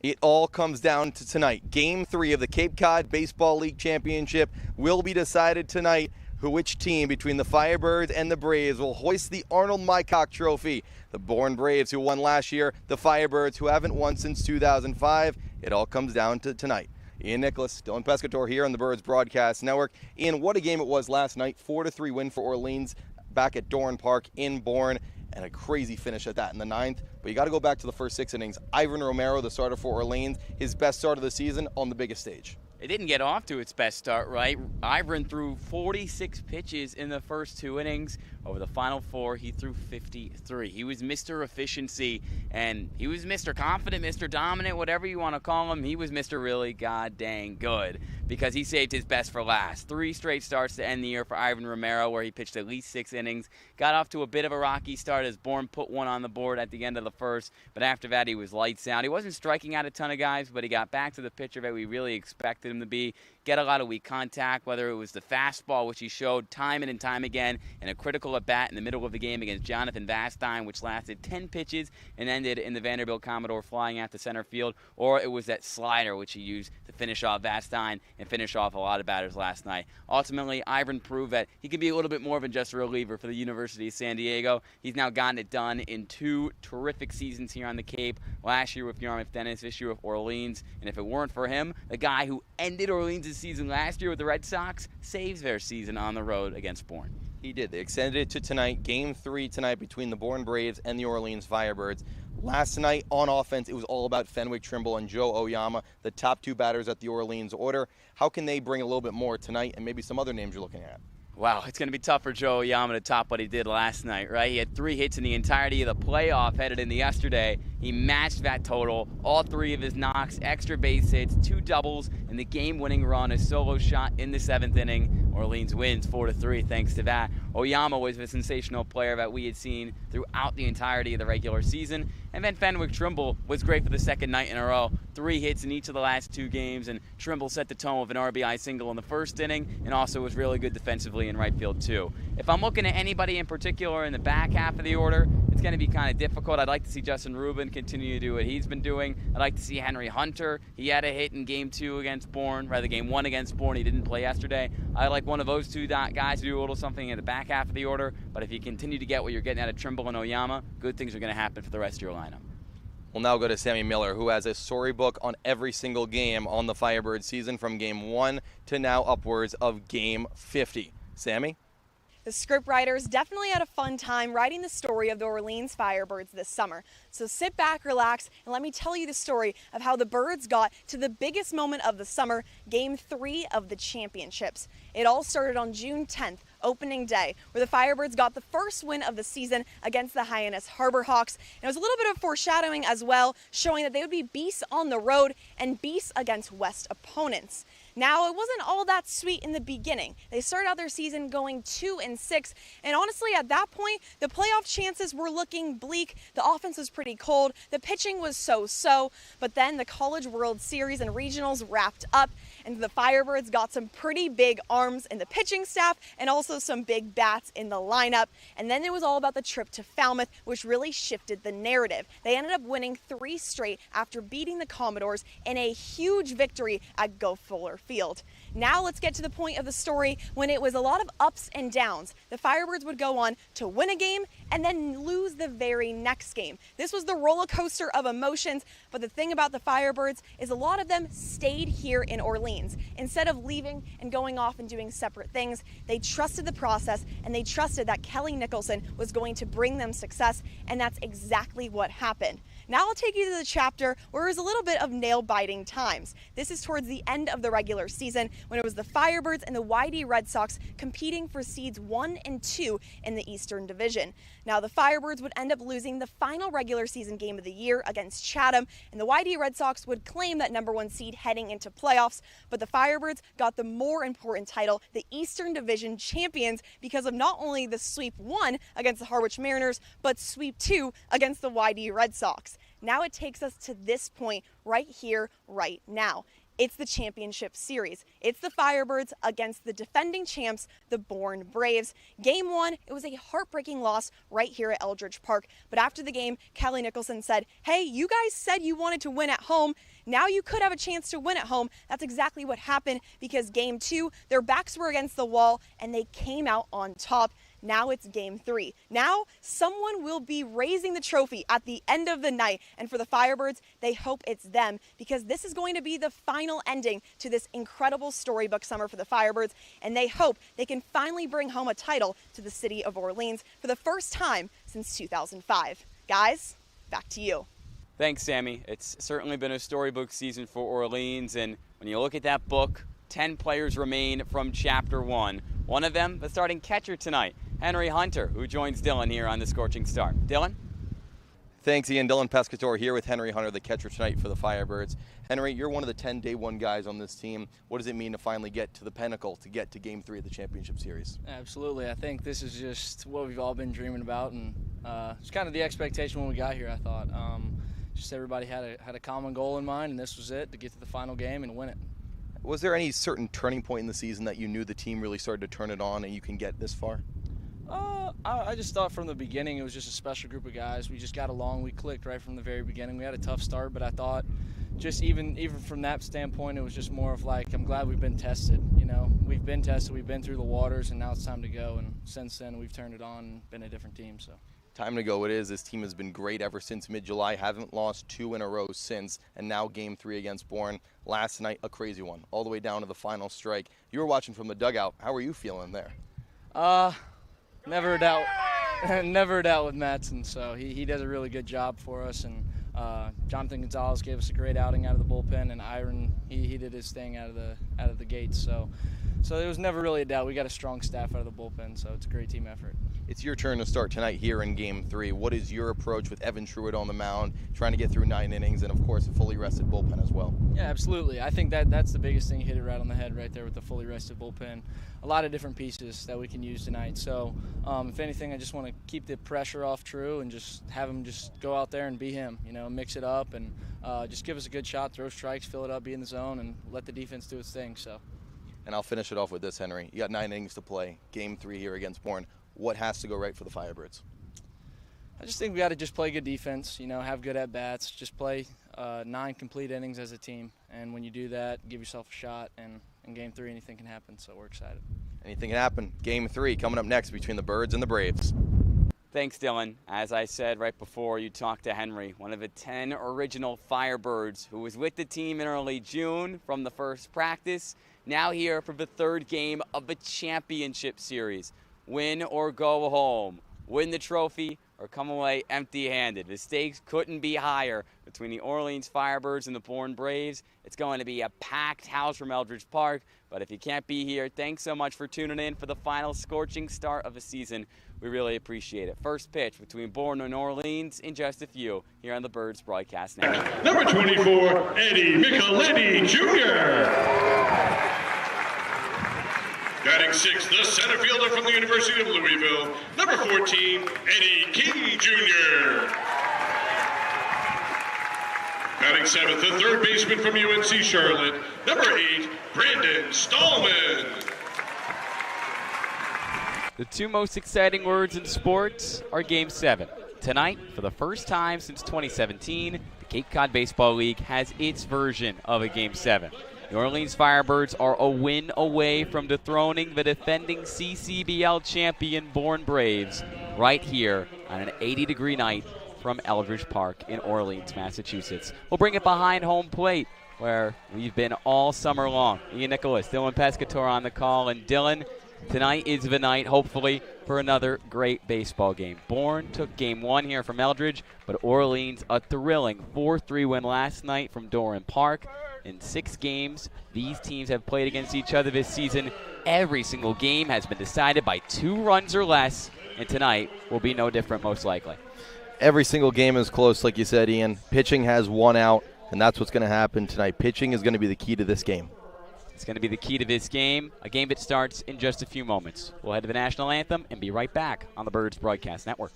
It all comes down to tonight. Game 3 of the Cape Cod Baseball League Championship will be decided tonight. Which team between the Firebirds and the Braves will hoist the Arnold Mycock Trophy? The Bourne Braves, who won last year, the Firebirds, who haven't won since 2005. It all comes down to tonight. Ian Nicholas, Dylan Pescatore here on the Birds Broadcast Network. Ian, what a game it was last night. 4-3 win for Orleans back at Eldredge Park in Bourne, and a crazy finish at that in the 9th. But you got to go back to the first 6 innings. Ivan Romero, the starter for Orleans, his best start of the season on the biggest stage. It didn't get off to its best start, right? Ivan threw 46 pitches in the first 2 innings. Over the final 4, he threw 53. He was Mr. Efficiency, and he was Mr. Confident, Mr. Dominant, whatever you want to call him. He was Mr. Really God dang good because he saved his best for last. 3 straight starts to end the year for Ivan Romero, where he pitched at least 6 innings. Got off to a bit of a rocky start as Bourne put one on the board at the end of the first, but after that he was lights out. He wasn't striking out a ton of guys, but he got back to the pitcher that we really expected him to be. Get a lot of weak contact, whether it was the fastball, which he showed time and time again in a critical at-bat in the middle of the game against Jonathan Vastine, which lasted 10 pitches and ended in the Vanderbilt Commodore flying out to center field, or it was that slider, which he used to finish off Vastine and finish off a lot of batters last night. Ultimately, Ivan proved that he can be a little bit more than just a reliever for the University of San Diego. He's now gotten it done in 2 terrific seasons here on the Cape, last year with Yarmouth Dennis, this year with Orleans, and if it weren't for him, the guy who ended Orleans' season last year with the Red Sox saves their season on the road against Bourne. He did. They extended it to tonight. Game 3 tonight between the Bourne Braves and the Orleans Firebirds. Last night on offense, it was all about Fenwick Trimble and Joe Oyama, the top 2 batters at the Orleans order. How can they bring a little bit more tonight, and maybe some other names you're looking at? Wow, it's going to be tough for Joe Oyama to top what he did last night, right? He had 3 hits in the entirety of the playoff headed into yesterday. He matched that total, all 3 of his knocks, extra base hits, 2 doubles, and the game-winning run, a solo shot in the 7th inning. Orleans wins 4-3 thanks to that. Oyama was the sensational player that we had seen throughout the entirety of the regular season. And then Fenwick Trimble was great for the second night in a row. 3 hits in each of the last 2 games, and Trimble set the tone with an RBI single in the first inning and also was really good defensively in right field too. If I'm looking at anybody in particular in the back half of the order, it's going to be kind of difficult. I'd like to see Justin Rubin continue to do what he's been doing. I'd like to see Henry Hunter. He had a hit in Game 2 against Bourne, rather Game 1 against Bourne. He didn't play yesterday. I'd like one of those 2 guys to do a little something in the back half of the order, but if you continue to get what you're getting out of Trimble and Oyama, good things are going to happen for the rest of your lineup. We'll now go to Sammy Miller, who has a storybook on every single game on the Firebirds season from Game 1 to now upwards of Game 50. Sammy? The scriptwriters definitely had a fun time writing the story of the Orleans Firebirds this summer. So sit back, relax, and let me tell you the story of how the Birds got to the biggest moment of the summer, Game 3 of the championships. It all started on June 10th, opening day, where the Firebirds got the first win of the season against the Hyannis Harbor Hawks. And it was a little bit of foreshadowing as well, showing that they would be beasts on the road and beasts against West opponents. Now, it wasn't all that sweet in the beginning. They started out their season going 2-6, and honestly, at that point, the playoff chances were looking bleak. The offense was pretty cold. The pitching was so-so, but then the College World Series and regionals wrapped up, and the Firebirds got some pretty big arms in the pitching staff and also some big bats in the lineup. And then it was all about the trip to Falmouth, which really shifted the narrative. They ended up winning 3 straight after beating the Commodores in a huge victory at Go Fuller Field. Now let's get to the point of the story when it was a lot of ups and downs. The Firebirds would go on to win a game and then lose the very next game. This was the roller coaster of emotions, but the thing about the Firebirds is a lot of them stayed here in Orleans. Instead of leaving and going off and doing separate things, they trusted the process and they trusted that Kelly Nicholson was going to bring them success, and that's exactly what happened. Now I'll take you to the chapter where it was a little bit of nail-biting times. This is towards the end of the regular season when it was the Firebirds and the YD Red Sox competing for seeds 1 and 2 in the Eastern Division. Now the Firebirds would end up losing the final regular season game of the year against Chatham, and the YD Red Sox would claim that #1 seed heading into playoffs, but the Firebirds got the more important title, the Eastern Division champions, because of not only the sweep 1 against the Harwich Mariners, but sweep 2 against the YD Red Sox. Now it takes us to this point right here, right now. It's the championship series. It's the Firebirds against the defending champs, the Bourne Braves. Game 1, it was a heartbreaking loss right here at Eldredge Park. But after the game, Kelly Nicholson said, "Hey, you guys said you wanted to win at home. Now you could have a chance to win at home. That's exactly what happened, because game 2, their backs were against the wall and they came out on top. Now it's game 3. Now someone will be raising the trophy at the end of the night. And for the Firebirds, they hope it's them, because this is going to be the final ending to this incredible storybook summer for the Firebirds. And they hope they can finally bring home a title to the city of Orleans for the first time since 2005. Guys, back to you. Thanks, Sammy. It's certainly been a storybook season for Orleans. And when you look at that book, 10 players remain from Chapter 1. One of them, the starting catcher tonight, Henry Hunter, who joins Dylan here on the Scorching Start. Dylan? Thanks, Ian. Dylan Pescatore here with Henry Hunter, the catcher tonight for the Firebirds. Henry, you're one of the 10 day one guys on this team. What does it mean to finally get to the pinnacle, to get to Game 3 of the championship series? Absolutely. I think this is just what we've all been dreaming about, and it's kind of the expectation when we got here, I thought. Just everybody had a common goal in mind, and this was it, to get to the final game and win it. Was there any certain turning point in the season that you knew the team really started to turn it on and you can get this far? I just thought from the beginning it was just a special group of guys. We just got along. We clicked right from the very beginning. We had a tough start, but I thought just even from that standpoint, it was just more of like, I'm glad we've been tested. You know, we've been tested, we've been through the waters, and now it's time to go. And since then, we've turned it on and been a different team. So. Time to go it is. This team has been great ever since mid-July. Haven't lost 2 in a row since, and now Game 3 against Bourne. Last night, a crazy one, all the way down to the final strike. You were watching from the dugout. How were you feeling there? Never a doubt. Never a doubt with Mattson. So he does a really good job for us, and Jonathan Gonzalez gave us a great outing out of the bullpen, and Iron he did his thing out of the gates. So there was never really a doubt. We got a strong staff out of the bullpen, so it's a great team effort. It's your turn to start tonight here in Game 3. What is your approach with Evan Truitt on the mound, trying to get through 9 innings, and of course a fully rested bullpen as well? Yeah, absolutely. I think that's the biggest thing. You hit it right on the head right there with the fully rested bullpen. A lot of different pieces that we can use tonight. So if anything, I just want to keep the pressure off True and just have him just go out there and be him. You know, mix it up and just give us a good shot, throw strikes, fill it up, be in the zone, and let the defense do its thing. So. And I'll finish it off with this, Henry. You got 9 innings to play. Game 3 here against Bourne. What has to go right for the Firebirds? I just think we got to just play good defense, you know, have good at-bats, just play 9 complete innings as a team. And when you do that, give yourself a shot, and in Game 3, anything can happen, so we're excited. Anything can happen. Game 3 coming up next between the Birds and the Braves. Thanks, Dylan. As I said right before you talked to Henry, one of the 10 original Firebirds who was with the team in early June from the first practice, now here for the 3rd game of the championship series. Win or go home. Win the trophy or come away empty-handed. The stakes couldn't be higher between the Orleans Firebirds and the Bourne Braves. It's going to be a packed house from Eldredge Park. But if you can't be here, thanks so much for tuning in for the final scorching start of the season. We really appreciate it. First pitch between Bourne and Orleans in just a few here on the Birds Broadcast Network. Number 24, Eddie Micheletti Jr. Batting 6th, the center fielder from the University of Louisville, number 14, Eddie King Jr. Batting 7th, the 3rd baseman from UNC Charlotte, number 8, Brandon Stallman. The 2 most exciting words in sports are Game 7. Tonight, for the first time since 2017, the Cape Cod Baseball League has its version of a Game 7. The Orleans Firebirds are a win away from dethroning the defending CCBL champion Bourne Braves right here on an 80-degree night from Eldredge Park in Orleans, Massachusetts. We'll bring it behind home plate where we've been all summer long. Ian Nicholas, Dylan Pescatore on the call, and Dylan, tonight is the night, hopefully, for another great baseball game. Bourne took Game 1 here from Eldredge, but Orleans a thrilling 4-3 win last night from Doran Park. In 6 games, these teams have played against each other this season. Every single game has been decided by 2 runs or less, and tonight will be no different, most likely. Every single game is close, like you said, Ian. Pitching has 1 out, and that's what's going to happen tonight. Pitching is going to be the key to this game. It's going to be the key to this game, a game that starts in just a few moments. We'll head to the national anthem and be right back on the Birds Broadcast Network.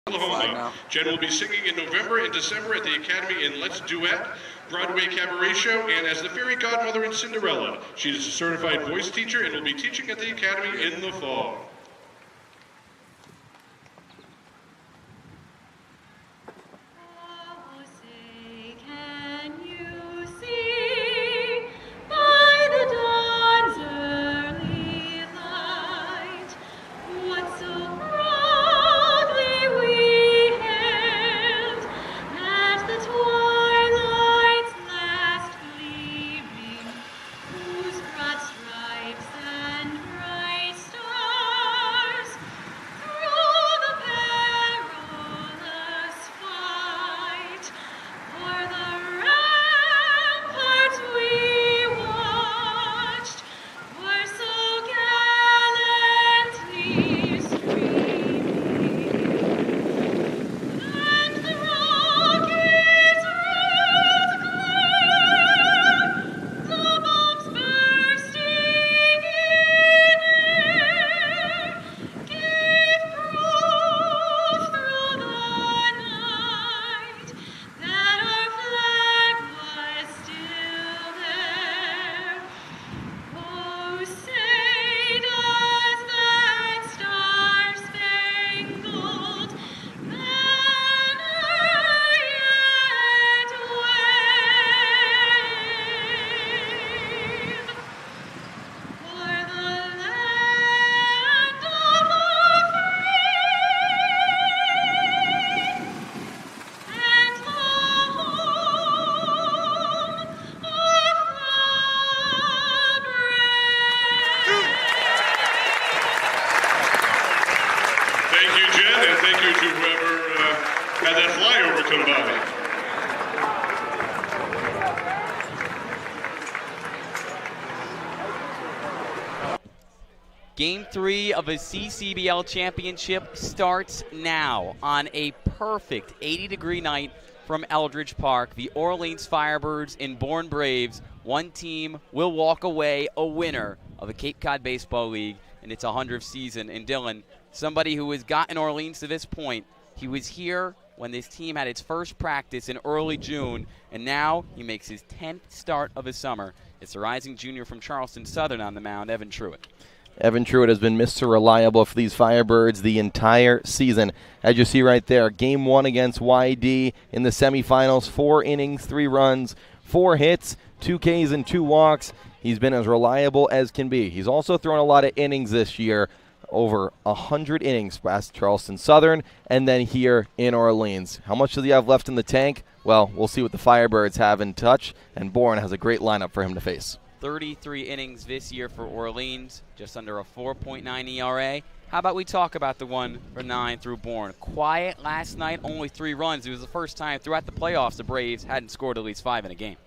Oklahoma. Jen will be singing in November and December at the Academy in Let's Duet, Broadway Cabaret Show, and as the fairy godmother in Cinderella. She is a certified voice teacher and will be teaching at the Academy in the fall. Oh, say, can you come by. Game 3 of a CCBL championship starts now on a perfect 80-degree night from Eldredge Park. The Orleans Firebirds and Bourne Braves, one team will walk away a winner of the Cape Cod Baseball League in its 100th season. And Dylan, somebody who has gotten Orleans to this point, he was here when this team had its first practice in early June, and now he makes his 10th start of his summer. It's the rising junior from Charleston Southern on the mound, Evan Truitt. Evan Truitt has been Mr. Reliable for these Firebirds the entire season. As you see right there, Game 1 against YD in the semifinals, 4 innings, 3 runs, 4 hits, 2 Ks and 2 walks. He's been as reliable as can be. He's also thrown a lot of innings this year, over 100 innings past Charleston Southern and then here in Orleans. How much does he have left in the tank? Well, we'll see what the Firebirds have in touch, and Bourne has a great lineup for him to face. 33 innings this year for Orleans, just under a 4.9 ERA. How about we talk about the 1 for 9 through Bourne? Quiet last night, only 3 runs. It was the first time throughout the playoffs the Braves hadn't scored at least 5 in a game.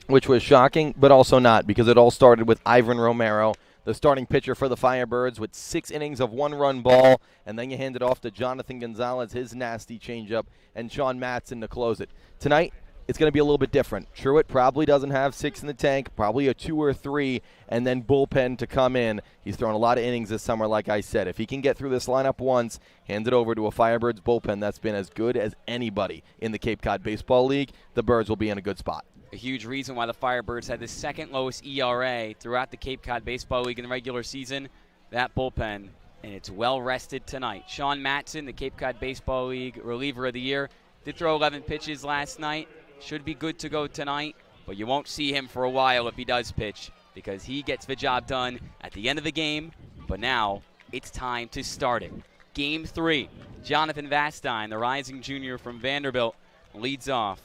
Which was shocking, but also not, because it all started with Ivan Romero, the starting pitcher for the Firebirds, with 6 innings of 1-run ball, and then you hand it off to Jonathan Gonzalez, his nasty changeup, and Sean Matson to close it. Tonight, it's going to be a little bit different. Truitt probably doesn't have 6 in the tank, probably a 2 or 3, and then bullpen to come in. He's thrown a lot of innings this summer, like I said. If he can get through this lineup once, hand it over to a Firebirds bullpen that's been as good as anybody in the Cape Cod Baseball League, the Birds will be in a good spot. A huge reason why the Firebirds had the second lowest ERA throughout the Cape Cod Baseball League in the regular season, that bullpen, and it's well rested tonight. Sean Matson, the Cape Cod Baseball League reliever of the year, did throw 11 pitches last night. Should be good to go tonight, but you won't see him for a while if he does pitch, because he gets the job done at the end of the game. But now it's time to start it. Game 3, Jonathan Vastine, the rising junior from Vanderbilt, leads off.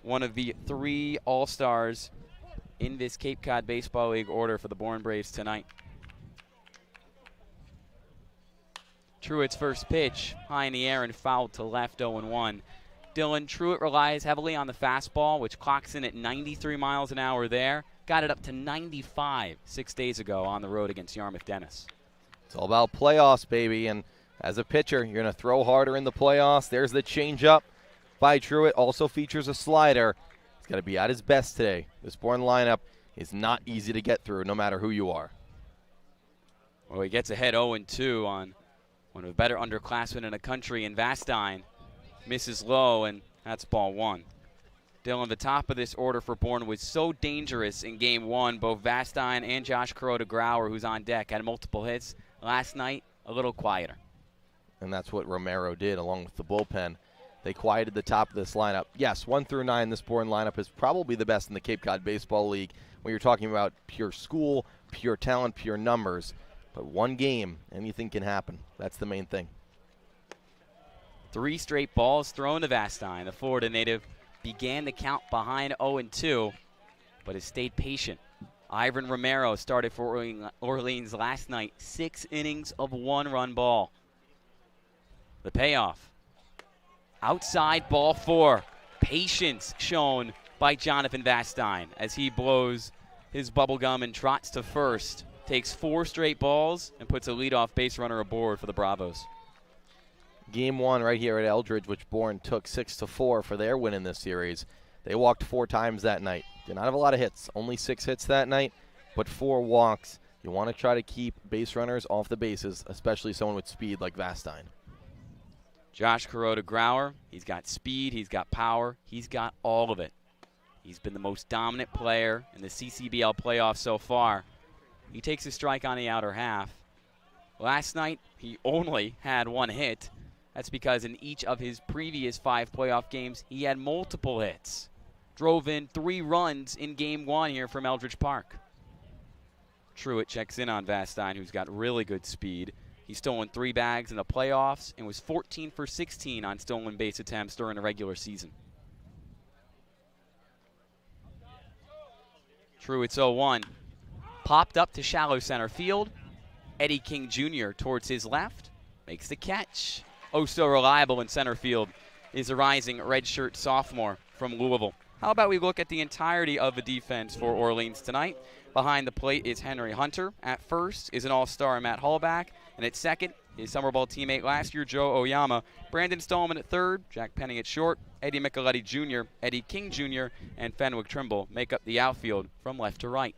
One of the 3 All-Stars in this Cape Cod Baseball League order for the Bourne Braves tonight. Truitt's first pitch, high in the air and fouled to left, 0-1. Dylan, Truitt relies heavily on the fastball, which clocks in at 93 miles an hour there. Got it up to 95 6 days ago on the road against Yarmouth Dennis. It's all about playoffs, baby, and as a pitcher, you're going to throw harder in the playoffs. There's the changeup by Truitt. Also features a slider. He's got to be at his best today. This Bourne lineup is not easy to get through, no matter who you are. Well, he gets ahead 0-2 on one of the better underclassmen in the country, and Vastine misses low, and that's ball 1. Dylan, the top of this order for Bourne was so dangerous in Game 1. Both Vastine and Josh Kuroda-Grauer, who's on deck, had multiple hits. Last night, a little quieter. And that's what Romero did along with the bullpen. They quieted the top of this lineup. Yes, 1 through 9, this Bourne lineup is probably the best in the Cape Cod Baseball League when you're talking about pure school, pure talent, pure numbers. But one game, anything can happen. That's the main thing. 3 straight balls thrown to Vastine. The Florida native began the count behind 0-2, but has stayed patient. Ivan Romero started for Orleans last night. 6 innings of 1-run ball. The payoff. Outside ball 4. Patience shown by Jonathan Vastine as he blows his bubble gum and trots to first. Takes 4 straight balls and puts a leadoff base runner aboard for the Bravos. Game 1 right here at Eldredge, which Bourne took 6-4 for their win in this series. They walked 4 times that night. Did not have a lot of hits. Only 6 hits that night, but 4 walks. You want to try to keep base runners off the bases, especially someone with speed like Vastine. Josh Kuroda-Grauer, he's got speed, he's got power, he's got all of it. He's been the most dominant player in the CCBL playoffs so far. He takes a strike on the outer half. Last night, he only had 1 hit. That's because in each of his previous 5 playoff games, he had multiple hits. Drove in 3 runs in Game 1 here from Eldredge Park. Truitt checks in on Vastine, who's got really good speed. He's stolen 3 bags in the playoffs and was 14 for 16 on stolen base attempts during the regular season. Truitt's 0-1. Popped up to shallow center field. Eddie King Jr. towards his left. Makes the catch. Oh, so reliable in center field. is a rising redshirt sophomore from Louisville. How about we look at the entirety of the defense for Orleans tonight? Behind the plate is Henry Hunter. At first is an all-star Matt Hallback. And at second, his summer ball teammate last year, Joe Oyama. Brandon Stallman at third, Jack Penny at short, Eddie Micheletti Jr., Eddie King Jr., and Fenwick Trimble make up the outfield from left to right.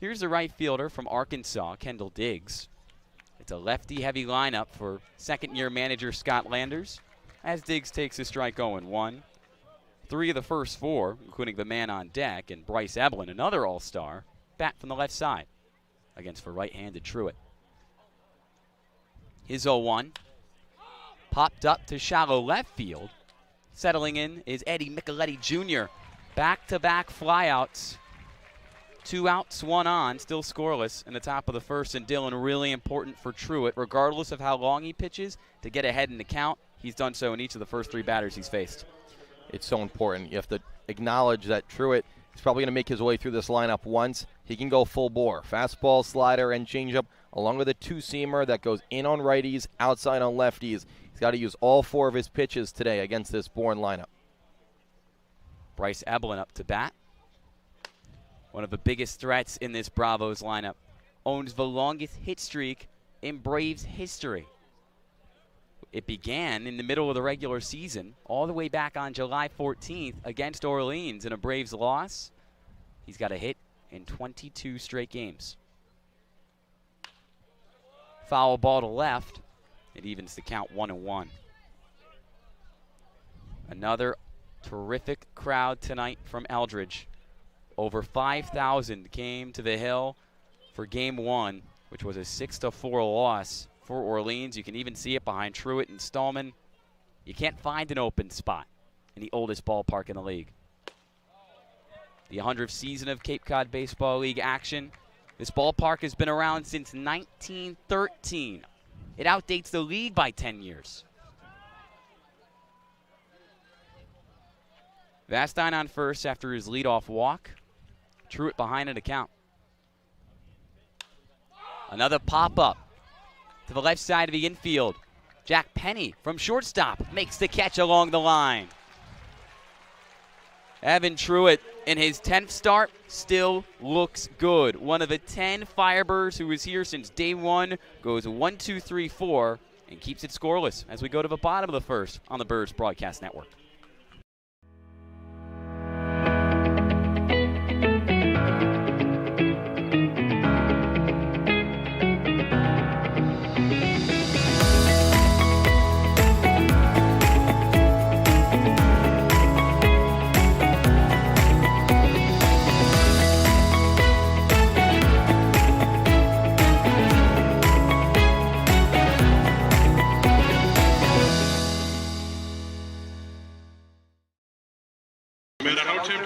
Here's the right fielder from Arkansas, Kendall Diggs. It's a lefty-heavy lineup for second-year manager Scott Landers, as Diggs takes a strike 0-1. 3 of the first 4, including the man on deck, and Bryce Eblin, another all-star, bat from the left side against the right-handed Truitt. His 0-1 popped up to shallow left field. Settling in is Eddie Micheletti Jr. Back-to-back flyouts. 2 outs, 1 on, still scoreless in the top of the first. And Dylan, really important for Truitt, regardless of how long he pitches, to get ahead in the count. He's done so in each of the first 3 batters he's faced. It's so important. You have to acknowledge that Truitt is probably going to make his way through this lineup once. He can go full bore. Fastball, slider, and changeup, along with a 2-seamer that goes in on righties, outside on lefties. He's got to use all 4 of his pitches today against this Bourne lineup. Bryce Eblin up to bat. One of the biggest threats in this Bravos lineup. Owns the longest hit streak in Braves history. It began in the middle of the regular season, all the way back on July 14th against Orleans in a Braves loss. He's got a hit in 22 straight games. Foul ball to left. It evens the count 1-1. Another terrific crowd tonight from Eldredge. Over 5,000 came to the Hill for Game 1, which was a 6-4 loss for Orleans. You can even see it behind Truitt and Stallman. You can't find an open spot in the oldest ballpark in the league. The 100th season of Cape Cod Baseball League action. This ballpark has been around since 1913. It outdates the league by 10 years. Vastine on first after his leadoff walk. Truitt behind in the count. Another pop-up to the left side of the infield. Jack Penny from shortstop makes the catch along the line. Evan Truitt in his 10th start still looks good. One of the 10 Firebirds who was here since day 1 goes 1-2-3-4 and keeps it scoreless as we go to the bottom of the first on the Birds Broadcast Network.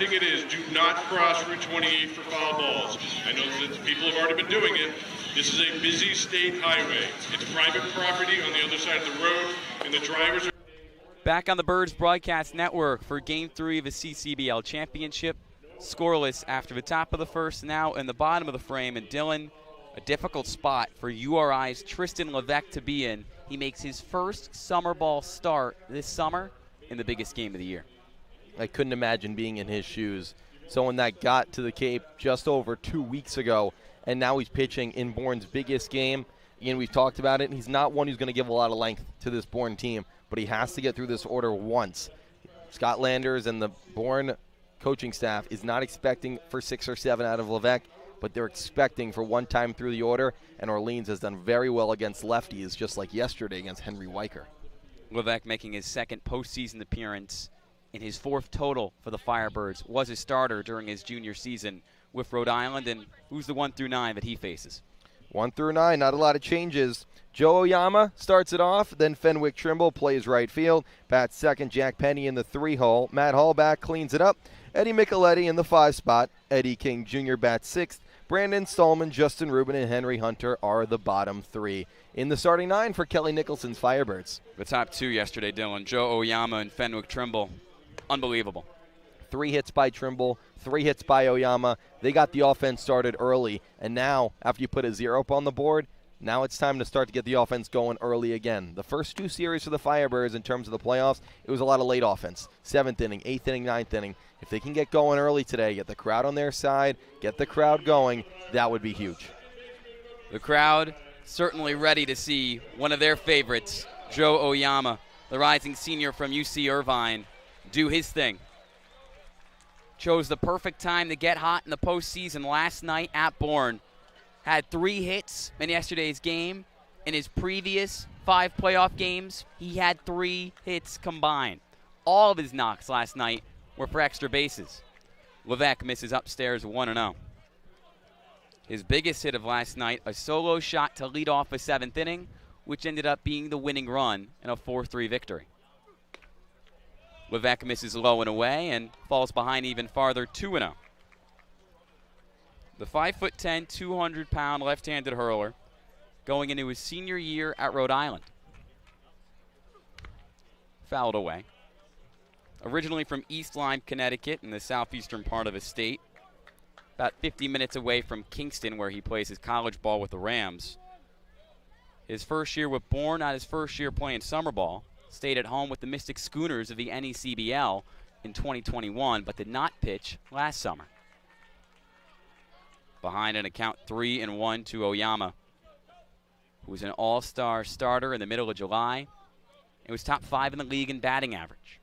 It is, do not cross Route 28 for foul balls. I know that people have already been doing it. This is a busy state highway. It's private property on the other side of the road, and the drivers are... Back on the Birds Broadcast Network for Game 3 of the CCBL Championship. Scoreless after the top of the first, now in the bottom of the frame. And Dylan, a difficult spot for URI's Tristan Levesque to be in. He makes his first summer ball start this summer in the biggest game of the year. I couldn't imagine being in his shoes. Someone that got to the Cape just over 2 weeks ago, and now he's pitching in Bourne's biggest game. Again, we've talked about it. He's not one who's going to give a lot of length to this Bourne team, but he has to get through this order once. Scott Landers and the Bourne coaching staff is not expecting for 6 or 7 out of Levesque, but they're expecting for one time through the order, and Orleans has done very well against lefties, just like yesterday against Henry Weicker. Levesque making his second postseason appearance in his 4th total for the Firebirds, was a starter during his junior season with Rhode Island. And who's the 1 through 9 that he faces? 1 through 9, not a lot of changes. Joe Oyama starts it off, then Fenwick Trimble plays right field. Bats second, Jack Penny in the 3-hole. Matt Hallback cleans it up. Eddie Micheletti in the 5 spot. Eddie King Jr. bats 6th. Brandon Stallman, Justin Rubin, and Henry Hunter are the bottom 3. In the starting 9 for Kelly Nicholson's Firebirds. The top 2 yesterday, Dylan. Joe Oyama and Fenwick Trimble. Unbelievable. 3 hits by Trimble, 3 hits by Oyama. They got the offense started early, and now after you put a 0 up on the board, Now it's time to start to get the offense going early again. The first 2 series for the Firebirds in terms of the playoffs, it was a lot of late offense. 7th inning, 8th inning, 9th inning. If they can get going early today, get the crowd on their side, get the crowd going, that would be huge. The crowd certainly ready to see one of their favorites, Joe Oyama, the rising senior from UC Irvine, do his thing. Chose the perfect time to get hot in the postseason last night at Bourne. Had 3 hits in yesterday's game. In his previous 5 playoff games, he had 3 hits combined. All of his knocks last night were for extra bases. Levesque misses upstairs 1-0. His biggest hit of last night, a solo shot to lead off a 7th inning, which ended up being the winning run in a 4-3 victory. Levesque misses low and away and falls behind even farther 2-0. The 5'10", 200-pound left-handed hurler going into his senior year at Rhode Island. Fouled away. Originally from East Lyme, Connecticut, in the southeastern part of the state, about 50 minutes away from Kingston, where he plays his college ball with the Rams. His first year with Bourne, not his first year playing summer ball. Stayed at home with the Mystic Schooners of the NECBL in 2021, but did not pitch last summer. Behind an account 3-1 to Oyama, who was an all-star starter in the middle of July. It was top 5 in the league in batting average.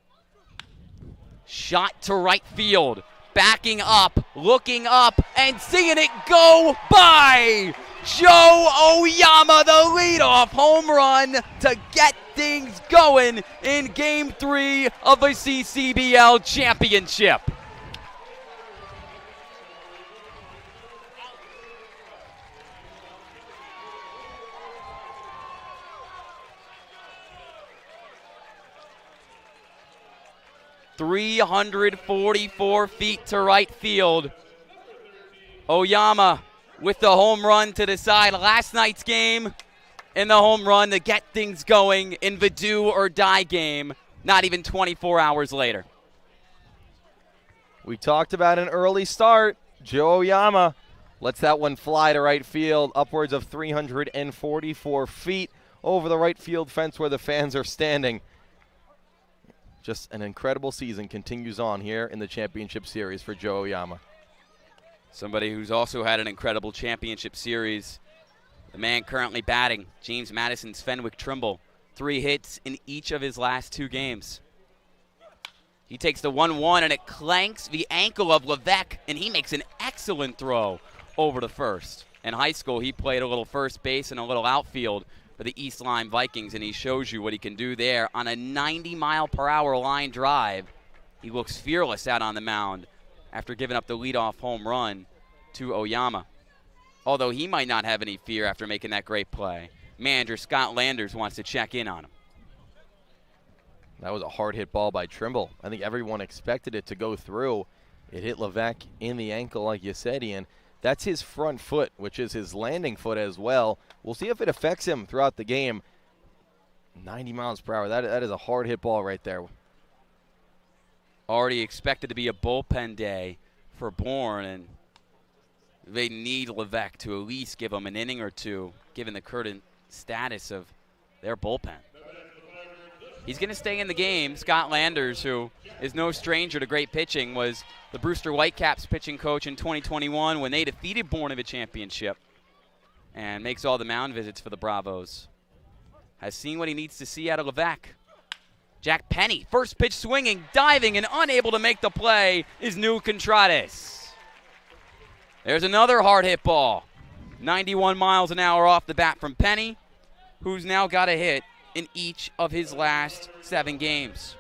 Shot to right field, backing up, looking up, and seeing it go by. Joe Oyama, the leadoff home run to get things going in Game 3 of the CCBL Championship. .344 feet to right field. Oyama with the home run to decide last night's game and the home run to get things going in the do or die game not even 24 hours later. We talked about an early start. Joe Oyama lets that one fly to right field, upwards of 344 feet over the right field fence where the fans are standing. Just an incredible season continues on here in the championship series for Joe Oyama. Somebody who's also had an incredible championship series, the man currently batting, James Madison's Fenwick Trimble. 3 hits in each of his last 2 games. He takes the 1-1 and it clanks the ankle of Levesque, and he makes an excellent throw over to first. In high school, he played a little first base and a little outfield for the East Lyme Vikings, and he shows you what he can do there on a 90-mile-per-hour line drive. He looks fearless out on the mound after giving up the leadoff home run to Oyama. Although he might not have any fear after making that great play. Manager Scott Landers wants to check in on him. That was a hard hit ball by Trimble. I think everyone expected it to go through. It hit Levesque in the ankle, like you said, Ian. That's his front foot, which is his landing foot as well. We'll see if it affects him throughout the game. 90 miles per hour. That is a hard hit ball right there. Already expected to be a bullpen day for Bourne, and they need Levesque to at least give him an inning or 2, given the current status of their bullpen. He's going to stay in the game. Scott Landers, who is no stranger to great pitching, was the Brewster Whitecaps pitching coach in 2021 when they defeated Bourne in the championship, and makes all the mound visits for the Bravos. Has seen what he needs to see out of Levesque. Jack Penny, first pitch swinging, diving, and unable to make the play is New Contrades. There's another hard hit ball. 91 miles an hour off the bat from Penny, who's now got a hit in each of his last 7 games.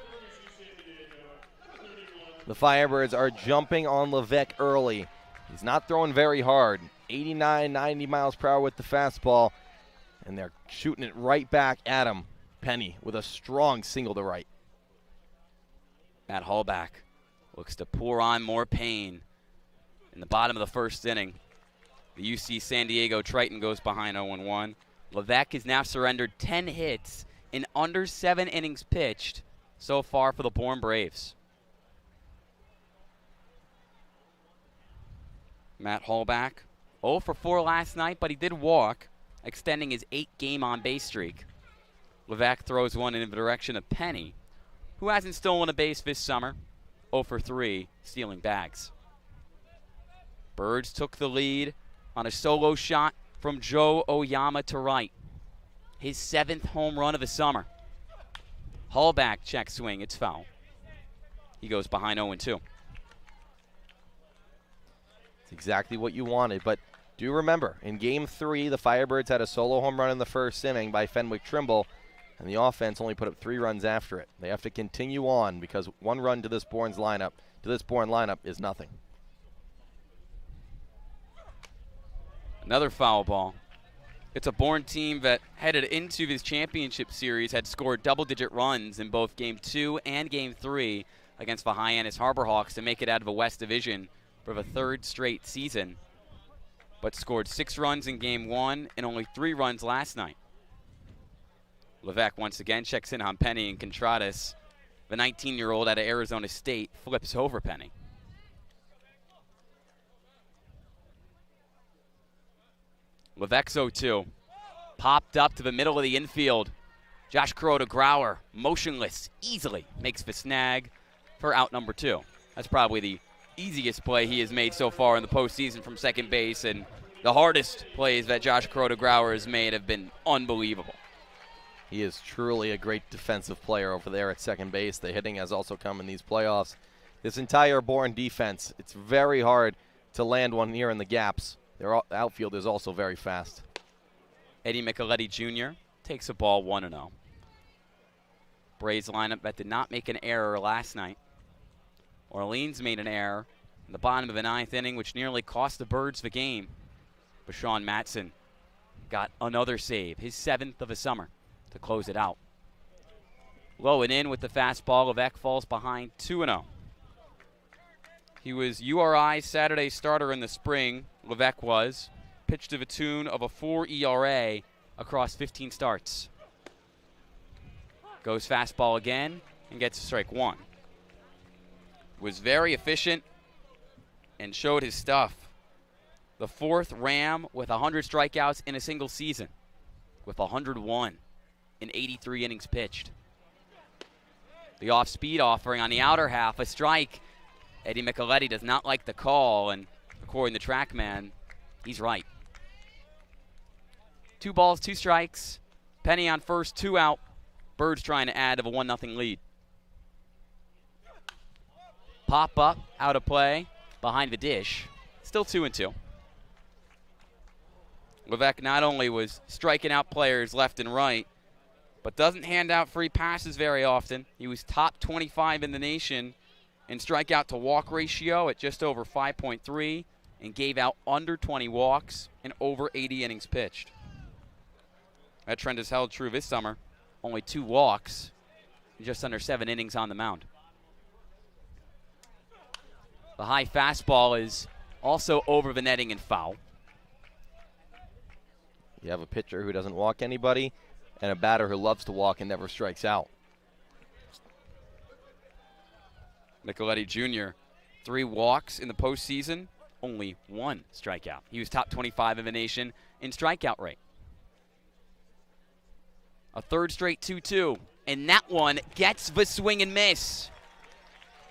The Firebirds are jumping on Levesque early. He's not throwing very hard. 89, 90 miles per hour with the fastball, and they're shooting it right back at him. Penny with a strong single to right. Matt Hallback looks to pour on more pain. In the bottom of the first inning, the UC San Diego Triton goes behind 0-1. Levesque has now surrendered 10 hits in under 7 innings pitched so far for the Bourne Braves. Matt Hallback, 0 for 4 last night, but he did walk. extending his 8-game on-base streak. Levesque throws one in the direction of Penny, who hasn't stolen a base this summer, 0 for 3, stealing bags. Birds took the lead on a solo shot from Joe Oyama to right. His 7th home run of the summer. Hallback check swing, it's foul. He goes behind 0-2. It's exactly what you wanted, but do remember, in Game 3, the Firebirds had a solo home run in the first inning by Fenwick Trimble, and the offense only put up 3 runs after it. They have to continue on because 1 run to this Bourne lineup is nothing. Another foul ball. It's a Bourne team that headed into this championship series had scored double-digit runs in both Game 2 and Game 3 against the Hyannis Harbor Hawks to make it out of the West Division for the 3rd straight season, but scored 6 runs in Game 1 and only 3 runs last night. Levesque once again checks in on Penny and Contradas. The 19-year-old out of Arizona State flips over Penny. Levesque's 0-2. Popped up to the middle of the infield. Josh Kuroda-Grauer, motionless, easily makes the snag for out number 2. That's probably the easiest play he has made so far in the postseason from second base, and the hardest plays that Josh Kuroda-Grauer has made have been unbelievable. He is truly a great defensive player over there at second base. The hitting has also come in these playoffs. This entire Bourne defense, it's very hard to land one here in the gaps. Their outfield is also very fast. Eddie Micheletti Jr. takes a ball 1-0. Braves lineup that did not make an error last night. Orleans made an error in the bottom of the 9th inning, which nearly cost the Birds the game. But Sean Matson got another save, his 7th of the summer, to close it out. Low and in with the fastball. Levesque falls behind 2-0. He was URI's Saturday starter in the spring. Levesque was. Pitched to the tune of a 4 ERA across 15 starts. Goes fastball again and gets strike 1. Was very efficient and showed his stuff. The 4th Ram with 100 strikeouts in a single season, with 101 in 83 innings pitched. The off-speed offering on the outer half, a strike. Eddie Micheletti does not like the call, and according to TrackMan, he's right. 2 balls, 2 strikes. Penny on first, 2 out. Birds trying to add to a 1-0 lead. Pop up, out of play, behind the dish. Still 2-2. Levesque not only was striking out players left and right, but doesn't hand out free passes very often. He was top 25 in the nation in strikeout to walk ratio at just over 5.3 and gave out under 20 walks and over 80 innings pitched. That trend has held true this summer. Only 2 walks and just under 7 innings on the mound. The high fastball is also over the netting and foul. You have a pitcher who doesn't walk anybody and a batter who loves to walk and never strikes out. Micheletti Jr., 3 walks in the postseason, only 1 strikeout. He was top 25 in the nation in strikeout rate. A 3rd straight 2-2, and that one gets the swing and miss.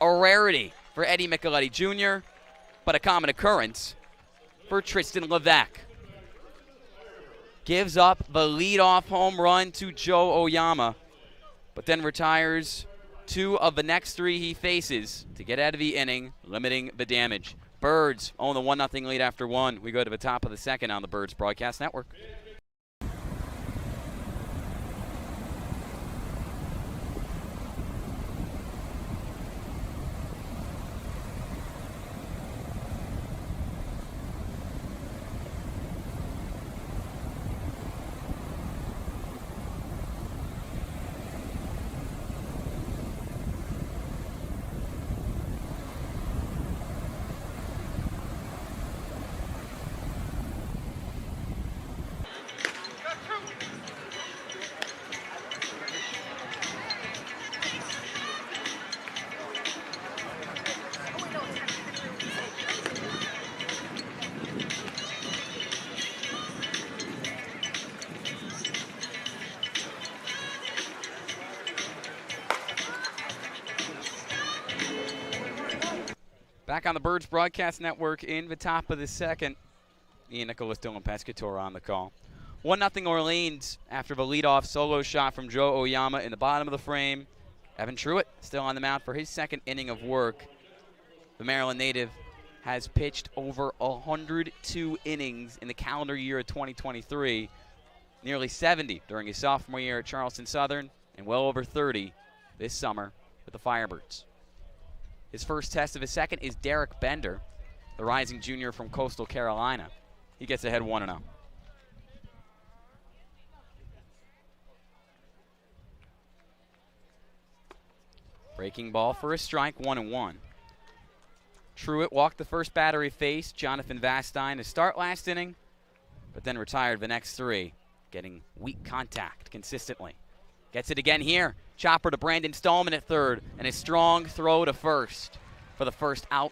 A rarity for Eddie Micheletti Jr., but a common occurrence for Tristan Levesque. Gives up the leadoff home run to Joe Oyama, but then retires 2 of the next 3 he faces to get out of the inning, limiting the damage. Birds own the 1-0 lead after 1. We go to the top of the 2nd on the Birds Broadcast Network. Back on the Birds Broadcast Network in the top of the second. Ian Nicholas, Dylan Pescatore on the call. 1-0 Orleans after the leadoff solo shot from Joe Oyama in the bottom of the frame. Evan Truitt still on the mound for his second inning of work. The Maryland native has pitched over 102 innings in the calendar year of 2023, nearly 70 during his sophomore year at Charleston Southern, and well over 30 this summer with the Firebirds. His first test of his second is Derek Bender, the rising junior from Coastal Carolina. He gets ahead 1-0. Breaking ball for a strike, 1-1. Truitt walked the first batter he faced, Jonathan Vastine, to start last inning, but then retired the next three, getting weak contact consistently. Gets it again here. Chopper to Brandon Stallman at third, and a strong throw to first for the first out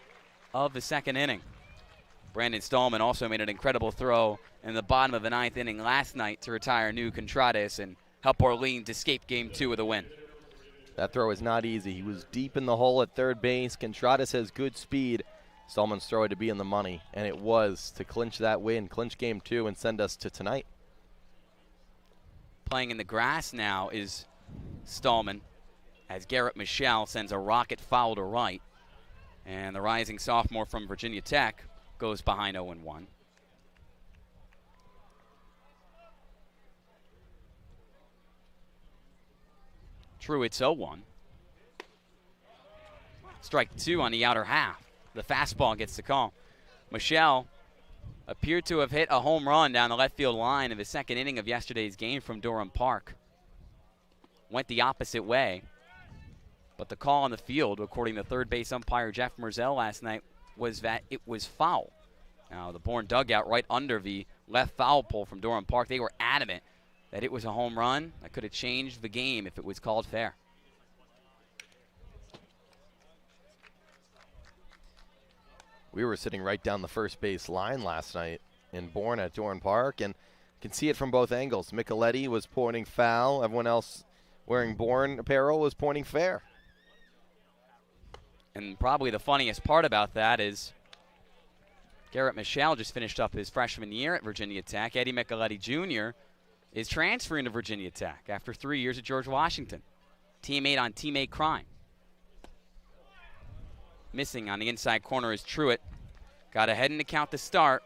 of the second inning. Brandon Stallman also made an incredible throw in the bottom of the ninth inning last night to retire New Contreras and help Orleans escape Game 2 with a win. That throw is not easy. He was deep in the hole at third base. Contreras has good speed. Stallman's throw had to be in the money, and it was to clinch that win, clinch Game 2, and send us to tonight. Playing in the grass now is Stallman, as Garrett Michelle sends a rocket foul to right. And the rising sophomore from Virginia Tech goes behind 0-1. Truitt's 0-1. Strike 2 on the outer half. The fastball gets the call. Michelle appeared to have hit a home run down the left field line in the second inning of yesterday's game from Durham Park. Went the opposite way, but the call on the field, according to third base umpire Jeff Merzell last night, was that it was foul. Now, the Bourne dugout right under the left foul pole from Durham Park, they were adamant that it was a home run that could have changed the game if it was called fair. We were sitting right down the first base line last night in Bourne at Durham Park, and you can see it from both angles. Micheletti was pointing foul. Everyone else wearing Bourne apparel was pointing fair. And probably the funniest part about that is Garrett Michelle just finished up his freshman year at Virginia Tech. Eddie Micheletti Jr. is transferring to Virginia Tech after 3 years at George Washington. Teammate on teammate crime. Missing on the inside corner is Truitt. Got ahead in the count to start,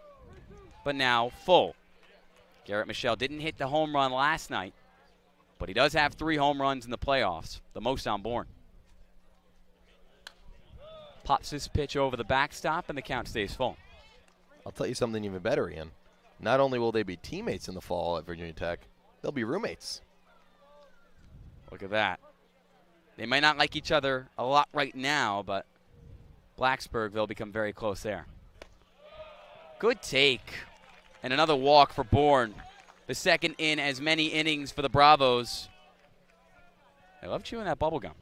but now full. Garrett Michelle didn't hit the home run last night, but he does have 3 home runs in the playoffs, the most on Bourne. Pops his pitch over the backstop, and the count stays full. I'll tell you something even better, Ian. Not only will they be teammates in the fall at Virginia Tech, they'll be roommates. Look at that. They might not like each other a lot right now, but Blacksburg, they'll become very close there. Good take. And another walk for Bourne. The second in as many innings for the Bravos. I love chewing that bubble gum.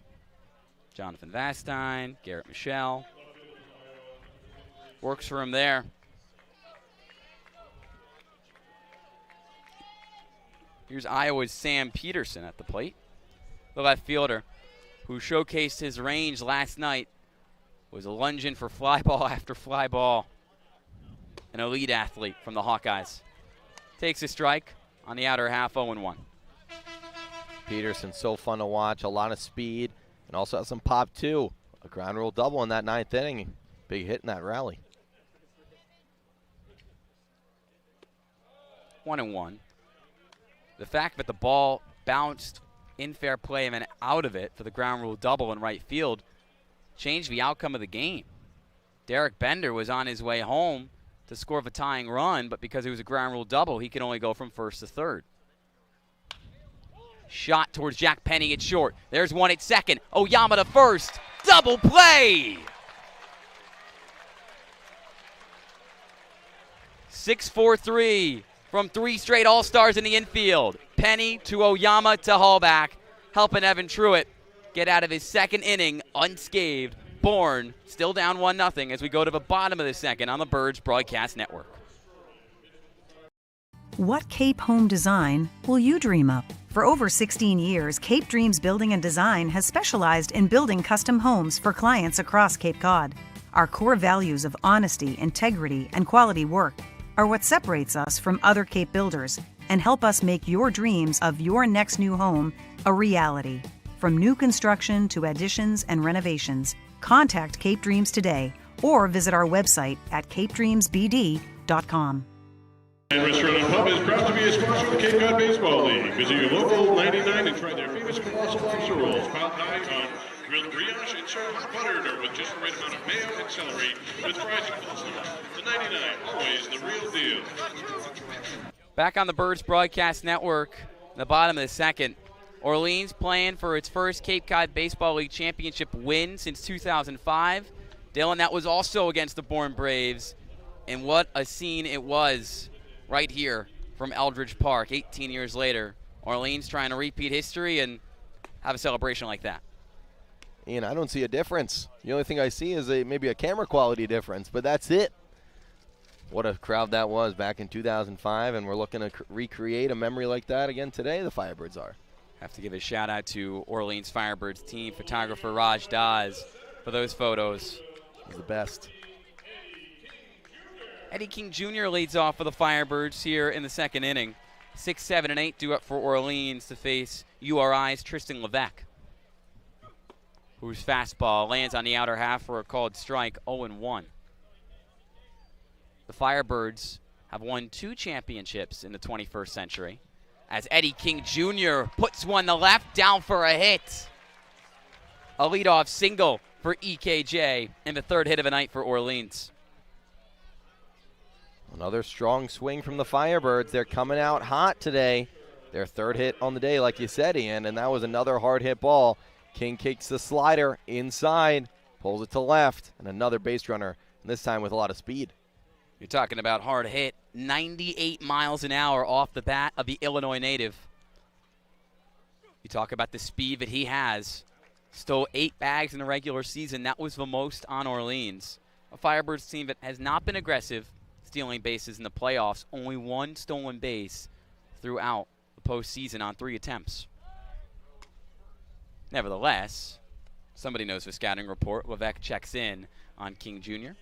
Jonathan Vastine, Garrett Michelle. Works for him there. Here's Iowa's Sam Peterson at the plate. The left fielder who showcased his range last night was lunging for fly ball after fly ball. An elite athlete from the Hawkeyes. Takes a strike on the outer half, 0-1. Peterson, so fun to watch, a lot of speed, and also has some pop too. A ground rule double in that ninth inning. Big hit in that rally. 1-1. The fact that the ball bounced in fair play and then out of it for the ground rule double in right field changed the outcome of the game. Derek Bender was on his way home to score the tying run, but because it was a ground rule double, he could only go from first to third. Shot towards Jack Penny at short. There's one at second. Oyama to first. Double play! 6-4-3 from 3 straight All-Stars in the infield. Penny to Oyama to Hallback, helping Evan Truitt get out of his second inning unscathed. Bourne still down 1-0 as we go to the bottom of the second on the Birds Broadcast Network. What Cape Home design will you dream up? For over 16 years, Cape Dreams Building and Design has specialized in building custom homes for clients across Cape Cod. Our core values of honesty, integrity, and quality work are what separates us from other Cape builders and help us make your dreams of your next new home a reality. From new construction to additions and renovations, contact Cape Dreams today or visit our website at capedreamsbd.com. And Restaurant and Pub is proud to be a sponsor of the Cape Cod Baseball League. Visit your local 99 and try their famous colossal lobster rolls, piled high on grilled brioche and served hot buttered or with just the right amount of mayo and celery with fries and coleslaw. The 99, always the real deal. Back on the Birds Broadcast Network, in the bottom of the second, Orleans playing for its first Cape Cod Baseball League championship win since 2005. Dylan, that was also against the Bourne Braves, and what a scene it was right here from Eldredge Park 18 years later. Orleans trying to repeat history and have a celebration like that. Ian, I don't see a difference. The only thing I see is maybe a camera quality difference, but that's it. What a crowd that was back in 2005, and we're looking to recreate a memory like that again today, the Firebirds are. Have to give a shout out to Orleans Firebirds team photographer Raj Daz for those photos. He's the best. Eddie King Jr. leads off for the Firebirds here in the second inning. 6, 7, and 8 due up for Orleans to face URI's Tristan Levesque, whose fastball lands on the outer half for a called strike, 0-1. The Firebirds have won 2 championships in the 21st century, as Eddie King Jr. puts one to left, down for a hit. A leadoff single for EKJ and the third hit of the night for Orleans. Another strong swing from the Firebirds. They're coming out hot today. Their third hit on the day, like you said, Ian, and that was another hard hit ball. King kicks the slider inside, pulls it to left, and another base runner, and this time with a lot of speed. You're talking about hard hit, 98 miles an hour off the bat of the Illinois native. You talk about the speed that he has. Stole 8 bags in the regular season. That was the most on Orleans. A Firebirds team that has not been aggressive stealing bases in the playoffs. Only 1 stolen base throughout the postseason on 3 attempts. Nevertheless, somebody knows the scouting report. Levesque checks in on King Jr.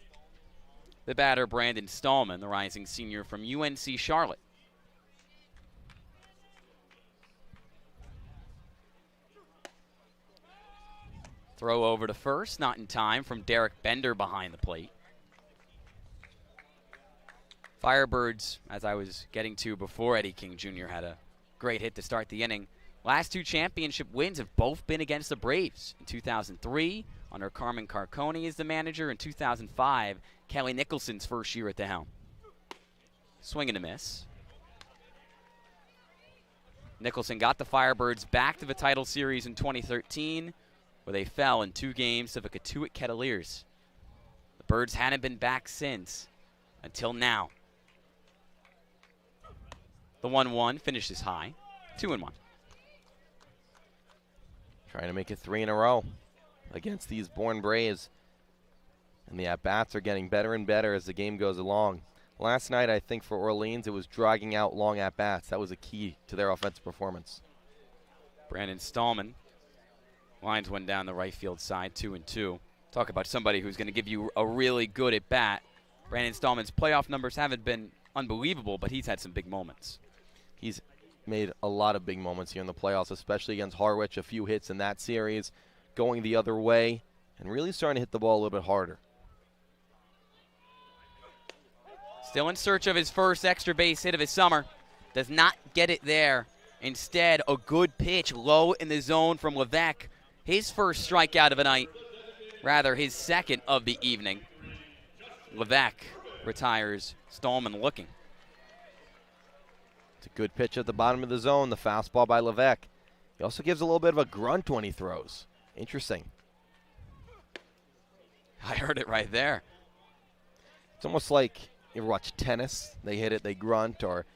The batter, Brandon Stallman, the rising senior from UNC Charlotte. Throw over to first, not in time, from Derek Bender behind the plate. Firebirds, as I was getting to before Eddie King Jr. had a great hit to start the inning. Last 2 championship wins have both been against the Braves. In 2003, under Carmen Carcone as the manager. In 2005, Kelly Nicholson's first year at the helm. Swing and a miss. Nicholson got the Firebirds back to the title series in 2013, where they fell in 2 games to the Katuitt Kettleers. The Birds hadn't been back since, until now. The 1-1 finishes high, 2-1. Trying to make it 3 in a row against these Bourne Braves. And the at-bats are getting better and better as the game goes along. Last night, I think for Orleans, it was dragging out long at-bats. That was a key to their offensive performance. Brandon Stallman lines one down the right field side, 2-2. Talk about somebody who's going to give you a really good at-bat. Brandon Stallman's playoff numbers haven't been unbelievable, but he's had some big moments. He's made a lot of big moments here in the playoffs, especially against Harwich. A few hits in that series, going the other way, and really starting to hit the ball a little bit harder. Still in search of his first extra base hit of his summer. Does not get it there. Instead, a good pitch low in the zone from Levesque. His first strikeout of the night. Rather, his second of the evening. Levesque retires. Stallman looking. It's a good pitch at the bottom of the zone, the fastball by Levesque. He also gives a little bit of a grunt when he throws. Interesting. I heard it right there. It's almost like you ever watch tennis? They hit it, they grunt. Or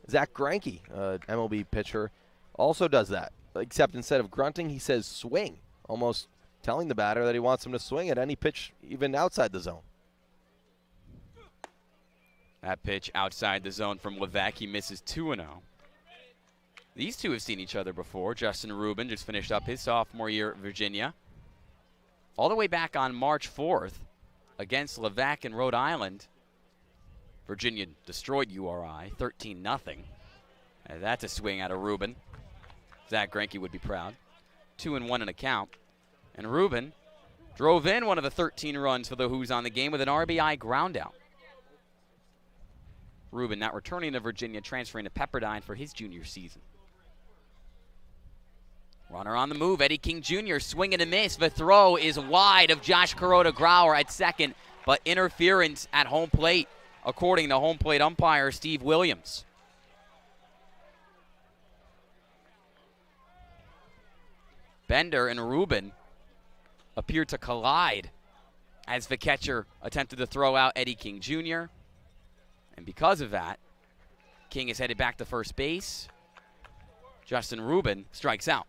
Zach Greinke, MLB pitcher, also does that. Except instead of grunting, he says swing, almost telling the batter that he wants him to swing at any pitch, even outside the zone. That pitch outside the zone from Levesque. He misses 2-0. These two have seen each other before. Justin Rubin just finished up his sophomore year at Virginia. All the way back on March 4th, against Levesque in Rhode Island. Virginia destroyed URI 13-0. That's a swing out of Rubin. Zach Greinke would be proud. 2-1 in a count. And Rubin drove in one of the 13 runs for the Hoos on the game with an RBI groundout. Rubin not returning to Virginia, transferring to Pepperdine for his junior season. Runner on the move, Eddie King Jr. swing and a miss. The throw is wide of Josh Kuroda-Grauer at second, but interference at home plate, according to home plate umpire Steve Williams. Bender and Rubin appeared to collide as the catcher attempted to throw out Eddie King Jr. And because of that, King is headed back to first base. Justin Rubin strikes out.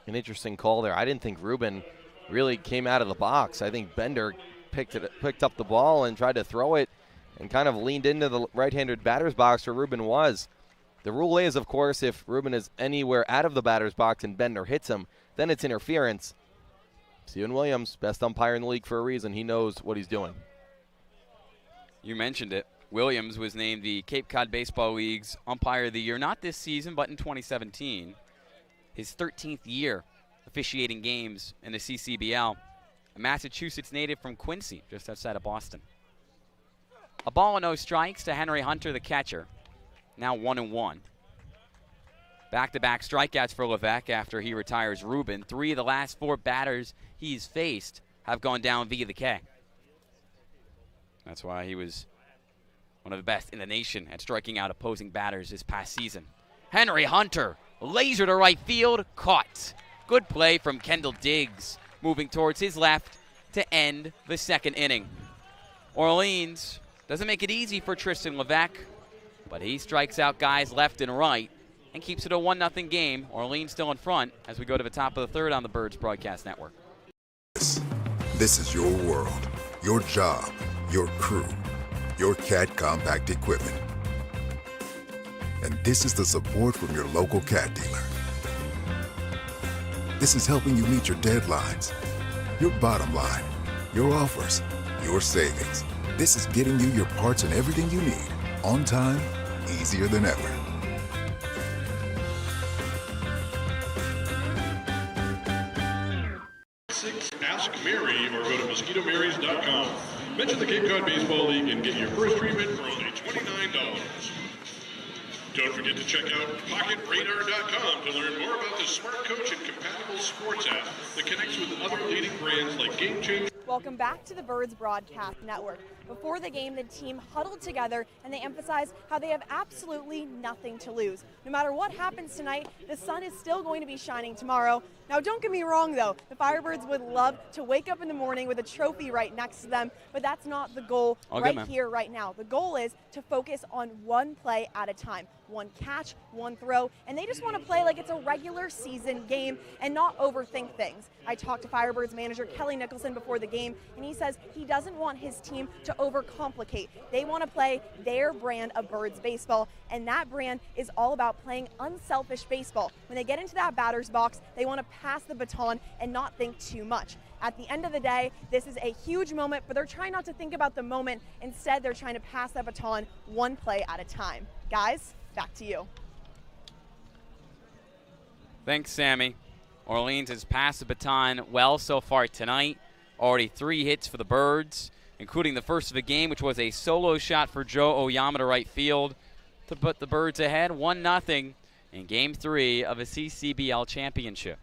An interesting call there. I didn't think Rubin really came out of the box. I think Bender picked up the ball and tried to throw it and kind of leaned into the right-handed batter's box where Rubin was. The rule is, of course, if Rubin is anywhere out of the batter's box and Bender hits him, then it's interference. Steven Williams, best umpire in the league for a reason. He knows what he's doing. You mentioned it. Williams was named the Cape Cod Baseball League's Umpire of the Year, not this season, but in 2017. His 13th year officiating games in the CCBL. A Massachusetts native from Quincy, just outside of Boston. A ball and no strikes to Henry Hunter, the catcher. Now 1-1. Back-to-back strikeouts for Levesque after he retires Rubin. 3 of the last 4 batters he's faced have gone down via the K. That's why he was one of the best in the nation at striking out opposing batters this past season. Henry Hunter, laser to right field, caught. Good play from Kendall Diggs, moving towards his left to end the second inning. Orleans doesn't make it easy for Tristan Levesque, but he strikes out guys left and right and keeps it a 1-0 game. Orleans still in front as we go to the top of the third on the Birds Broadcast Network. This is your world, your job, your crew, your CAT compact equipment. And this is the support from your local CAT dealer. This is helping you meet your deadlines, your bottom line, your offers, your savings. This is getting you your parts and everything you need on time, easier than ever. Ask Mary or go to mosquitomarys.com. Mention the Cape Cod Baseball League and get your first treatment for only $29. Don't forget to check out PocketRadar.com to learn more about the Smart Coach and compatible sports app that connects with other leading brands like Game Changer. Welcome back to the Birds Broadcast Network. Before the game, the team huddled together and they emphasized how they have absolutely nothing to lose. No matter what happens tonight, the sun is still going to be shining tomorrow. Now, don't get me wrong, though. The Firebirds would love to wake up in the morning with a trophy right next to them, but that's not the goal here, right now. The goal is to focus on one play at a time, one catch, one throw, and they just want to play like it's a regular season game and not overthink things. I talked to Firebirds manager Kelly Nicholson before the game, and he says he doesn't want his team to overcomplicate. They want to play their brand of Birds baseball, and that brand is all about playing unselfish baseball. When they get into that batter's box, they want to pass the baton and not think too much. At the end of the day, this is a huge moment, but they're trying not to think about the moment. Instead, they're trying to pass that baton one play at a time. Guys, back to you. Thanks, Sammy. Orleans has passed the baton well so far tonight. Already 3 hits for the Birds, including the first of the game, which was a solo shot for Joe Oyama to right field to put the Birds ahead 1-0 in Game 3 of a CCBL championship.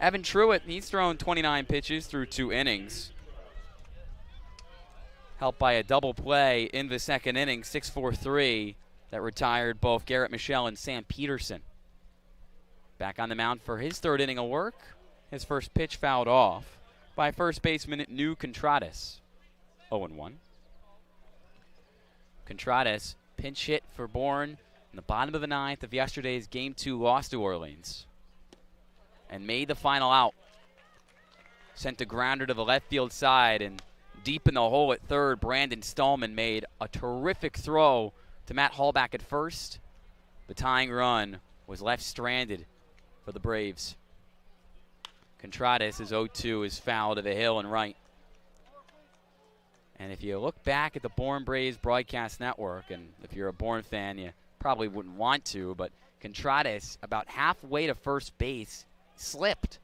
Evan Truitt, he's thrown 29 pitches through 2 innings. Helped by a double play in the second inning, 6-4-3, that retired both Garrett Michelle and Sam Peterson. Back on the mound for his third inning of work. His first pitch fouled off by first baseman New Contradas. 0-1. Contradas pinch hit for Bourne in the bottom of the 9th of yesterday's Game 2 loss to Orleans, and made the final out. Sent a grounder to the left field side, and deep in the hole at third, Brandon Stallman made a terrific throw to Matt Hallback at first. The tying run was left stranded for the Braves. Contreras, his 0-2 is foul to the hill and right. And if you look back at the Bourne Braves broadcast network, and if you're a Bourne fan, you probably wouldn't want to, but Contreras, about halfway to first base, slipped.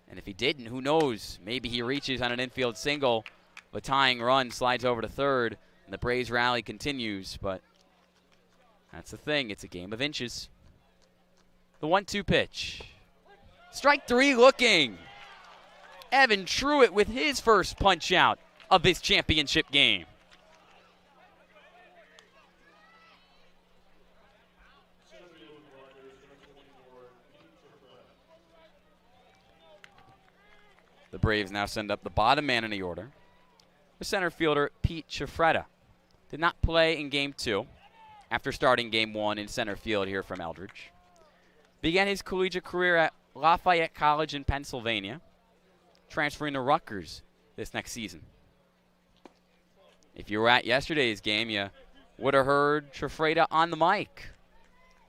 And if he didn't, who knows? Maybe he reaches on an infield single. The tying run slides over to third, and the Braves rally continues. But that's the thing. It's a game of inches. The 1-2 pitch. Strike three looking. Evan Truitt with his first punch out of this championship game. The Braves now send up the bottom man in the order. The center fielder, Pete Ciofreda, did not play in Game 2 after starting Game 1 in center field here from Eldredge. Began his collegiate career at Lafayette College in Pennsylvania, transferring to Rutgers this next season. If you were at yesterday's game, you would have heard Ciofreda on the mic.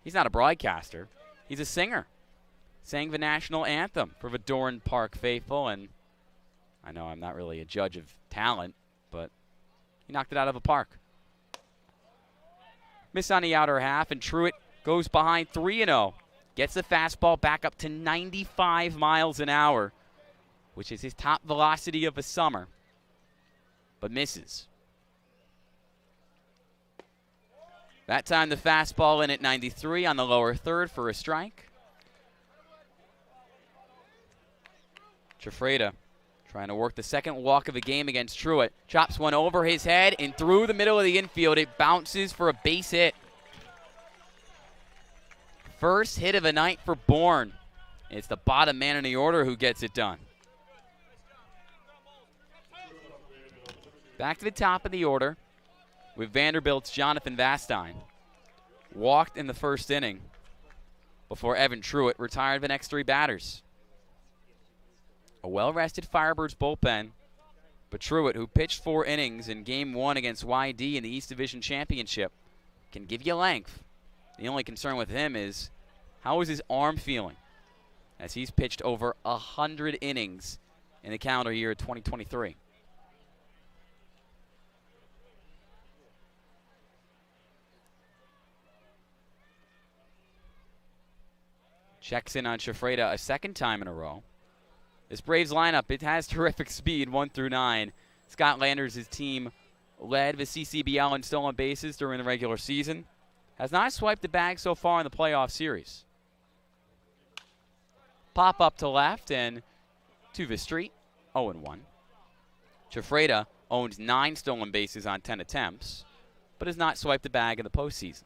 He's not a broadcaster. He's a singer. Sang the national anthem for the Eldredge Park faithful, and I know I'm not really a judge of talent, but he knocked it out of the park. Miss on the outer half, and Truitt goes behind 3-0. Gets the fastball back up to 95 miles an hour, which is his top velocity of the summer, but misses. That time the fastball in at 93 on the lower third for a strike. Ciofreda trying to work the second walk of the game against Truitt. Chops one over his head and through the middle of the infield. It bounces for a base hit. First hit of the night for Bourne. It's the bottom man in the order who gets it done. Back to the top of the order with Vanderbilt's Jonathan Vastine. Walked in the first inning before Evan Truitt retired the next three batters. A well-rested Firebirds bullpen, but Truitt, who pitched 4 innings in Game 1 against YD in the East Division Championship, can give you length. The only concern with him is, how is his arm feeling? As he's pitched over 100 innings in the calendar year of 2023. Checks in on Ciofreda a second time in a row. This Braves lineup, it has terrific speed, 1 through 9. Scott Landers' team led the CCBL in stolen bases during the regular season. Has not swiped the bag so far in the playoff series. Pop up to left and to the street, 0-1. Ciofreda owns 9 stolen bases on 10 attempts, but has not swiped the bag in the postseason.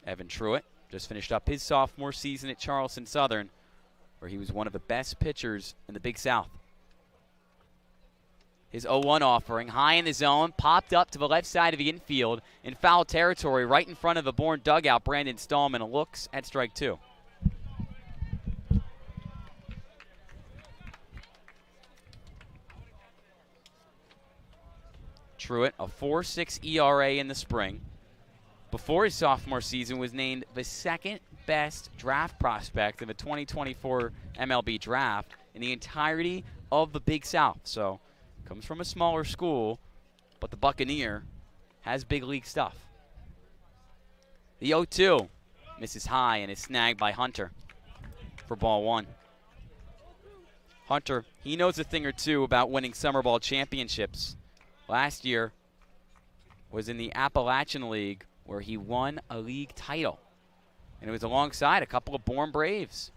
Evan Truitt just finished up his sophomore season at Charleston Southern, where he was one of the best pitchers in the Big South. His 0-1 offering, high in the zone, popped up to the left side of the infield in foul territory, right in front of the Bourne dugout. Brandon Stallman looks at strike 2. Truitt, a 4.6 ERA in the spring. Before his sophomore season, was named the second best draft prospect in the 2024 MLB draft in the entirety of the Big South. So, comes from a smaller school, but the Buccaneer has big league stuff. The 0-2 misses high and is snagged by Hunter for ball 1. Hunter, he knows a thing or two about winning summer ball championships. Last year was in the Appalachian League, where he won a league title. And it was alongside a couple of Bourne Braves.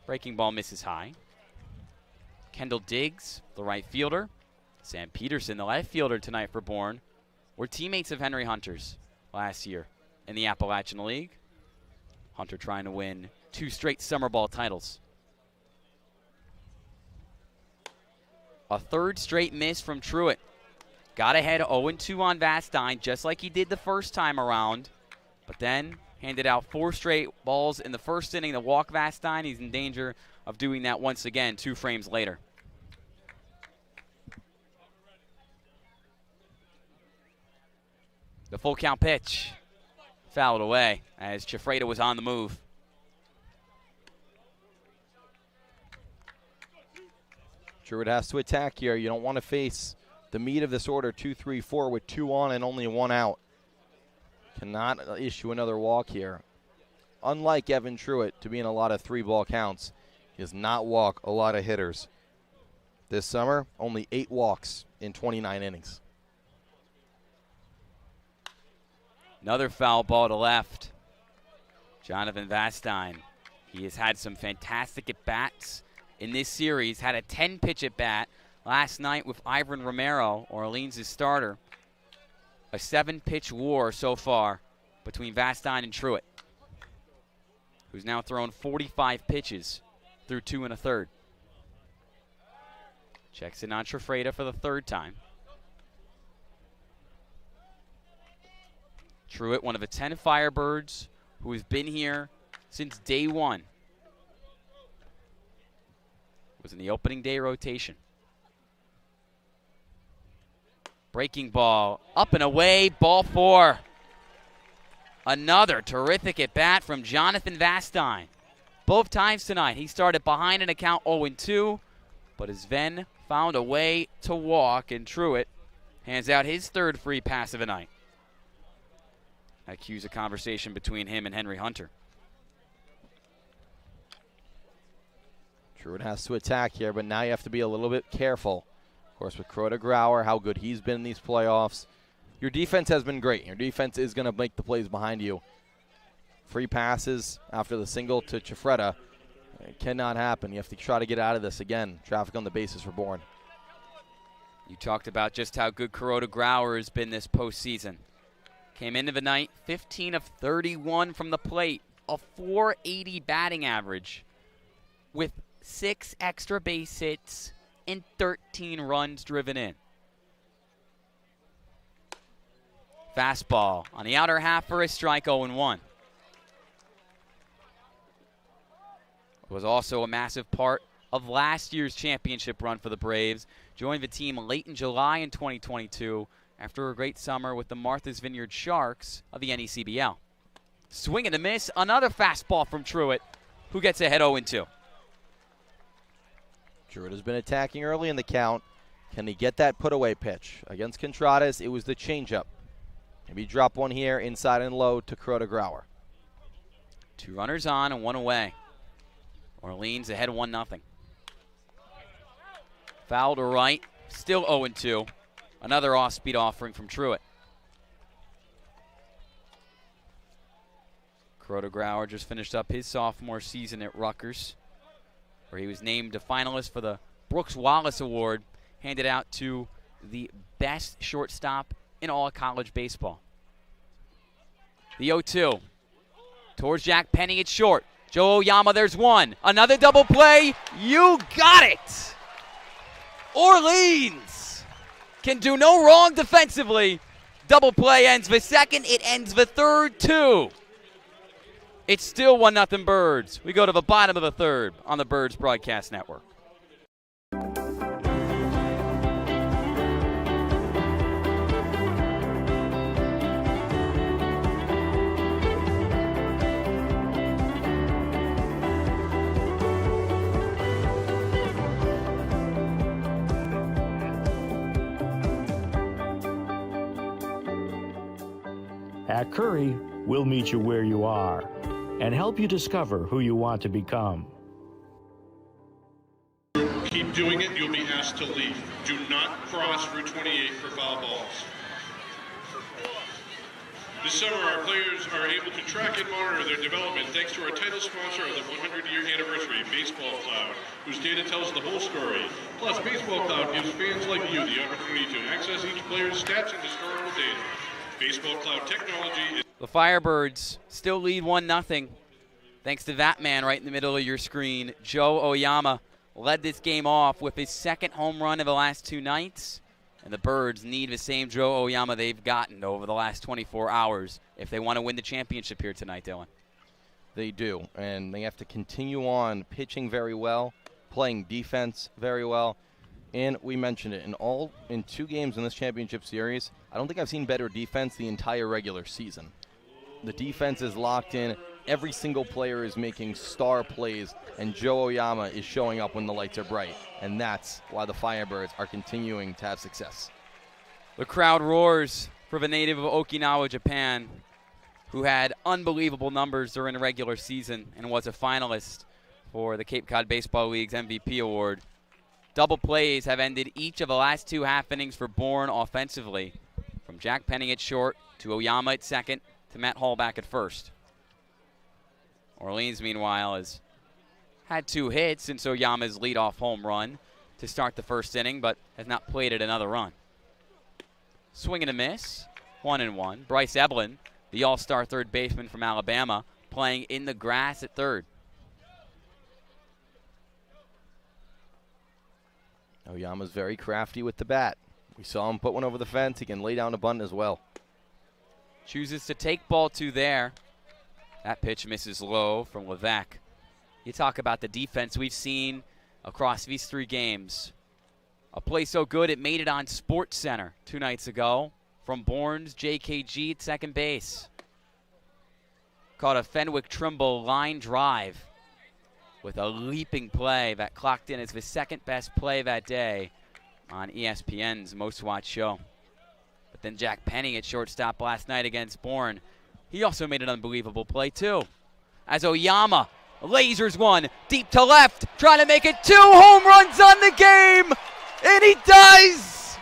Breaking ball misses high. Kendall Diggs, the right fielder. Sam Peterson, the left fielder tonight for Bourne, were teammates of Henry Hunter's last year in the Appalachian League. Hunter trying to win 2 straight summer ball titles. A third straight miss from Truitt. Got ahead 0-2 on Vastine, just like he did the first time around, but then handed out 4 straight balls in the first inning to walk Vastine. He's in danger of doing that once again 2 frames later. The full count pitch. fouled away as Chifreda was on the move. Druid has to attack here. You don't want to face the meat of this order, 2-3-4 with 2 on and only 1 out. Cannot issue another walk here. Unlike Evan Truitt to be in a lot of 3-ball counts, he does not walk a lot of hitters. This summer, only 8 walks in 29 innings. Another foul ball to left. Jonathan Vastine. He has had some fantastic at-bats in this series. Had a 10-pitch at-bat last night with Ivan Romero, Orleans' starter. A 7-pitch war so far between Vastine and Truitt, who's now thrown 45 pitches through 2 1/3. Checks in on Chifreda for the 3rd time. Truitt, one of the 10 Firebirds who has been here since day 1. Was in the opening day rotation. Breaking ball, up and away, ball 4. Another terrific at bat from Jonathan Vastine. Both times tonight, he started behind an account 0-2, but has then found a way to walk, and Truitt hands out his 3rd free pass of the night. That cues a conversation between him and Henry Hunter. Truitt has to attack here, but now you have to be a little bit careful. Of course, with Crota Grauer, how good he's been in these playoffs. Your defense has been great. Your defense is going to make the plays behind you. Free passes after the single to Chifreda. It cannot happen. You have to try to get out of this again. Traffic on the bases for Bourne. You talked about just how good Crota Grauer has been this postseason. Came into the night 15 of 31 from the plate, a .480 batting average with 6 extra base hits and 13 runs driven in. Fastball on the outer half for a strike, 0-1. Was also a massive part of last year's championship run for the Braves. Joined the team late in July in 2022 after a great summer with the Martha's Vineyard Sharks of the NECBL. Swing and a miss, another fastball from Truitt, who gets ahead 0-2. Truitt has been attacking early in the count. Can he get that put-away pitch? Against Contradas, it was the changeup. Maybe drop one here inside and low to Crota Grauer. 2 runners on and 1 away. Orleans ahead 1-0. Foul to right, still 0-2. Another off-speed offering from Truitt. Crota Grauer just finished up his sophomore season at Rutgers, where he was named a finalist for the Brooks Wallace Award, handed out to the best shortstop in all of college baseball. The 0-2. Towards Jack Penny, it's short. Joe Oyama, there's 1. Another double play. You got it! Orleans can do no wrong defensively. Double play ends the 2nd. It ends the 3rd, too. It's still 1-0 Birds. We go to the bottom of the 3rd on the Birds Broadcast Network. At Curry, we'll meet you where you are and help you discover who you want to become. Keep doing it, you'll be asked to leave. Do not cross Route 28 for foul balls. This summer, our players are able to track and monitor their development thanks to our title sponsor of the 100-year anniversary, Baseball Cloud, whose data tells the whole story. Plus, Baseball Cloud gives fans like you the opportunity to access each player's stats and historical data. Baseball Cloud technology is... The Firebirds still lead 1-0. Thanks to that man right in the middle of your screen. Joe Oyama led this game off with his 2nd home run of the last 2 nights. And the Birds need the same Joe Oyama they've gotten over the last 24 hours if they want to win the championship here tonight, Dylan. They do, and they have to continue on pitching very well, playing defense very well. And we mentioned it, in 2 games in this championship series, I don't think I've seen better defense the entire regular season. The defense is locked in. Every single player is making star plays, and Joe Oyama is showing up when the lights are bright. And that's why the Firebirds are continuing to have success. The crowd roars for the native of Okinawa, Japan, who had unbelievable numbers during the regular season and was a finalist for the Cape Cod Baseball League's MVP award. Double plays have ended each of the last 2 half innings for Bourne offensively, from Jack Penning at short to Oyama at second to Matt Hall back at first. Orleans, meanwhile, has had 2 hits since Oyama's leadoff home run to start the first inning, but has not plated another run. Swing and a miss, 1-1. Bryce Eblin, the all-star third baseman from Alabama, playing in the grass at third. Oyama's very crafty with the bat. We saw him put one over the fence. He can lay down a bunt as well. Chooses to take ball 2 there. That pitch misses low from Levesque. You talk about the defense we've seen across these 3 games. A play so good it made it on Sports Center 2 nights ago from Bourne's JKG at second base. Caught a Fenwick Trimble line drive with a leaping play that clocked in as the second best play that day on ESPN's Most Watched show. But then Jack Penning at shortstop last night against Bourne. He also made an unbelievable play too, as Oyama lasers one deep to left, trying to make it 2 home runs on the game, and he does!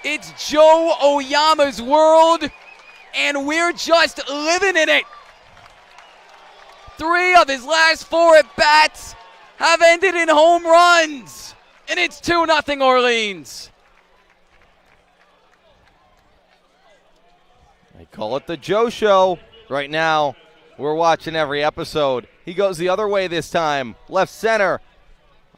It's Joe Oyama's world, and we're just living in it. 3 of his last 4 at-bats have ended in home runs, and it's 2-0 Orleans. They call it the Joe Show. Right now, we're watching every episode. He goes the other way this time, left center.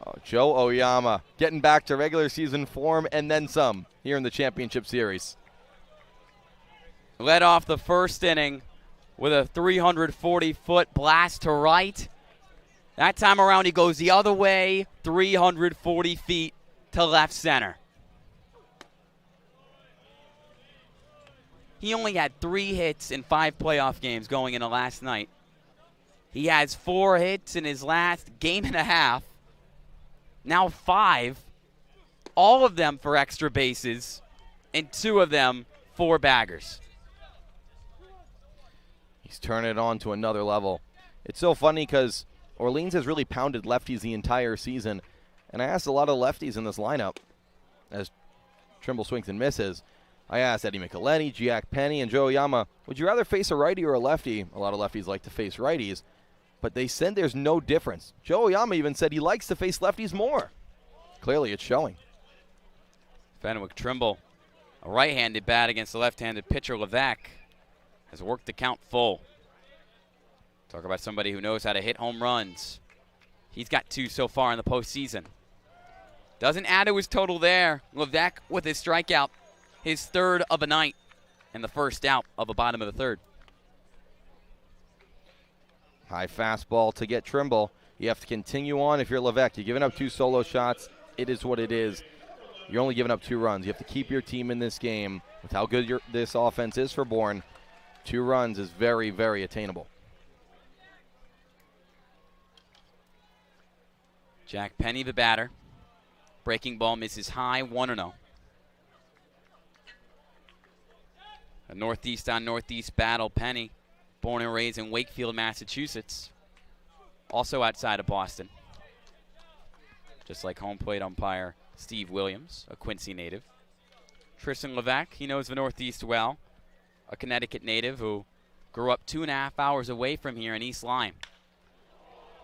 Oh, Joe Oyama getting back to regular season form and then some here in the championship series. Led off the first inning with a 340-foot blast to right. That time around, he goes the other way, 340 feet to left center. He only had 3 hits in 5 playoff games going into last night. He has 4 hits in his last game and a half. Now 5, all of them for extra bases, and 2 of them for baggers. He's turning it on to another level. It's so funny because Orleans has really pounded lefties the entire season, and I asked a lot of lefties in this lineup as Trimble swings and misses. I asked Eddie McElhenney, Jack Penny, and Joe Oyama, would you rather face a righty or a lefty? A lot of lefties like to face righties, but they said there's no difference. Joe Oyama even said he likes to face lefties more. Clearly it's showing. Fenwick Trimble, a right-handed bat against the left-handed pitcher Levesque, has worked the count full. Talk about somebody who knows how to hit home runs. He's got 2 so far in the postseason. Doesn't add to his total there. Levesque with his strikeout, his 3rd of the night, and the first out of the bottom of the 3rd. High fastball to get Trimble. You have to continue on if you're Levesque. You're giving up 2 solo shots. It is what it is. You're only giving up 2 runs. You have to keep your team in this game. With how good this offense is for Bourne, 2 runs is very, very attainable. Jack Penny, the batter. Breaking ball misses high, 1-0. A northeast on northeast battle. Penny, born and raised in Wakefield, Massachusetts, also outside of Boston. Just like home plate umpire Steve Williams, a Quincy native. Tristan Levesque, he knows the Northeast well, a Connecticut native who grew up 2.5 hours away from here in East Lyme.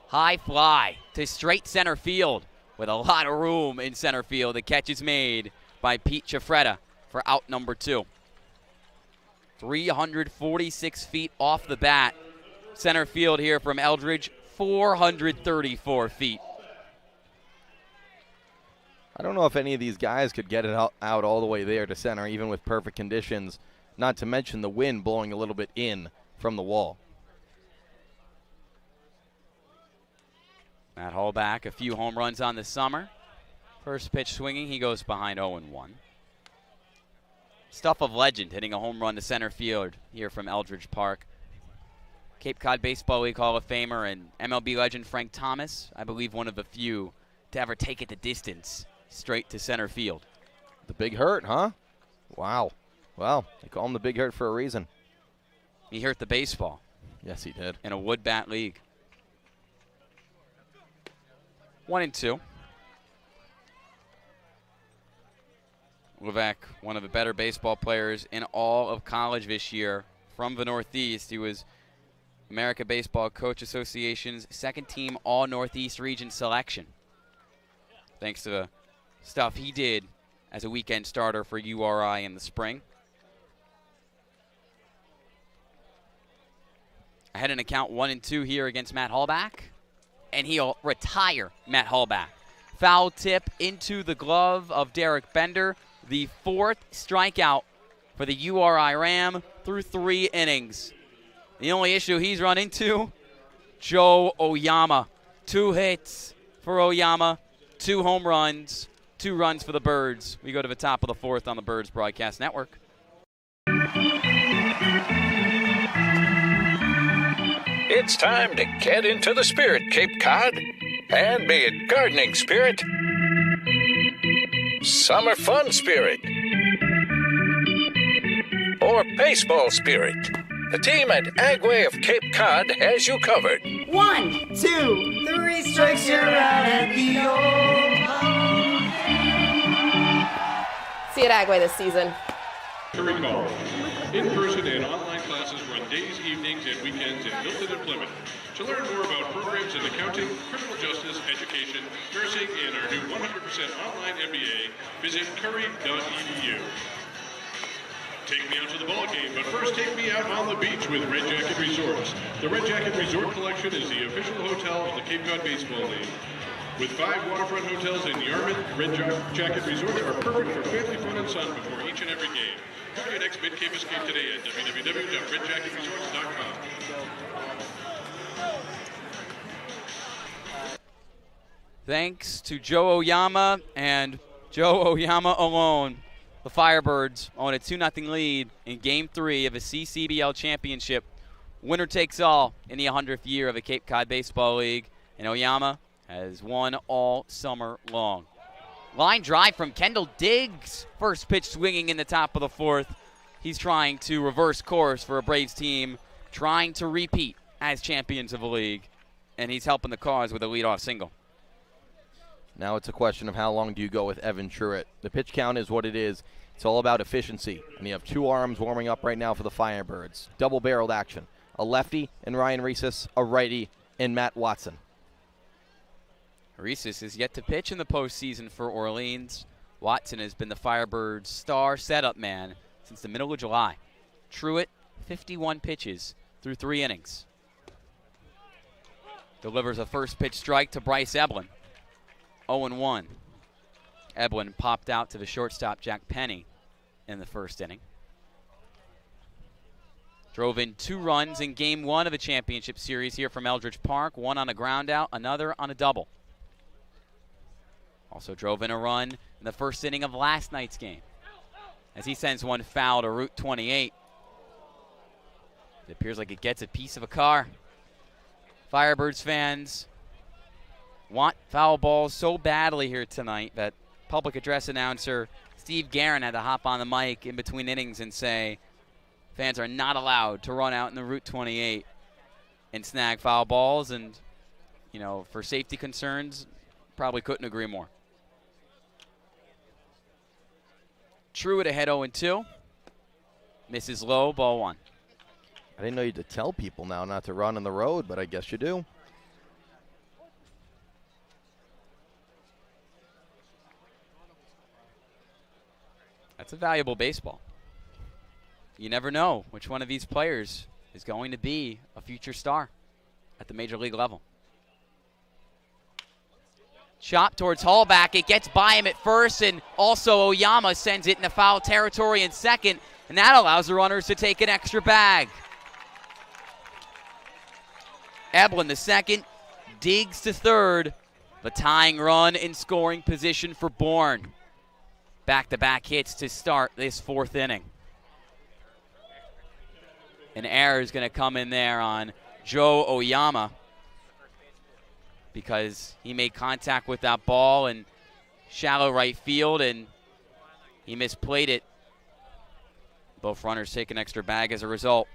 High fly to straight center field with a lot of room in center field. The catch is made by Pete Chafretta for out number 2. 346 feet off the bat. Center field here from Eldredge, 434 feet. I don't know if any of these guys could get it out all the way there to center, even with perfect conditions, not to mention the wind blowing a little bit in from the wall. Matt Hallback, a few home runs on the summer. First pitch swinging, he goes behind 0-1. Stuff of legend, hitting a home run to center field here from Eldredge Park. Cape Cod Baseball League Hall of Famer and MLB legend Frank Thomas, I believe one of the few to ever take it the distance straight to center field. The Big Hurt, huh? Wow. Well, they call him the Big Hurt for a reason. He hurt the baseball. Yes, he did. In a wood bat league. 1-2. Levesque, one of the better baseball players in all of college this year from the Northeast. He was American Baseball Coach Association's second-team All-Northeast Region selection, thanks to the stuff he did as a weekend starter for URI in the spring. Ahead in account 1-2 here against Matt Hallback, and he'll retire Matt Hallback. Foul tip into the glove of Derek Bender. The fourth strikeout for the URI Ram through 3 innings. The only issue he's run into, Joe Oyama. 2 hits for Oyama, 2 home runs, 2 runs for the Birds. We go to the top of the 4th on the Birds Broadcast Network. It's time to get into the spirit, Cape Cod. And be it gardening spirit, summer fun spirit, or baseball spirit. The team at Agway of Cape Cod has you covered. 1, 2, 3 strikes, you're out at the old home. See you at Agway this season. To recall, in-person and online classes run days, evenings, and weekends in Milton and Plymouth. To learn more about programs in accounting, criminal justice, education, nursing, and our new 100% online MBA, visit curry.edu. Take me out to the ball game, but first take me out on the beach with Red Jacket Resorts. The Red Jacket Resort Collection is the official hotel of the Cape Cod Baseball League. With 5 waterfront hotels in Yarmouth, Red Jacket Resorts are perfect for family fun and sun before each and every game. Go to your next Mid-Cape escape today at www.redjacketresorts.com. Thanks to Joe Oyama and Joe Oyama alone. The Firebirds own a 2-0 lead in Game 3 of a CCBL championship. Winner takes all in the 100th year of the Cape Cod Baseball League. And Oyama has won all summer long. Line drive from Kendall Diggs. First pitch swinging in the top of the 4th. He's trying to reverse course for a Braves team, trying to repeat as champions of the league. And he's helping the cause with a leadoff single. Now it's a question of how long do you go with Evan Truitt. The pitch count is what it is. It's all about efficiency. And you have 2 arms warming up right now for the Firebirds. Double-barreled action. A lefty in Ryan Reeses, a righty in Matt Watson. Reeses is yet to pitch in the postseason for Orleans. Watson has been the Firebirds' star setup man since the middle of July. Truitt, 51 pitches through 3 innings. Delivers a first pitch strike to Bryce Eblin. 0-1. Eblin popped out to the shortstop Jack Penny in the first inning. Drove in 2 runs in Game 1 of the championship series here from Eldredge Park. 1 on a ground out, another on a double. Also drove in a run in the first inning of last night's game as he sends one foul to Route 28. It appears like it gets a piece of a car. Firebirds fans want foul balls so badly here tonight that public address announcer Steve Guerin had to hop on the mic in between innings and say fans are not allowed to run out in the Route 28 and snag foul balls. And, you know, for safety concerns, probably couldn't agree more. Truitt ahead 0-2. Misses low, ball 1. I didn't know you had to tell people now not to run on the road, but I guess you do. That's a valuable baseball. You never know which one of these players is going to be a future star at the major league level. Chop towards Hallback. It gets by him at first, and also Oyama sends it into foul territory in second, and that allows the runners to take an extra bag. Eblin to second, Diggs to third. The tying run in scoring position for Bourne. Back-to-back hits to start this fourth inning. An error is going to come in there on Joe Oyama because he made contact with that ball in shallow right field and he misplayed it. Both runners take an extra bag as a result.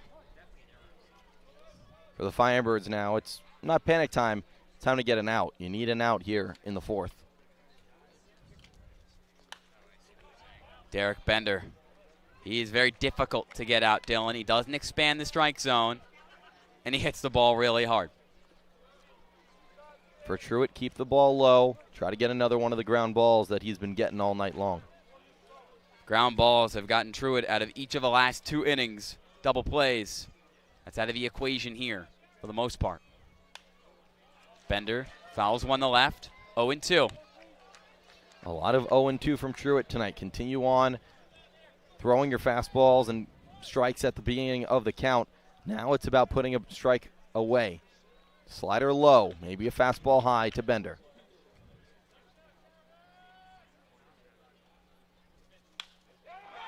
For the Firebirds now, it's not panic time. It's time to get an out. You need an out here in the fourth. Derek Bender. He is very difficult to get out, Dylan. He doesn't expand the strike zone, and he hits the ball really hard. For Truitt, keep the ball low. Try to get another one of the ground balls that he's been getting all night long. Ground balls have gotten Truitt out of each of the last 2 innings. Double plays. That's out of the equation here for the most part. Bender fouls one to left. 0-2. A lot of 0-2 from Truitt tonight. Continue on throwing your fastballs and strikes at the beginning of the count. Now it's about putting a strike away. Slider low, maybe a fastball high to Bender.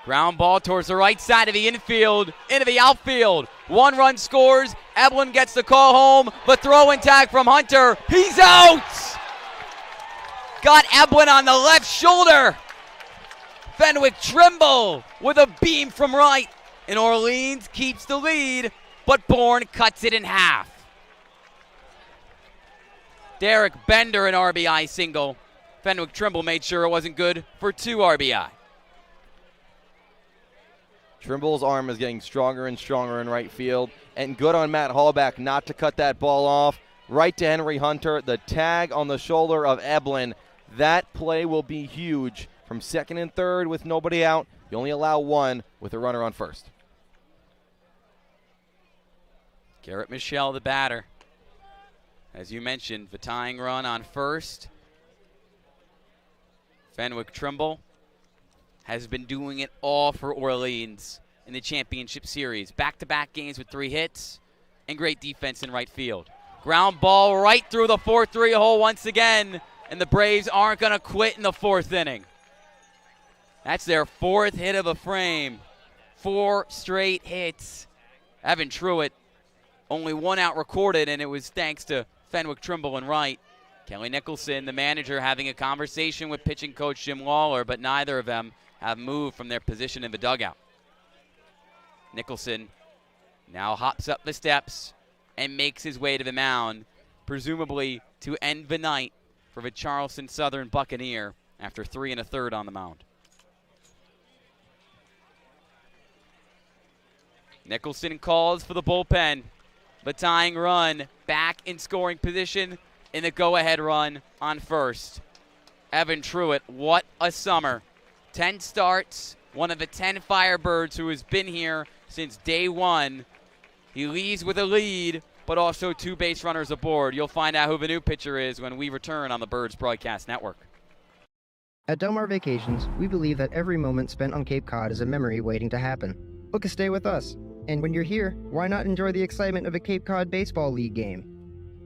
Ground ball towards the right side of the infield, into the outfield. 1 run scores. Eblin gets the call home. The throw and tag from Hunter. He's out! Got Eblin on the left shoulder. Fenwick Trimble with a beam from right. And Orleans keeps the lead, but Bourne cuts it in half. Derek Bender, an RBI single. Fenwick Trimble made sure it wasn't good for 2 RBI. Trimble's arm is getting stronger and stronger in right field. And good on Matt Hallback not to cut that ball off. Right to Henry Hunter. The tag on the shoulder of Eblin. That play will be huge. From second and third with nobody out, you only allow 1 with a runner on first. Garrett Michelle, the batter. As you mentioned, the tying run on first. Fenwick Trimble has been doing it all for Orleans in the championship series. Back-to-back games with 3 hits and great defense in right field. Ground ball right through the 4-3 hole once again, and the Braves aren't going to quit in the 4th inning. That's their 4th hit of the frame. 4 straight hits. Evan Truitt, only 1 out recorded, and it was thanks to Fenwick Trimble and right. Kelly Nicholson, the manager, having a conversation with pitching coach Jim Lawler, but neither of them have moved from their position in the dugout. Nicholson now hops up the steps and makes his way to the mound, presumably to end the night for the Charleston Southern Buccaneer after 3 1/3 on the mound. Nicholson calls for the bullpen. The tying run back in scoring position in the go-ahead run on first. Evan Truitt, what a summer. 10 starts, one of the 10 Firebirds who has been here since day 1. He leaves with a lead, but also 2 base runners aboard. You'll find out who the new pitcher is when we return on the Birds Broadcast Network. At Del Mar Vacations, we believe that every moment spent on Cape Cod is a memory waiting to happen. Book a stay with us. And when you're here, why not enjoy the excitement of a Cape Cod Baseball League game?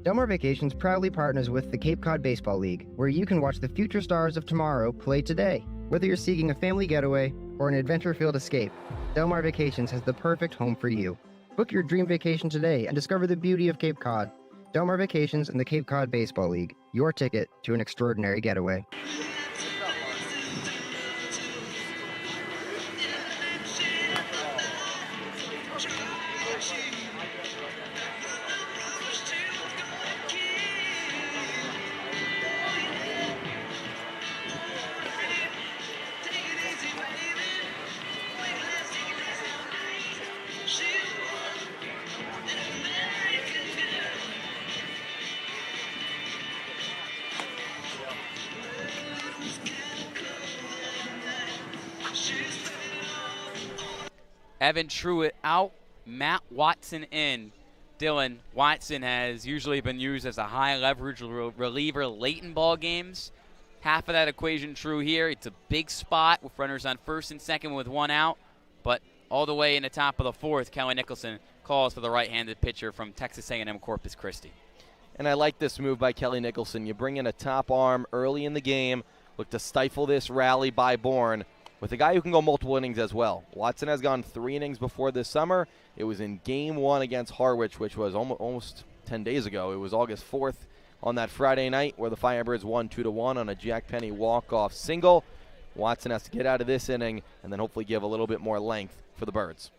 Del Mar Vacations proudly partners with the Cape Cod Baseball League, where you can watch the future stars of tomorrow play today. Whether you're seeking a family getaway or an adventure-filled escape, Del Mar Vacations has the perfect home for you. Book your dream vacation today and discover the beauty of Cape Cod. Del Mar Vacations and the Cape Cod Baseball League, your ticket to an extraordinary getaway. Evan Truitt out, Matt Watson in. Dylan, Watson has usually been used as a high-leverage reliever late in ball games. Half of that equation true here. It's a big spot with runners on first and second with 1 out. But all the way in the top of the 4th, Kelly Nicholson calls for the right-handed pitcher from Texas A&M Corpus Christi. And I like this move by Kelly Nicholson. You bring in a top arm early in the game, look to stifle this rally by Bourne with a guy who can go multiple innings as well. Watson has gone 3 innings before this summer. It was in Game 1 against Harwich, which was almost 10 days ago. It was August 4th on that Friday night where the Firebirds won 2-1 on a Jack Penny walk-off single. Watson has to get out of this inning and then hopefully give a little bit more length for the Birds.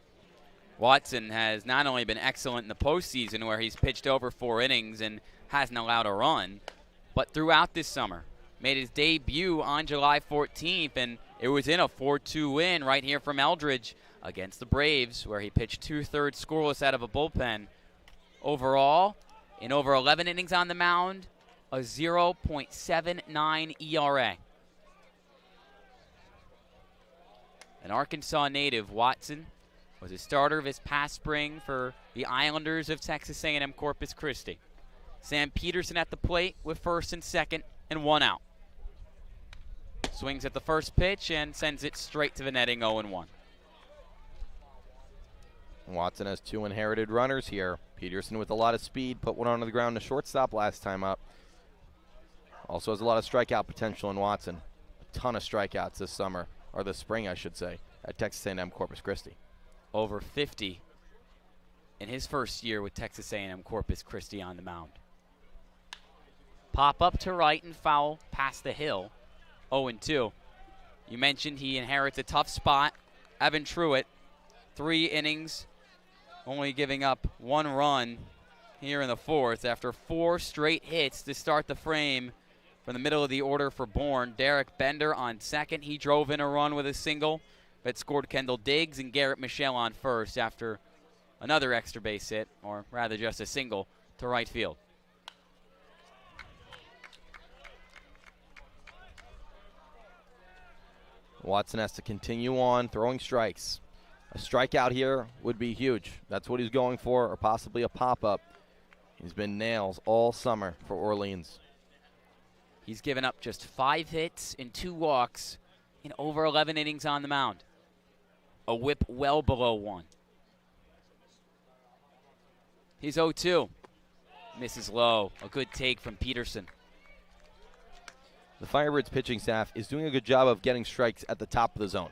Watson has not only been excellent in the postseason where he's pitched over 4 innings and hasn't allowed a run, but throughout this summer. Made his debut on July 14th, and it was in a 4-2 win right here from Eldredge against the Braves, where he pitched 2/3 scoreless out of a bullpen. Overall, in over 11 innings on the mound, a 0.79 ERA. An Arkansas native, Watson was a starter this past spring for the Islanders of Texas A&M Corpus Christi. Sam Peterson at the plate with first and second and 1 out. Swings at the first pitch and sends it straight to the netting, 0-1. Watson has 2 inherited runners here. Peterson with a lot of speed, put one onto the ground to shortstop last time up. Also has a lot of strikeout potential in Watson. A ton of strikeouts this summer, or this spring I should say, at Texas A&M Corpus Christi. Over 50 in his first year with Texas A&M Corpus Christi on the mound. Pop up to right and foul past the hill, 0-2. You mentioned he inherits a tough spot. Evan Truitt, 3 innings, only giving up 1 run here in the 4th after 4 straight hits to start the frame from the middle of the order for Bourne. Derek Bender on second. He drove in a run with a single that scored Kendall Diggs and Garrett Michelle on first after another extra base hit, or rather just a single, to right field. Watson has to continue on throwing strikes. A strikeout here would be huge. That's what he's going for, or possibly a pop-up. He's been nails all summer for Orleans. He's given up just 5 hits and 2 walks in over 11 innings on the mound. A whip well below 1. He's 0-2. Misses low. A good take from Peterson. The Firebirds pitching staff is doing a good job of getting strikes at the top of the zone.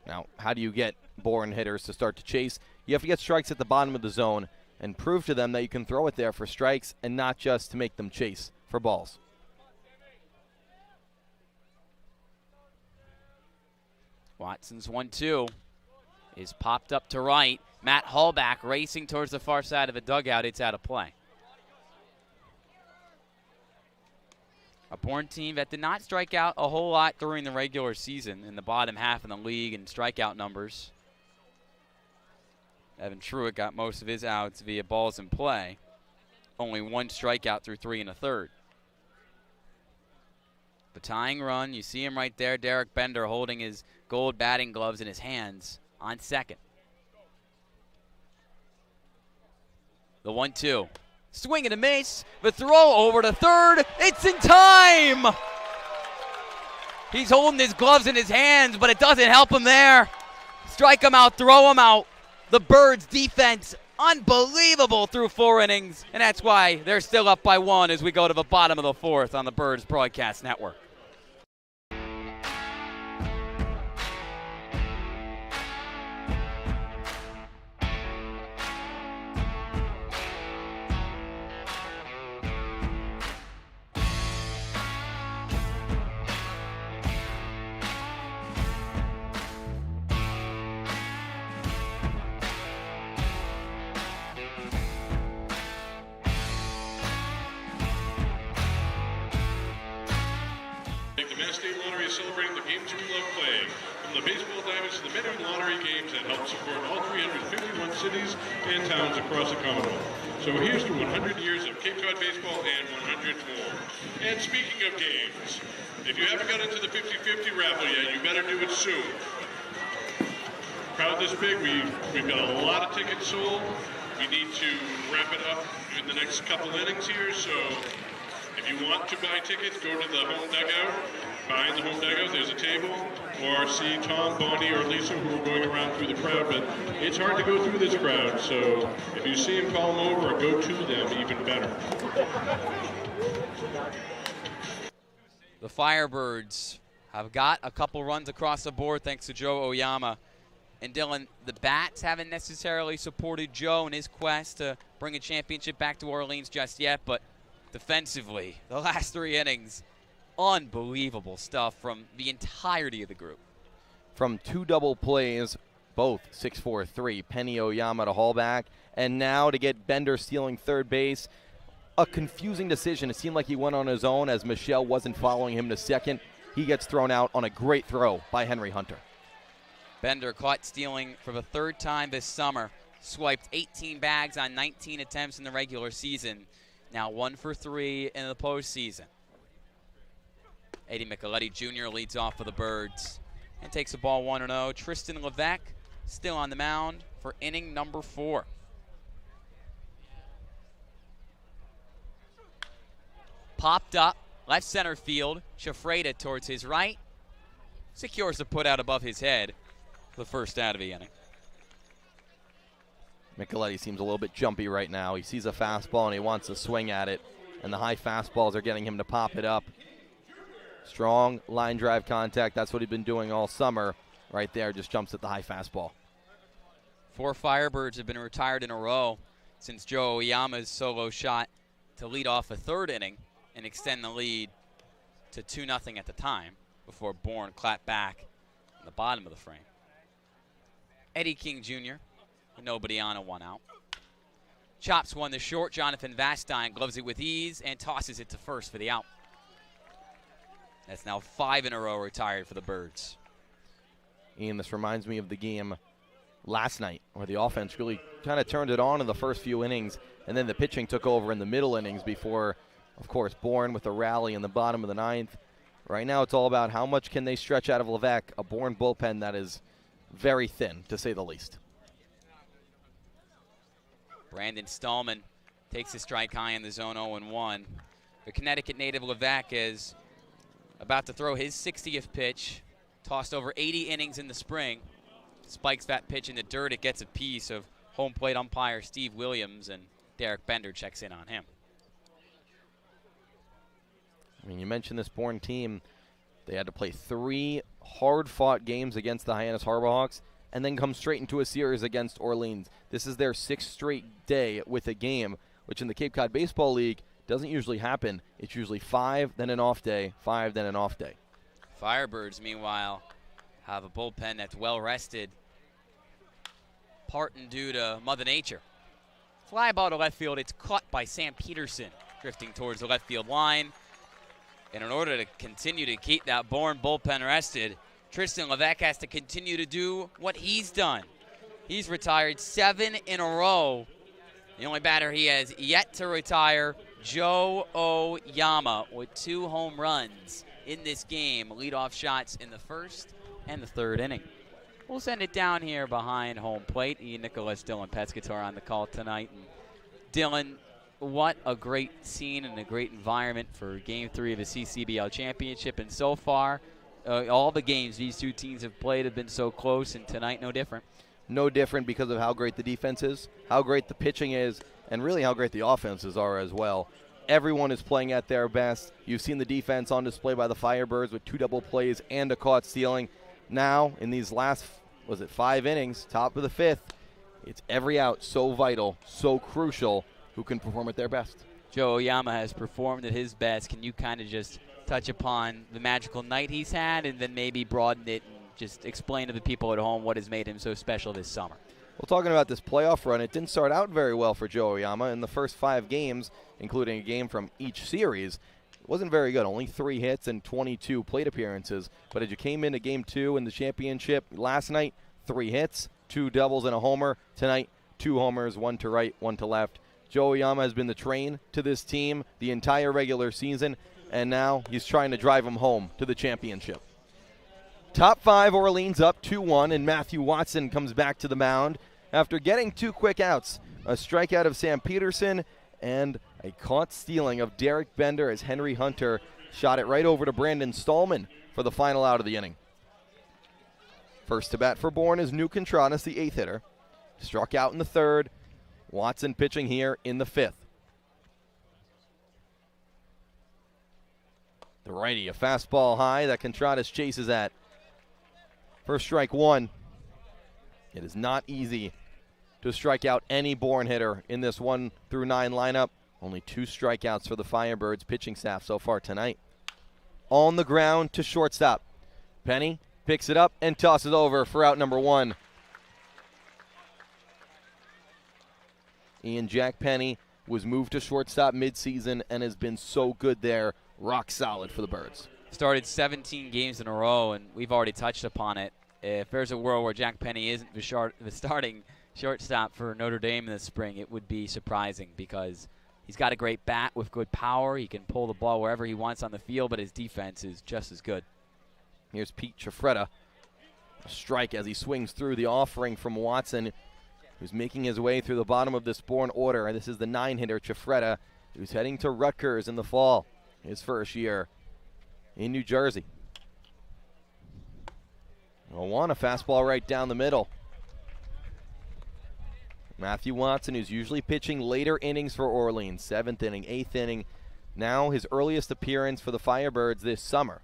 Now, how do you get Bourne hitters to start to chase? You have to get strikes at the bottom of the zone and prove to them that you can throw it there for strikes and not just to make them chase for balls. Watson's 1-2 is popped up to right. Matt Hallback racing towards the far side of the dugout. It's out of play. A Bourne team that did not strike out a whole lot during the regular season, in the bottom half in the league in strikeout numbers. Evan Truitt got most of his outs via balls in play. Only 1 strikeout through 3 1/3. The tying run, you see him right there, Derek Bender holding his gold batting gloves in his hands on second. The 1-2. Swing and a miss. The throw over to third. It's in time. He's holding his gloves in his hands, but it doesn't help him there. Strike him out, throw him out. The Birds defense, unbelievable through 4 innings, and that's why they're still up by 1 as we go to the bottom of the 4th on the Birds Broadcast Network. Celebrating the games we love playing. From the baseball diamonds to the many lottery games that help support all 351 cities and towns across the Commonwealth. So here's to 100 years of Cape Cod baseball and 100 more. And speaking of games, if you haven't got into the 50-50 raffle yet, you better do it soon. Crowd this big, we've got a lot of tickets sold. We need to wrap it up in the next couple innings here, so if you want to buy tickets, go to the home dugout. behind the home dugout, there's a table, or see Tom, Bonnie, or Lisa who are going around through the crowd, but it's hard to go through this crowd, so if you see them, call them over or go to them, even better. The Firebirds have got a couple runs across the board thanks to Joe Oyama. And Dylan, the bats haven't necessarily supported Joe in his quest to bring a championship back to Orleans just yet, but defensively, the last 3 innings, unbelievable stuff from the entirety of the group. From 2 double plays, both 6-4-3, Penny Oyama to haul back, and now to get Bender stealing third base. A confusing decision. It seemed like he went on his own as Michelle wasn't following him to second. He gets thrown out on a great throw by Henry Hunter. Bender caught stealing for the 3rd time this summer. Swiped 18 bags on 19 attempts in the regular season. Now 1 for 3 in the postseason. Eddie Micheletti Jr. leads off for the Birds and takes the ball 1-0. Tristan Levesque still on the mound for inning number 4. Popped up, left center field. Chafreda towards his right. Secures the put out above his head. The first out of the inning. Micheletti seems a little bit jumpy right now. He sees a fastball and he wants to swing at it, and the high fastballs are getting him to pop it up. Strong line drive contact. That's what he's been doing all summer. Right there, just jumps at the high fastball. 4 Firebirds have been retired in a row since Joe Oyama's solo shot to lead off a 3rd inning and extend the lead to 2-0 at the time before Bourne clapped back in the bottom of the frame. Eddie King Jr., nobody on, a 1 out. Chops one to short. Jonathan Vastine gloves it with ease and tosses it to first for the out. That's now 5 in a row retired for the Birds. Ian, this reminds me of the game last night where the offense really kind of turned it on in the first few innings, and then the pitching took over in the middle innings before, of course, Bourne with a rally in the bottom of the 9th. Right now it's all about how much can they stretch out of Levesque, a Bourne bullpen that is very thin, to say the least. Brandon Stallman takes a strike high in the zone 0-1. The Connecticut native Levesque is about to throw his 60th pitch. Tossed over 80 innings in the spring. Spikes that pitch in the dirt. It gets a piece of home plate umpire Steve Williams, and Derek Bender checks in on him. I mean, you mentioned this Bourne team. They had to play 3 hard-fought games against the Hyannis Harbor Hawks and then come straight into a series against Orleans. This is their 6th straight day with a game, which in the Cape Cod Baseball League doesn't usually happen. It's usually 5, then an off day, 5, then an off day. Firebirds, meanwhile, have a bullpen that's well-rested, part and due to Mother Nature. Fly ball to left field. It's caught by Sam Peterson, drifting towards the left field line. And in order to continue to keep that Bourne bullpen rested, Tristan Levesque has to continue to do what he's done. He's retired 7 in a row. The only batter he has yet to retire, Joe Oyama, with 2 home runs in this game. Leadoff shots in the 1st and the 3rd inning. We'll send it down here behind home plate. Ian Nicholas, Dylan Pescatore on the call tonight. And Dylan, what a great scene and a great environment for Game 3 of the CCBL Championship. And so far, all the games these 2 teams have played have been so close, and tonight no different. No different because of how great the defense is, how great the pitching is, and really how great the offenses are as well. Everyone is playing at their best. You've seen the defense on display by the Firebirds with 2 double plays and a caught stealing. Now, in these last, 5 innings, top of the 5th, it's every out so vital, so crucial, who can perform at their best. Joe Oyama has performed at his best. Can you kind of just touch upon the magical night he's had and then maybe broaden it and just explain to the people at home what has made him so special this summer? Well, talking about this playoff run, it didn't start out very well for Joe Oyama. In the first 5 games, including a game from each series, it wasn't very good. Only 3 hits and 22 plate appearances. But as you came into Game 2 in the championship last night, 3 hits, 2 doubles and a homer. Tonight, 2 homers, 1 to right, 1 to left. Joe Oyama has been the train to this team the entire regular season, and now he's trying to drive them home to the championship. Top 5, Orleans up 2-1, and Matthew Watson comes back to the mound after getting 2 quick outs. A strikeout of Sam Peterson and a caught stealing of Derek Bender as Henry Hunter shot it right over to Brandon Stallman for the final out of the inning. First to bat for Bourne is New Contranas, the 8th hitter. Struck out in the 3rd. Watson pitching here in the 5th. The righty, a fastball high that Contranas chases at. First strike 1. It is not easy to strike out any Bourne hitter in this 1 through 9 lineup. Only 2 strikeouts for the Firebirds pitching staff so far tonight. On the ground to shortstop. Penny picks it up and tosses over for out number 1. Ian Jack Penny was moved to shortstop midseason and has been so good there. Rock solid for the Birds. Started 17 games in a row, and we've already touched upon it. If there's a world where Jack Penny isn't the starting shortstop for Notre Dame in the spring, it would be surprising because he's got a great bat with good power. He can pull the ball wherever he wants on the field, but his defense is just as good. Here's Pete Chifreda. A strike as he swings through the offering from Watson, who's making his way through the bottom of this Bourne order. This is the 9-hitter, Chifreda, who's heading to Rutgers in the fall, his first year in New Jersey. 0-1, a fastball right down the middle. Matthew Watson, who's usually pitching later innings for Orleans, 7th inning, 8th inning. Now his earliest appearance for the Firebirds this summer.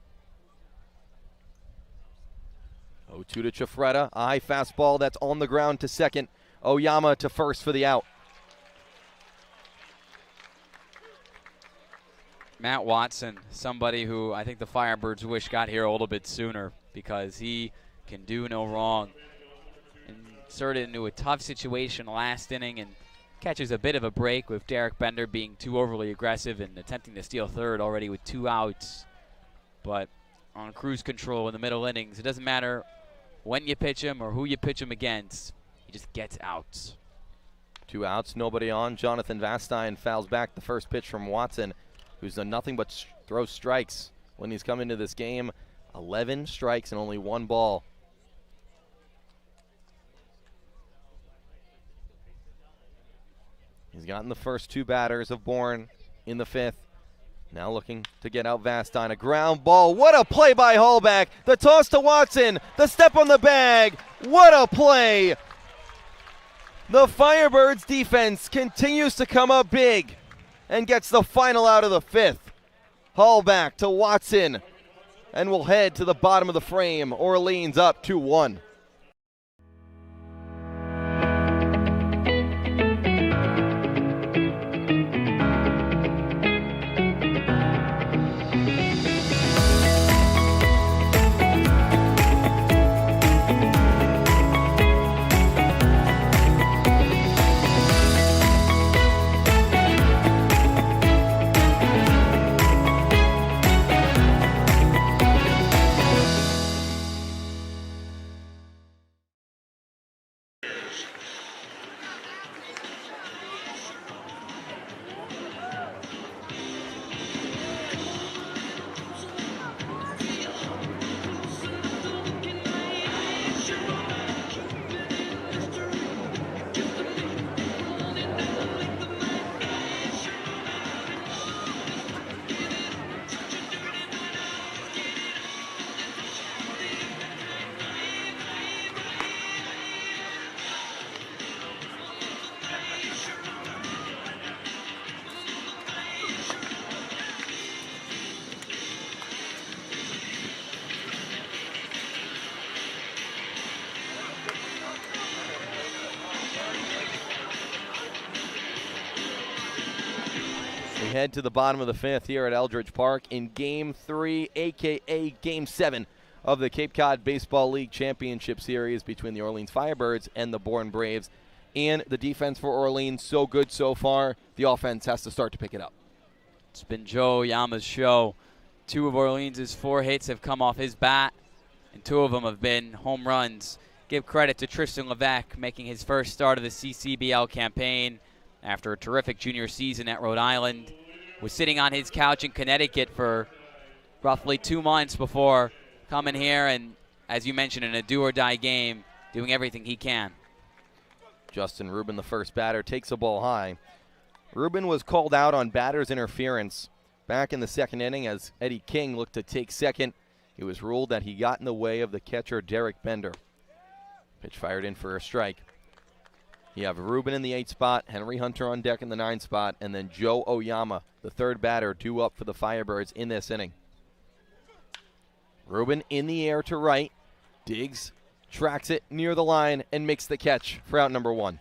0-2 to Chifreda, a high fastball that's on the ground to second. Oyama to first for the out. Matt Watson, somebody who I think the Firebirds wish got here a little bit sooner because he can do no wrong. Inserted into a tough situation last inning and catches a bit of a break with Derek Bender being too overly aggressive and attempting to steal third already with 2 outs. But on cruise control in the middle innings, it doesn't matter when you pitch him or who you pitch him against. He just gets outs. 2 outs, nobody on. Jonathan Vastine fouls back the first pitch from Watson, who's done nothing but throw strikes when he's come into this game. 11 strikes and only 1 ball. He's gotten the first 2 batters of Bourne in the 5th. Now looking to get out Vastine. A ground ball. What a play by Hallback. The toss to Watson. The step on the bag. What a play. The Firebirds defense continues to come up big and gets the final out of the 5th. Hallback to Watson. And we'll head to the bottom of the frame. Orleans up 2-1. Head to the bottom of the 5th here at Eldredge Park in Game 3, a.k.a. Game 7 of the Cape Cod Baseball League Championship Series between the Orleans Firebirds and the Bourne Braves. And the defense for Orleans so good so far. The offense has to start to pick it up. It's been Joe Oyama's show. 2 of Orleans' 4 hits have come off his bat, and 2 of them have been home runs. Give credit to Tristan Levesque making his first start of the CCBL campaign after a terrific junior season at Rhode Island. Was sitting on his couch in Connecticut for roughly 2 months before coming here and, as you mentioned, in a do-or-die game, doing everything he can. Justin Rubin, the first batter, takes a ball high. Rubin was called out on batter's interference back in the second inning as Eddie King looked to take second. It was ruled that he got in the way of the catcher, Derek Bender. Pitch fired in for a strike. You have Ruben in the 8 spot, Henry Hunter on deck in the 9 spot, and then Joe Oyama, the third batter, due up for the Firebirds in this inning. Ruben in the air to right, digs, tracks it near the line, and makes the catch for out number 1.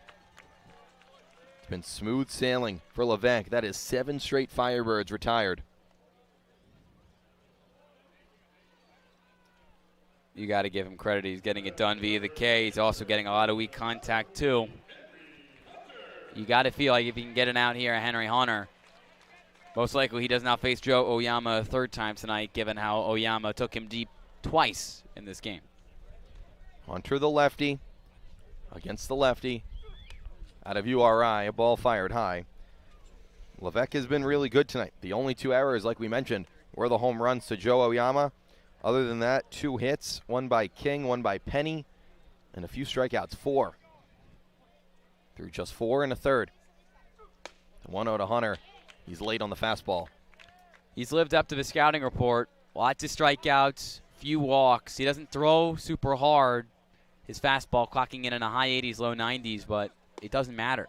It's been smooth sailing for Levesque. That is 7 straight Firebirds retired. You got to give him credit. He's getting it done via the K. He's also getting a lot of weak contact, too. You got to feel like if he can get it out here at Henry Hunter, most likely he does not face Joe Oyama a third time tonight, given how Oyama took him deep twice in this game. Hunter the lefty against the lefty. Out of URI, a ball fired high. Levesque has been really good tonight. The only 2 errors, like we mentioned, were the home runs to Joe Oyama. Other than that, 2 hits, one by King, one by Penny, and a few strikeouts, 4. Through just 4 and a third. 1-0 to Hunter. He's late on the fastball. He's lived up to the scouting report. Lots of strikeouts, few walks. He doesn't throw super hard. His fastball clocking in the high 80s, low 90s, but it doesn't matter.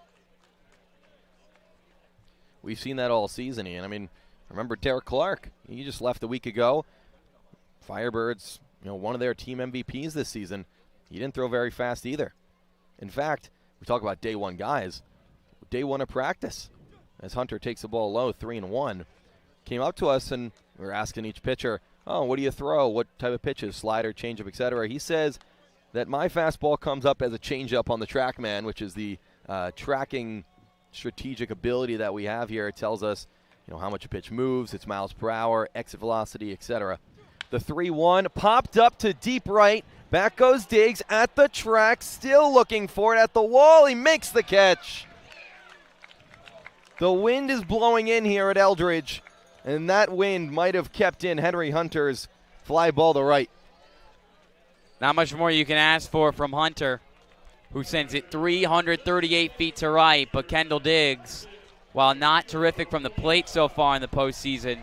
We've seen that all season, Ian. I mean, remember Derek Clark? He just left a week ago. Firebirds, one of their team MVPs this season. He didn't throw very fast either. In fact, we talk about day 1 guys. Day 1 of practice, as Hunter takes the ball low, 3-1, came up to us and we were asking each pitcher, oh, what do you throw? What type of pitches? Slider, changeup, etc. He says that my fastball comes up as a changeup on the TrackMan, which is the tracking strategic ability that we have here. It tells us, how much a pitch moves, its miles per hour, exit velocity, etc. The 3-1 popped up to deep right. Back goes Diggs at the track, still looking for it at the wall. He makes the catch. The wind is blowing in here at Eldredge, and that wind might have kept in Henry Hunter's fly ball to right. Not much more you can ask for from Hunter, who sends it 338 feet to right, but Kendall Diggs, while not terrific from the plate so far in the postseason,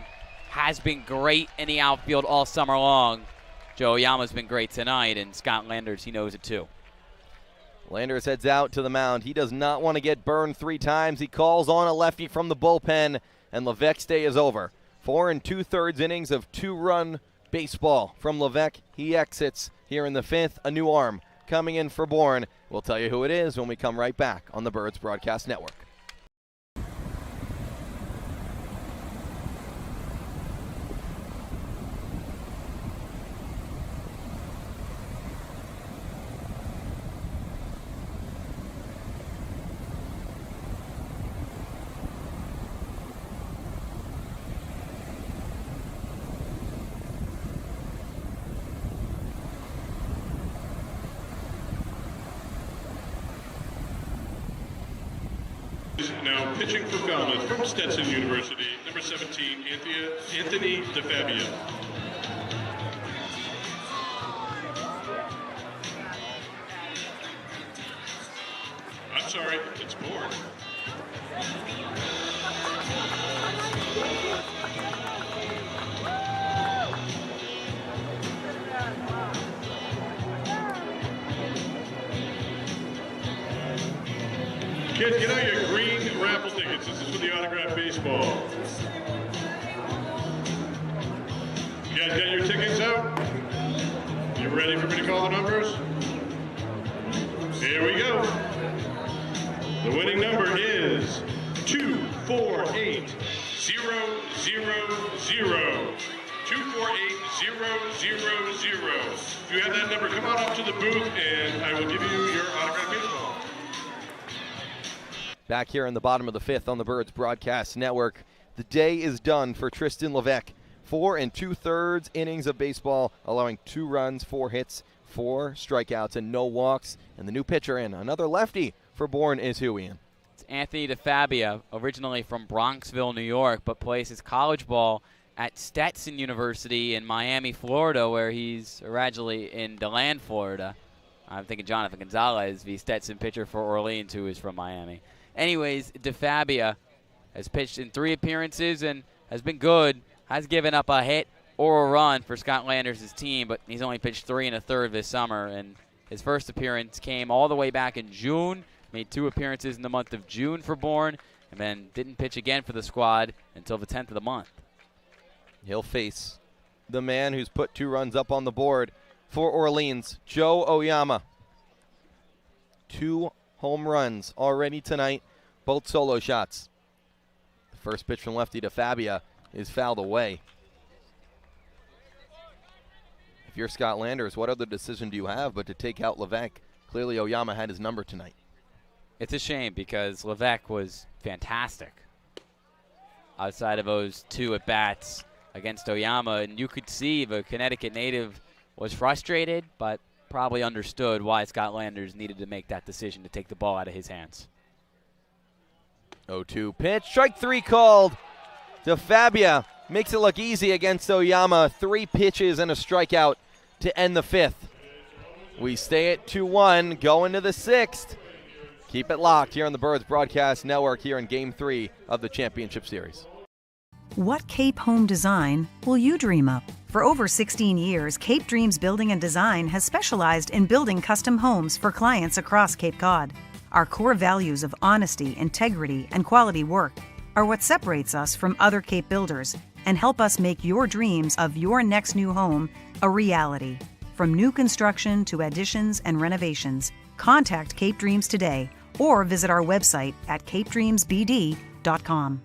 has been great in the outfield all summer long. Joe Oyama's been great tonight, and Scott Landers, he knows it too. Landers heads out to the mound. He does not want to get burned 3 times. He calls on a lefty from the bullpen, and Levesque's day is over. 4 2/3 innings of 2-run baseball from Levesque. He exits here in the 5th. A new arm coming in for Bourne. We'll tell you who it is when we come right back on the Birds Broadcast Network. Now pitching for Falmouth from Stetson University, number 17, Anthony DeFabio. I'm sorry, it's Bourne. Kids, get out your green raffle tickets. This is for the autographed baseball. You guys got your tickets out? You ready for me to call the numbers? Here we go. The winning number is 248000. 248000. If you have that number, come on up to the booth and I will give you your autographed baseball. Back here in the bottom of the 5th on the Birds Broadcast Network. The day is done for Tristan Levesque. 4 2/3 innings of baseball, allowing 2 runs, 4 hits, 4 strikeouts, and no walks. And the new pitcher in, another lefty for Bourne, is who, Ian? It's Anthony DeFabio, originally from Bronxville, New York, but plays his college ball at Stetson University in Miami, Florida, where he's originally in DeLand, Florida. I'm thinking Jonathan Gonzalez, the Stetson pitcher for Orleans, who is from Miami. Anyways, DeFabio has pitched in 3 appearances and has been good, has given up a hit or a run for Scott Landers' team, but he's only pitched 3 1/3 this summer, and his first appearance came all the way back in June, made 2 appearances in the month of June for Bourne, and then didn't pitch again for the squad until the 10th of the month. He'll face the man who's put 2 runs up on the board for Orleans, Joe Oyama. 2 home runs already tonight, both solo shots. The first pitch from lefty to Fabia is fouled away. If you're Scott Landers, what other decision do you have but to take out Levesque? Clearly Oyama had his number tonight. It's a shame because Levesque was fantastic outside of those 2 at-bats against Oyama, and you could see the Connecticut native was frustrated, but probably understood why Scott Landers needed to make that decision to take the ball out of his hands. 0-2 pitch, strike 3 called to Fabia. Makes it look easy against Oyama. 3 pitches and a strikeout to end the 5th. We stay at 2-1, go into the 6th. Keep it locked here on the Birds Broadcast Network here in Game 3 of the Championship Series. What Cape home design will you dream up? For over 16 years, Cape Dreams Building and Design has specialized in building custom homes for clients across Cape Cod. Our core values of honesty, integrity, and quality work are what separates us from other Cape builders and help us make your dreams of your next new home a reality. From new construction to additions and renovations, contact Cape Dreams today or visit our website at capedreamsbd.com.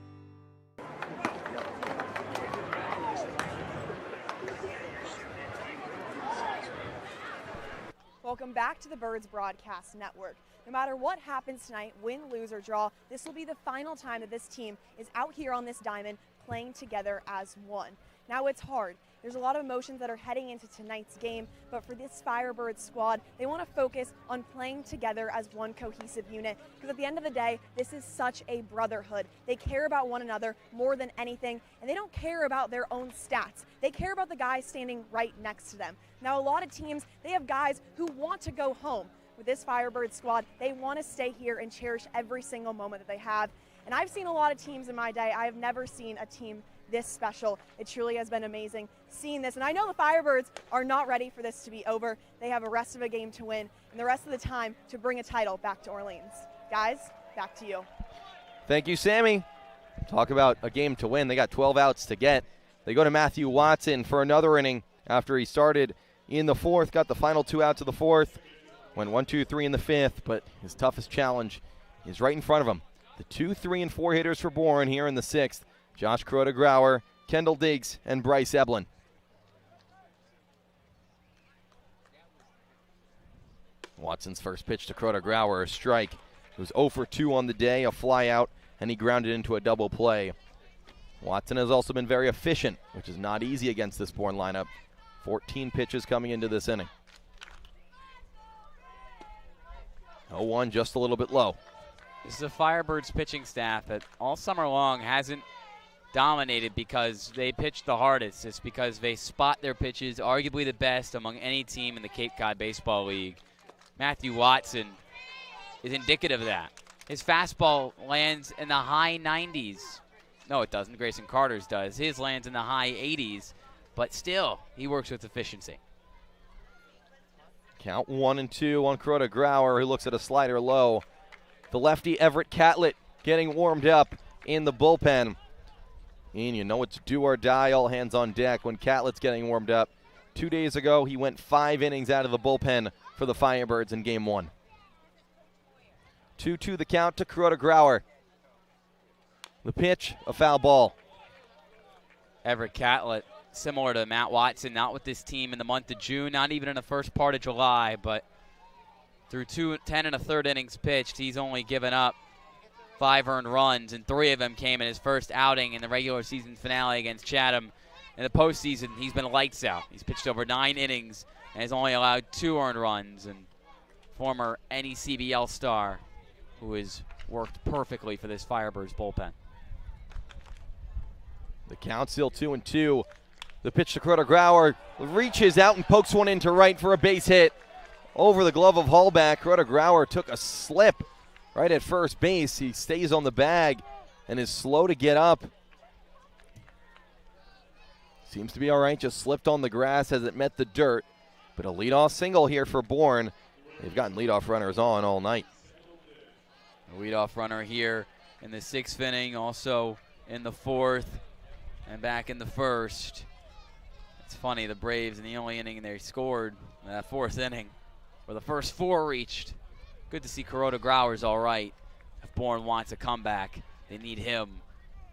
Welcome back to the Birds Broadcast Network. No matter what happens tonight, win, lose, or draw, this will be the final time that this team is out here on this diamond playing together as one. Now it's hard. There's a lot of emotions that are heading into tonight's game, but for this Firebirds squad, they want to focus on playing together as one cohesive unit, because at the end of the day, this is such a brotherhood. They care about one another more than anything, and they don't care about their own stats. They care about the guys standing right next to them. Now, a lot of teams, they have guys who want to go home. With this Firebirds squad, they want to stay here and cherish every single moment that they have. And I've seen a lot of teams in my day. I have never seen a team this special. It truly has been amazing seeing this. And I know the Firebirds are not ready for this to be over. They have a rest of a game to win and the rest of the time to bring a title back to Orleans. Guys, back to you. Thank you, Sammy. Talk about a game to win. They got 12 outs to get. They go to Matthew Watson for another inning after he started in the 4th, got the final 2 outs of the 4th, went 1-2-3 in the 5th, but his toughest challenge is right in front of him. The 2, 3, and 4 hitters for Bourne here in the 6th. Josh Crota-Grauer, Kendall Diggs, and Bryce Eblin. Watson's first pitch to Crota-Grauer, a strike. It was 0 for 2 on the day, a fly out, and he grounded into a double play. Watson has also been very efficient, which is not easy against this Bourne lineup. 14 pitches coming into this inning. 0-1, just a little bit low. This is a Firebirds pitching staff that all summer long hasn't dominated because they pitch the hardest. It's because they spot their pitches, arguably the best among any team in the Cape Cod Baseball League. Matthew Watson is indicative of that. His fastball lands in the high 90s. No, it doesn't. Grayson Carter's does. His lands in the high 80s, but still, he works with efficiency. Count 1-2 on Crota-Grauer, who looks at a slider low. The lefty Everett Catlett getting warmed up in the bullpen. And you know it's do or die, all hands on deck when Catlett's getting warmed up. 2 days ago, he went 5 innings out of the bullpen for the Firebirds in Game 1. 2-2 the count to Crota-Grauer. The pitch, a foul ball. Everett Catlett, similar to Matt Watson, not with this team in the month of June, not even in the first part of July, but through 10 1/3 innings pitched, he's only given up 5 earned runs, and 3 of them came in his first outing in the regular season finale against Chatham. In the postseason, he's been lights out. He's pitched over 9 innings and has only allowed 2 earned runs. And former CCBL star who has worked perfectly for this Firebirds bullpen. The count still 2-2. The pitch to Crota-Grauer reaches out and pokes one into right for a base hit. Over the glove of Hallback, Crota-Grauer took a slip right at first base. He stays on the bag and is slow to get up. Seems to be all right, just slipped on the grass as it met the dirt. But a leadoff single here for Bourne. They've gotten leadoff runners on all night. A leadoff runner here in the 6th inning, also in the 4th, and back in the 1st. It's funny, the Braves in the only inning they scored in that 4th inning, where the first 4 reached. Good to see Kuroda Grauer's all right. If Bourne wants a comeback, they need him,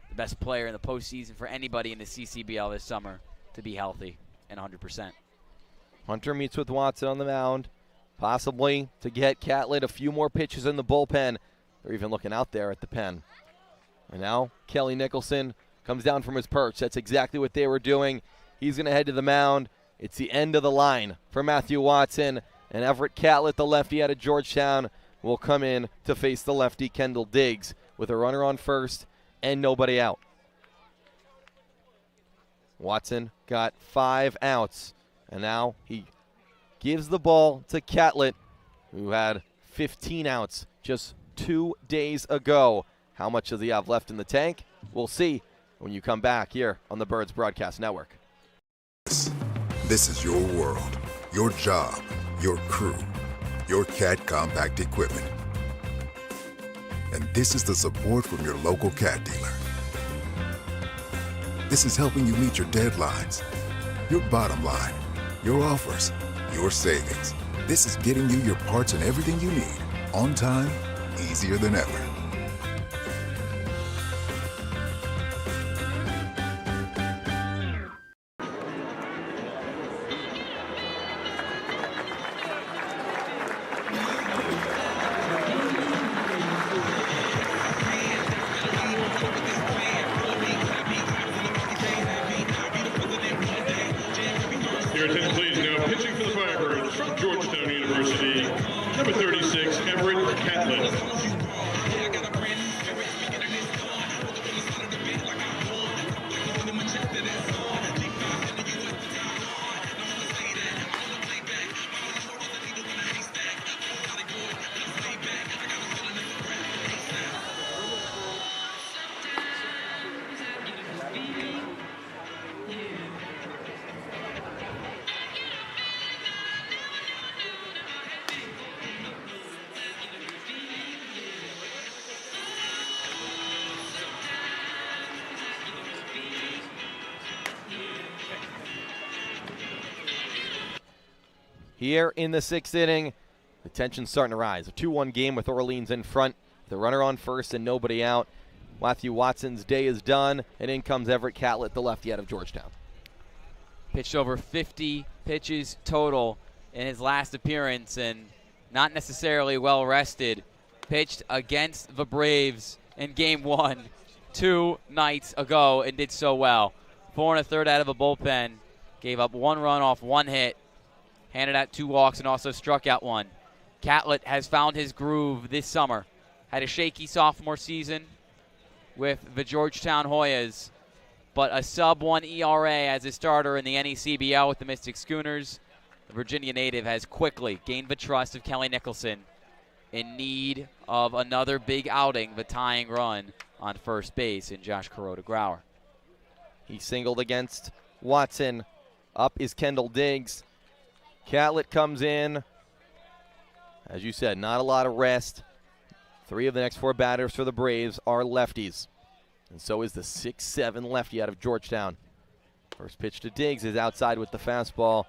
the best player in the postseason for anybody in the CCBL this summer, to be healthy and 100%. Hunter meets with Watson on the mound, possibly to get Catlett a few more pitches in the bullpen. They're even looking out there at the pen. And now Kelly Nicholson comes down from his perch. That's exactly what they were doing. He's going to head to the mound. It's the end of the line for Matthew Watson. And Everett Catlett, the lefty out of Georgetown, will come in to face the lefty Kendall Diggs with a runner on first and nobody out. Watson got 5 outs. And now he gives the ball to Catlett, who had 15 outs just 2 days ago. How much does he have left in the tank? We'll see when you come back here on the Birds Broadcast Network. This is your world, your job, your crew, your Cat Compact equipment. And this is the support from your local Cat dealer. This is helping you meet your deadlines, your bottom line, your offers, your savings. This is getting you your parts and everything you need on time, easier than ever. Your attention, please. Now pitching for the Firebirds from Georgetown University, number 36, Everett Catlett. Here in the 6th inning, the tension's starting to rise. A 2-1 game with Orleans in front. The runner on first and nobody out. Matthew Watson's day is done, and in comes Everett Catlett, the lefty out of Georgetown. Pitched over 50 pitches total in his last appearance, and not necessarily well rested. Pitched against the Braves in Game 1 2 nights ago and did so well. 4 1/3 out of a bullpen. Gave up 1 run off 1 hit. Handed out 2 walks and also struck out 1. Catlett has found his groove this summer. Had a shaky sophomore season with the Georgetown Hoyas, but a sub-1 ERA as a starter in the NECBL with the Mystic Schooners. The Virginia native has quickly gained the trust of Kelly Nicholson, in need of another big outing, the tying run on first base in Josh Kuroda Grauer. He singled against Watson. Up is Kendall Diggs. Catlett comes in. As you said, not a lot of rest. 3 of the next 4 batters for the Braves are lefties. And so is the 6'7" lefty out of Georgetown. First pitch to Diggs is outside with the fastball.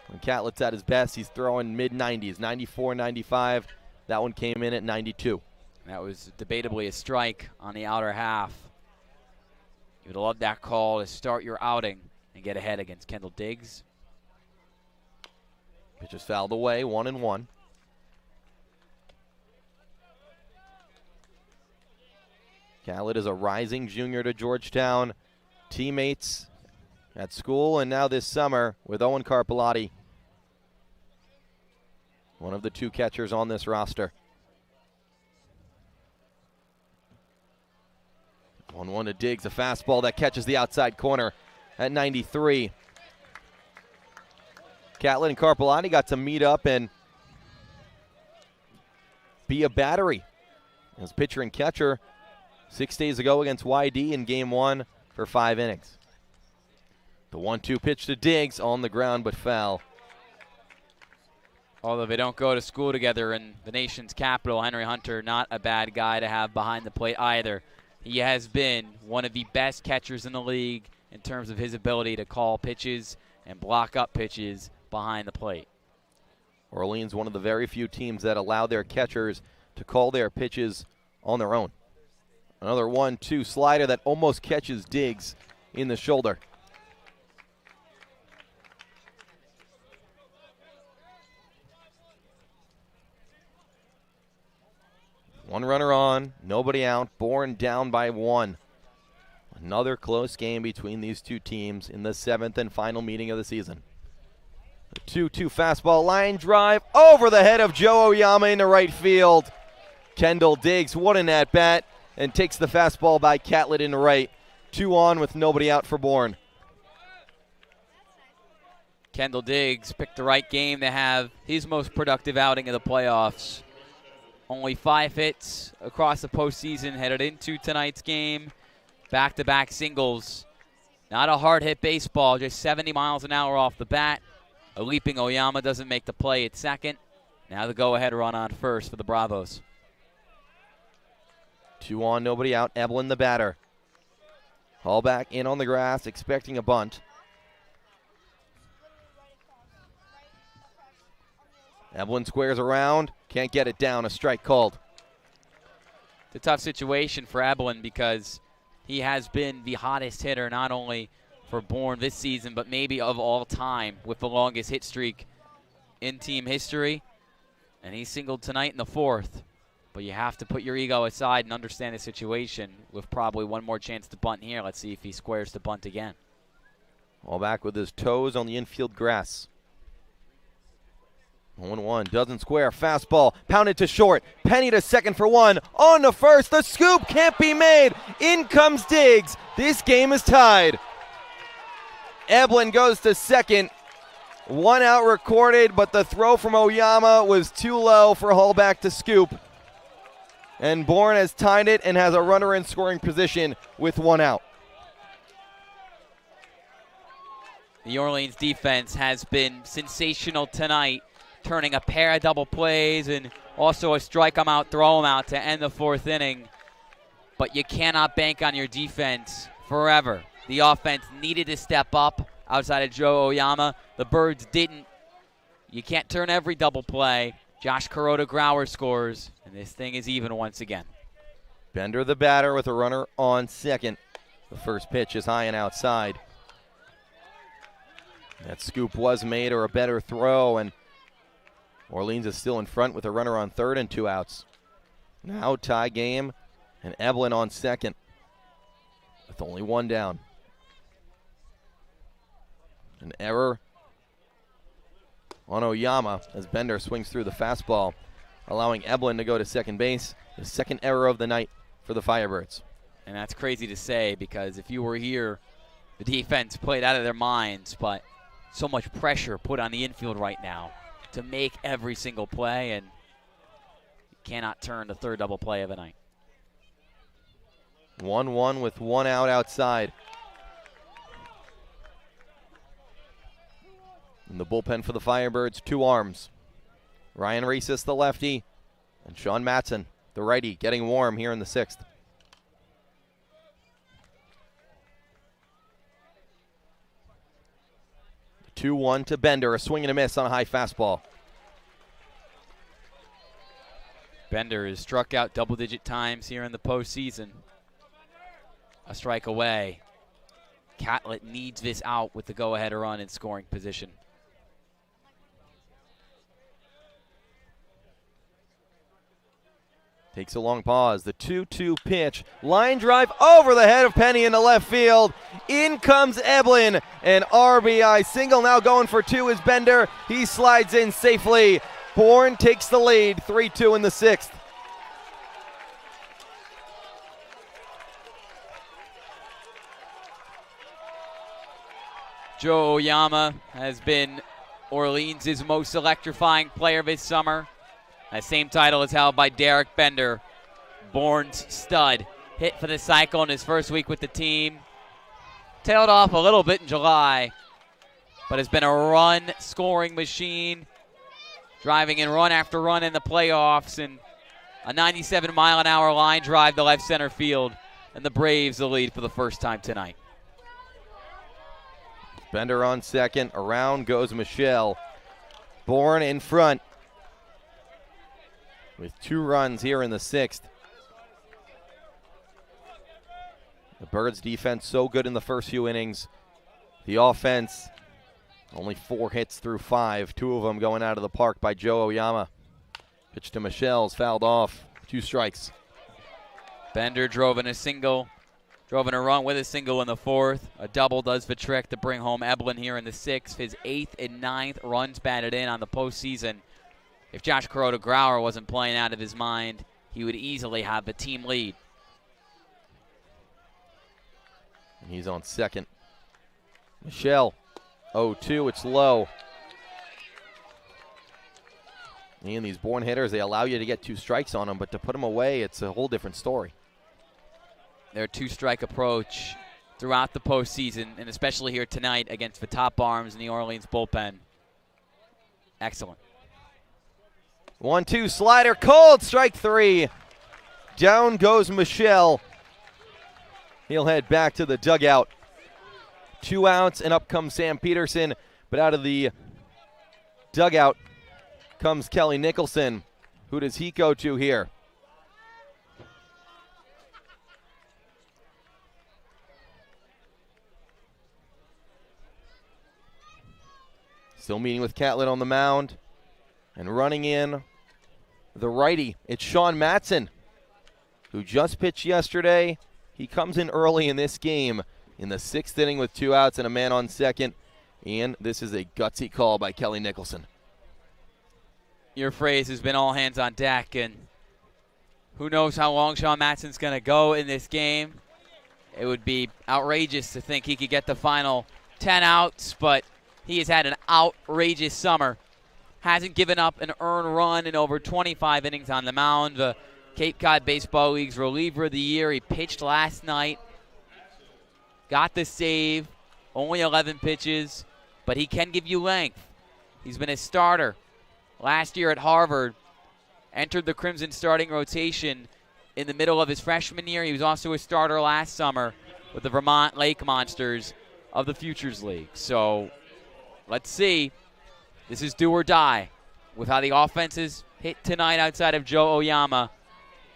When Catlett's at his best, he's throwing mid-90s, 94, 95. That one came in at 92. That was debatably a strike on the outer half. You would love that call to start your outing and get ahead against Kendall Diggs. Pitch is fouled away, 1-1. Catlett is a rising junior to Georgetown. Teammates at school and now this summer with Owen Carpellotti, one of the 2 catchers on this roster. 1-1 to Diggs, a fastball that catches the outside corner at 93. Catlett and Carpellotti got to meet up and be a battery as pitcher and catcher 6 days ago against YD in Game 1 for 5 innings. The 1-2 pitch to Diggs on the ground, but foul. Although they don't go to school together in the nation's capital, Henry Hunter, not a bad guy to have behind the plate either. He has been one of the best catchers in the league in terms of his ability to call pitches and block up pitches behind the plate. Orleans, one of the very few teams that allow their catchers to call their pitches on their own. Another 1-2 slider that almost catches Diggs in the shoulder. One runner on, nobody out. Bourne down by 1. Another close game between these two teams in the 7th and final meeting of the season. A 2-2 fastball line drive over the head of Joe Oyama into right field. Kendall Diggs, what an at-bat, and takes the fastball by Catlett into right. 2 on with nobody out for Bourne. Kendall Diggs picked the right game to have his most productive outing of the playoffs. Only 5 hits across the postseason headed into tonight's game. Back-to-back singles. Not a hard-hit baseball, just 70 miles an hour off the bat. A leaping Oyama doesn't make the play at second. Now the go-ahead run on first for the Bravos. 2 on, nobody out. Eblin the batter. All back in on the grass, expecting a bunt. Eblin squares around, can't get it down, a strike called. It's a tough situation for Eblin because he has been the hottest hitter not only for Bourne this season, but maybe of all time with the longest hit streak in team history. And he singled tonight in the 4th. But you have to put your ego aside and understand the situation with probably one more chance to bunt here. Let's see if he squares to bunt again. All back with his toes on the infield grass. 1-1, doesn't square, fastball, pounded to short, Penny to second for 1, on to first, the scoop can't be made, in comes Diggs, this game is tied. Eblin goes to second, 1 out recorded, but the throw from Oyama was too low for Hallback to scoop. And Bourne has tied it and has a runner in scoring position with 1 out. The Orleans defense has been sensational tonight, turning a pair of double plays and also a strike 'em out, throw 'em out to end the 4th inning. But you cannot bank on your defense forever. The offense needed to step up outside of Joe Oyama. The Birds didn't. You can't turn every double play. Josh Kuroda-Grauer scores, and this thing is even once again. Bender the batter with a runner on second. The first pitch is high and outside. That scoop was made, or a better throw, and Orleans is still in front with a runner on third and 2 outs. Now tie game, and Eblin on second with only 1 down. An error on Oyama as Bender swings through the fastball, allowing Eblin to go to second base. The second error of the night for the Firebirds. And that's crazy to say because if you were here, the defense played out of their minds, but so much pressure put on the infield right now to make every single play, and you cannot turn the 3rd double play of the night. 1-1 with 1 out outside. In the bullpen for the Firebirds, 2 arms. Ryan Reeses, the lefty, and Sean Matson, the righty, getting warm here in the 6th. The 2-1 to Bender, a swing and a miss on a high fastball. Bender is struck out double-digit times here in the postseason. A strike away. Catlett needs this out with the go-ahead run in scoring position. Takes a long pause. The 2-2 pitch. Line drive over the head of Penny into left field. In comes Eblin. An RBI single. Now going for 2 is Bender. He slides in safely. Bourne takes the lead. 3-2 in the 6th. Joe Oyama has been Orleans' most electrifying player this summer. That same title is held by Derek Bender, Bourne's stud. Hit for the cycle in his first week with the team. tailed off a little bit in July, but has been a run-scoring machine, driving in run after run in the playoffs, and a 97-mile-an-hour line drive to left center field, and the Braves the lead for the first time tonight. Bender on second. Around goes Michelle. Bourne in front with 2 runs here in the 6th. The Birds' defense so good in the first few innings. The offense, only 4 hits through 5, 2 of them going out of the park by Joe Oyama. Pitch to Michelle's fouled off. 2 strikes. Bender drove in a run with a single in the 4th. A double does the trick to bring home Eblin here in the 6th. His 8th and 9th runs batted in on the postseason. If Josh Kuroda-Grauer wasn't playing out of his mind, he would easily have the team lead. And he's on second. Michelle, 0-2, it's low. And these Bourne hitters, they allow you to get 2 strikes on them, but to put them away, it's a whole different story. Their 2-strike approach throughout the postseason, and especially here tonight against the top arms in the Orleans bullpen. Excellent. 1-2 slider, cold, strike 3. Down goes Michelle. He'll head back to the dugout. 2 outs, and up comes Sam Peterson. But out of the dugout comes Kelly Nicholson. Who does he go to here? Still meeting with Catlett on the mound. And running in the righty, it's Sean Matson, who just pitched yesterday. He comes in early in this game in the 6th inning with 2 outs and a man on second. And this is a gutsy call by Kelly Nicholson. Your phrase has been all hands on deck, and who knows how long Sean Matson's going to go in this game. It would be outrageous to think he could get the final 10 outs, but he has had an outrageous summer. Hasn't given up an earned run in over 25 innings on the mound. The Cape Cod Baseball League's reliever of the year. He pitched last night. Got the save. Only 11 pitches, but he can give you length. He's been a starter last year at Harvard. Entered the Crimson starting rotation in the middle of his freshman year. He was also a starter last summer with the Vermont Lake Monsters of the Futures League. So let's see. This is do or die. With how the offense is hit tonight outside of Joe Oyama,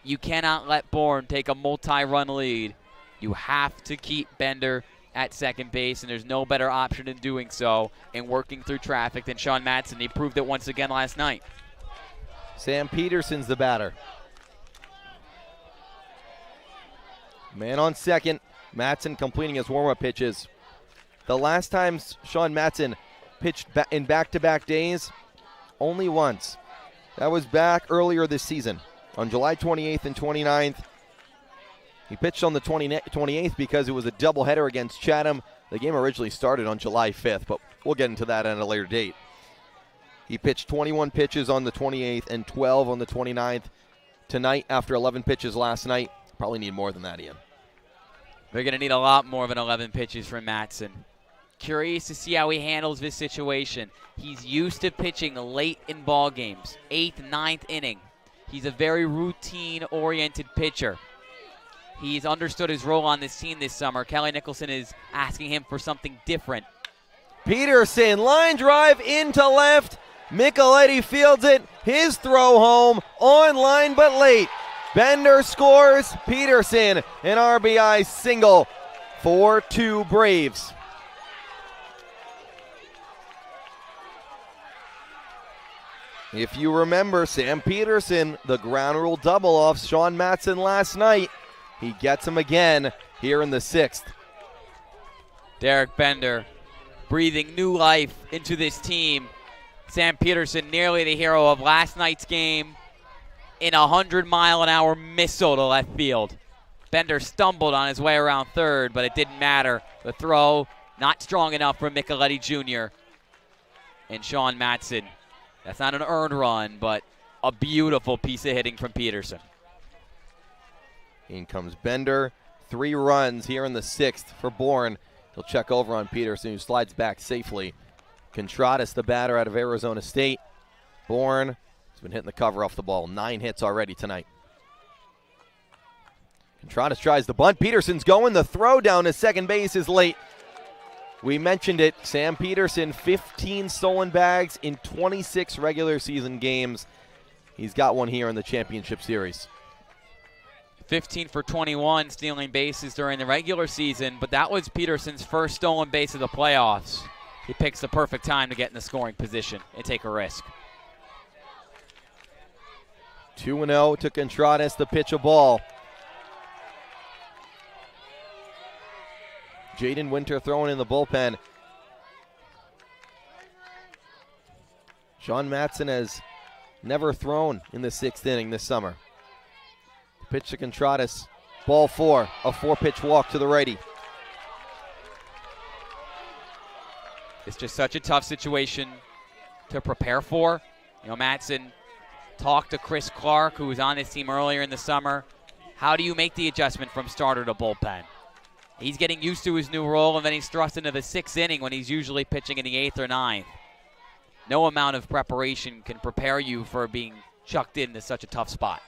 you cannot let Bourne take a multi-run lead. You have to keep Bender at second base, and there's no better option in doing so in working through traffic than Sean Matson. He proved it once again last night. Sam Peterson's the batter. Man on second. Matson completing his warm-up pitches. The last time Sean Matson pitched in back-to-back days, only once. That was back earlier this season on July 28th and 29th. He pitched on the 28th because it was a doubleheader against Chatham. The game originally started on July 5th, but we'll get into that at a later date. He pitched 21 pitches on the 28th and 12 on the 29th. Tonight, after 11 pitches last night, probably need more than that, Ian. They're going to need a lot more than 11 pitches from Matson. Curious to see how he handles this situation. He's used to pitching late in ball games, 8th, 9th inning. He's a very routine-oriented pitcher. He's understood his role on this team this summer. Kelly Nicholson is asking him for something different. Peterson, line drive into left. Micheletti fields it. His throw home, on line but late. Bender scores. Peterson, an RBI single. 4-2 Braves. If you remember, Sam Peterson, the ground rule double off Sean Matson last night. He gets him again here in the 6th. Derek Bender breathing new life into this team. Sam Peterson, nearly the hero of last night's game, in a 100-mile-an-hour missile to left field. Bender stumbled on his way around third, but it didn't matter. The throw, not strong enough for Micheletti Jr. and Sean Matson. That's not an earned run, but a beautiful piece of hitting from Peterson. In comes Bender. 3 runs here in the 6th for Bourne. He'll check over on Peterson, who slides back safely. Contradas, the batter out of Arizona State. Bourne has been hitting the cover off the ball. 9 hits already tonight. Contradas tries the bunt. Peterson's going. The throw down to second base is late. We mentioned it. Sam Peterson, 15 stolen bags in 26 regular season games. He's got one here in the championship series. 15 for 21 stealing bases during the regular season, but that was Peterson's first stolen base of the playoffs. He picks the perfect time to get in the scoring position and take a risk. 2-0 to Contradas, the pitch a ball. Jaden Winter throwing in the bullpen. Sean Matson has never thrown in the 6th inning this summer. Pitch to Contradas, ball 4, a 4-pitch walk to the righty. It's just such a tough situation to prepare for. You know, Matson talked to Chris Clark, who was on this team earlier in the summer. How do you make the adjustment from starter to bullpen? He's getting used to his new role, and then he's thrust into the 6th inning when he's usually pitching in the 8th or 9th. No amount of preparation can prepare you for being chucked into such a tough spot.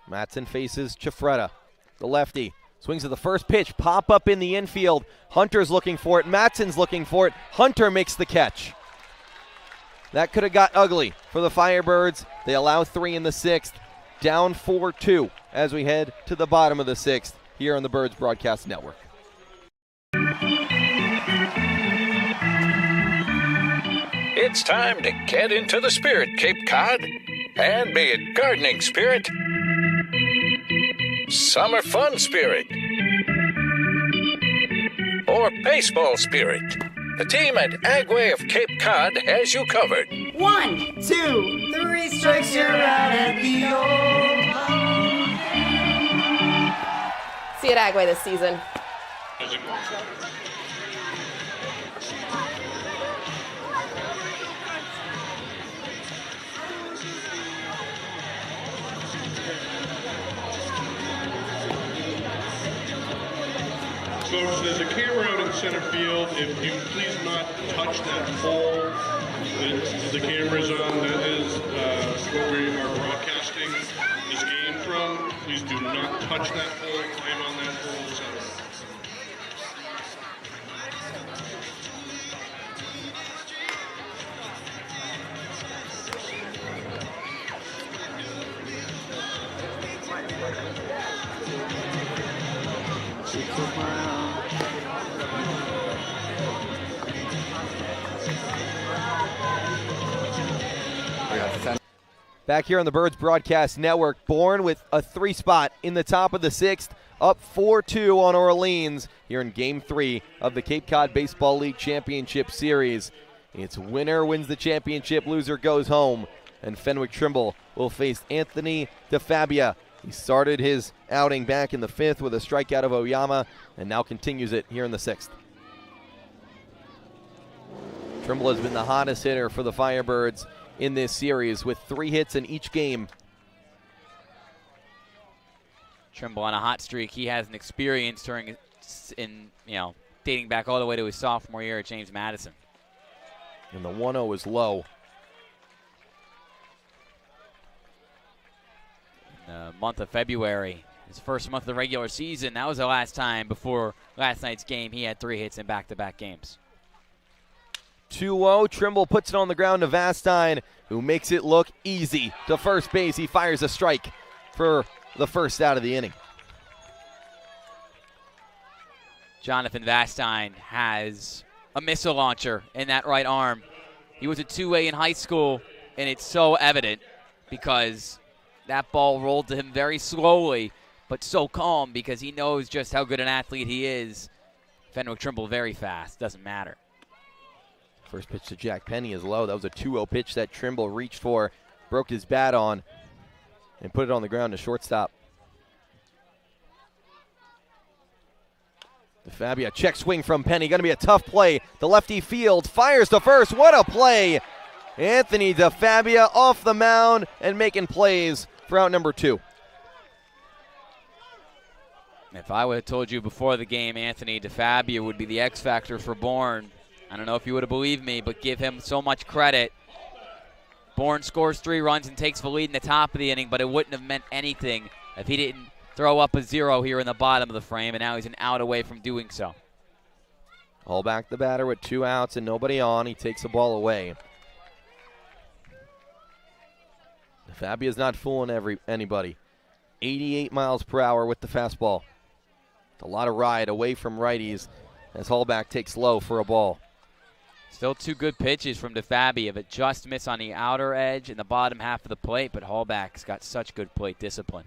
Matson faces Chifretta, the lefty. Swings at the first pitch, pop up in the infield. Hunter's looking for it, Matson's looking for it. Hunter makes the catch. That could have got ugly for the Firebirds. They allow 3 in the 6th. Down 4-2 as we head to the bottom of the 6th here on the Birds Broadcast Network. It's time to get into the spirit, Cape Cod, and be it gardening spirit, summer fun spirit, or baseball spirit. The team at Agway of Cape Cod has you covered. 1, 2, 3 strikes, you're out at the old home. See you at Agway this season. Folks, there's a camera out in center field. If you please not touch that pole that the camera's on, that is where we are broadcasting this game from. Please do not touch that pole. I'm on that pole, so. Back here on the Birds Broadcast Network, Bourne with a 3 spot in the top of the 6th, up 4-2 on Orleans here in Game 3 of the Cape Cod Baseball League Championship Series. It's winner wins the championship, loser goes home, and Fenwick Trimble will face Anthony DeFabia. He started his outing back in the 5th with a strikeout of Oyama and now continues it here in the 6th. Trimble has been the hottest hitter for the Firebirds in this series with 3 hits in each game. Trimble on a hot streak. He has an experience dating back all the way to his sophomore year at James Madison. And the 1-0 is low. In the month of February, his first month of the regular season, that was the last time before last night's game he had 3 hits in back-to-back games. 2-0, Trimble puts it on the ground to Vastine, who makes it look easy to first base. He fires a strike for the first out of the inning. Jonathan Vastine has a missile launcher in that right arm. He was a 2A in high school, and it's so evident because that ball rolled to him very slowly, but so calm because he knows just how good an athlete he is. Fenwick Trimble very fast, doesn't matter. First pitch to Jack Penny is low. That was a 2-0 pitch that Trimble reached for, broke his bat on, and put it on the ground to shortstop. DeFabia, check swing from Penny. Going to be a tough play. The lefty field fires to first. What a play! Anthony DeFabia off the mound and making plays for out number 2. If I would have told you before the game Anthony DeFabio would be the X factor for Bourne, I don't know if you would have believed me, but give him so much credit. Bourne scores 3 runs and takes the lead in the top of the inning, but it wouldn't have meant anything if he didn't throw up a 0 here in the bottom of the frame, and now he's an out away from doing so. Hallback the batter with 2 outs and nobody on. He takes the ball away. DeFabio's not fooling anybody. 88 miles per hour with the fastball. A lot of ride away from righties as Hallback takes low for a ball. Still 2 good pitches from DeFabio, but just miss on the outer edge in the bottom half of the plate, but Hallback's got such good plate discipline.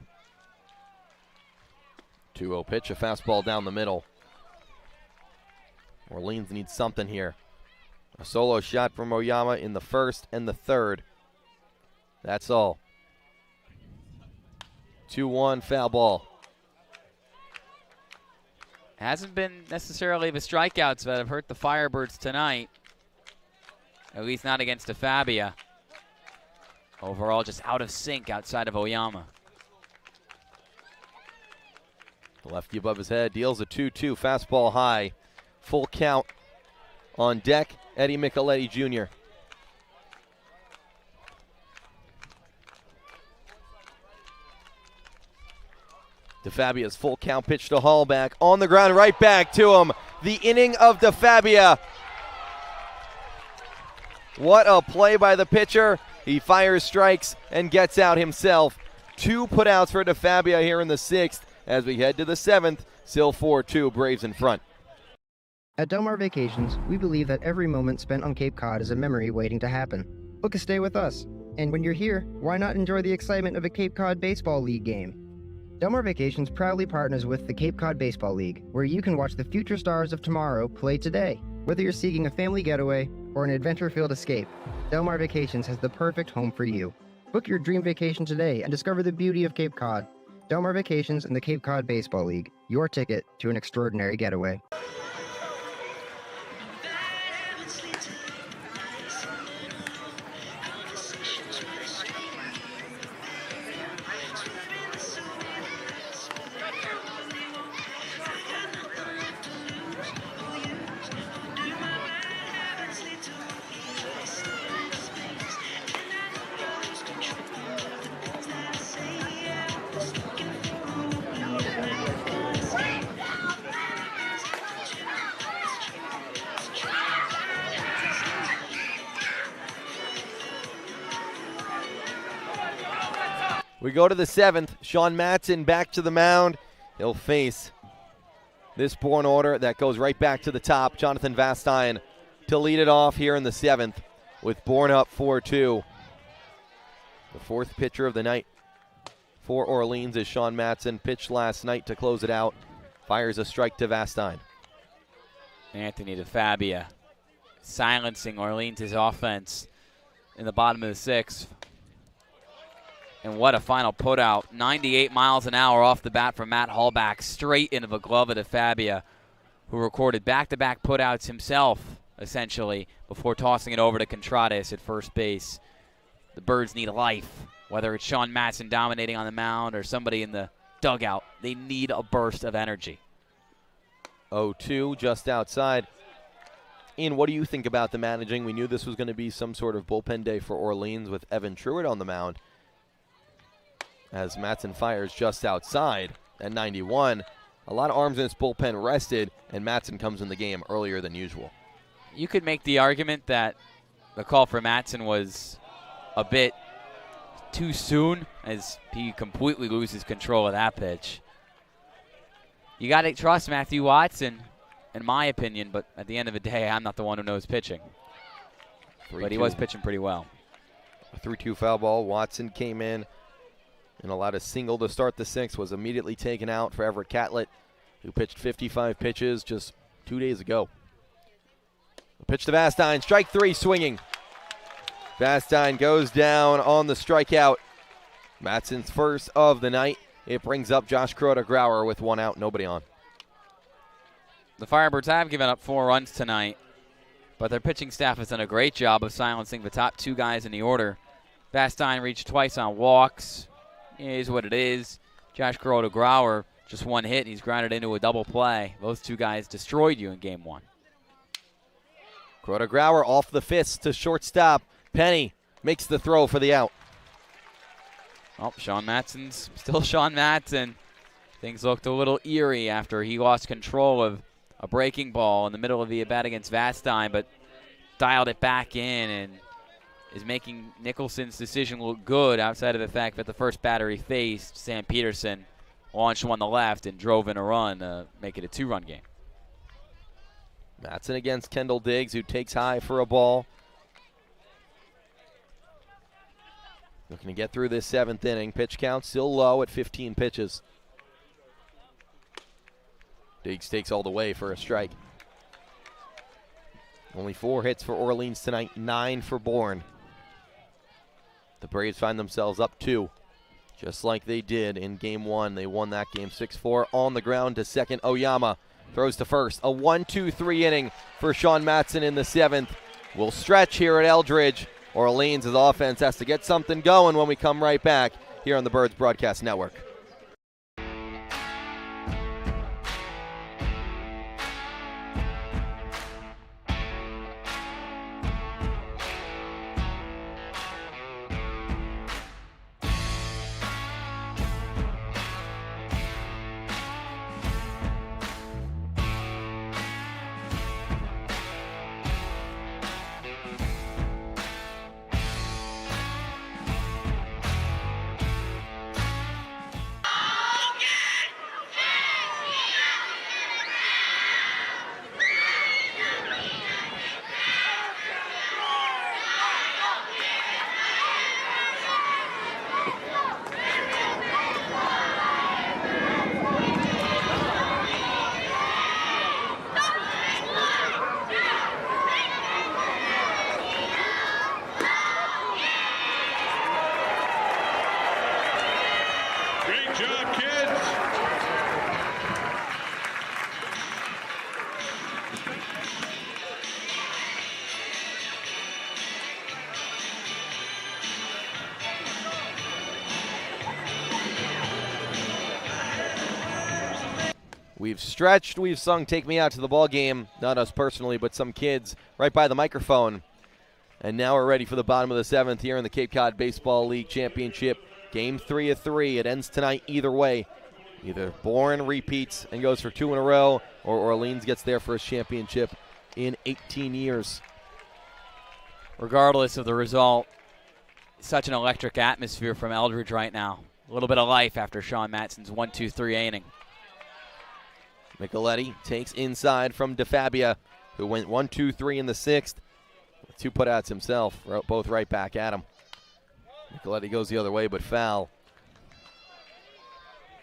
2-0 pitch, a fastball down the middle. Orleans needs something here. A solo shot from Oyama in the first and the third. That's all. 2-1 foul ball. Hasn't been necessarily the strikeouts that have hurt the Firebirds tonight. At least not against DeFabio. Overall, just out of sync outside of Oyama. The lefty above his head deals a 2-2 fastball high. Full count on deck, Eddie Micheletti Jr. DeFabio's full count pitch to Hallback. On the ground, right back to him. The inning of DeFabio. What a play by the pitcher. He fires strikes and gets out himself. 2 putouts for DeFabio here in the 6th as we head to the 7th. Still 4-2, Braves in front. At Del Mar Vacations, we believe that every moment spent on Cape Cod is a memory waiting to happen. Book a stay with us. And when you're here, why not enjoy the excitement of a Cape Cod Baseball League game? Del Mar Vacations proudly partners with the Cape Cod Baseball League, where you can watch the future stars of tomorrow play today. Whether you're seeking a family getaway or an adventure-filled escape, Del Mar Vacations has the perfect home for you. Book your dream vacation today and discover the beauty of Cape Cod. Del Mar Vacations and the Cape Cod Baseball League, your ticket to an extraordinary getaway. We go to the 7th. Sean Matson back to the mound. He'll face this Bourne order that goes right back to the top. Jonathan Vastine to lead it off here in the 7th with Bourne up 4-2. The 4th pitcher of the night for Orleans is Sean Matson. Pitched last night to close it out. Fires a strike to Vastine. Anthony DeFabio silencing Orleans' offense in the bottom of the 6th. And what a final putout. 98 miles an hour off the bat from Matt Hallback, straight into the glove of DeFabio, who recorded back-to-back putouts himself, essentially, before tossing it over to Contrades at first base. The Birds need life, whether it's Sean Matson dominating on the mound or somebody in the dugout. They need a burst of energy. 0-2 just outside. Ian, what do you think about the managing? We knew this was going to be some sort of bullpen day for Orleans with Evan Truitt on the mound. As Matson fires just outside at 91. A lot of arms in this bullpen rested, and Matson comes in the game earlier than usual. You could make the argument that the call for Matson was a bit too soon, as he completely loses control of that pitch. You got to trust Matthew Watson, in my opinion, but at the end of the day, I'm not the one who knows pitching. But he was pitching pretty well. A 3-2 foul ball. Watson came in and allowed a single to start the 6th, was immediately taken out for Everett Catlett, who pitched 55 pitches just 2 days ago. The pitch to Vastine, strike 3, swinging. Vastine goes down on the strikeout. Matson's first of the night. It brings up Josh Croder-Grauer with 1 out, nobody on. The Firebirds have given up 4 runs tonight, but their pitching staff has done a great job of silencing the top 2 guys in the order. Vastine reached twice on walks. It is what it is. Josh Croder-Grauer Just one hit, and he's grounded into a double play. Those two guys destroyed you in game one. Grauer off the fist to shortstop. Penny makes the throw for the out. Oh, Sean Matson's still Sean Matson. Things looked a little eerie after he lost control of a breaking ball in the middle of the at-bat against Vastine, but dialed it back in and is making Nicholson's decision look good outside of the fact that the first batter he faced, Sam Peterson, launched one to left and drove in a run, make it a 2-run game. Matson against Kendall Diggs, who takes high for a ball. Looking to get through this 7th inning. Pitch count still low at 15 pitches. Diggs takes all the way for a strike. Only 4 hits for Orleans tonight, 9 for Bourne. The Braves find themselves up 2, just like they did in game 1. They won that game 6-4. On the ground to second, Oyama throws to first. A 1-2-3 inning for Sean Matson in the 7th. We'll stretch here at Eldredge. Orleans' offense has to get something going when we come right back here on the Birds Broadcast Network. We've stretched, we've sung Take Me Out to the Ball Game, not us personally, but some kids right by the microphone. And now we're ready for the bottom of the 7th here in the Cape Cod Baseball League Championship. Game 3 of 3. It ends tonight either way. Either Bourne repeats and goes for 2 in a row, or Orleans gets their first championship in 18 years. Regardless of the result, such an electric atmosphere from Eldredge right now. A little bit of life after Sean Matson's 1-2-3 inning. Micheletti takes inside from DeFabia, who went 1-2-3 in the 6th. With 2 putouts himself, both right back at him. Micheletti goes the other way, but foul.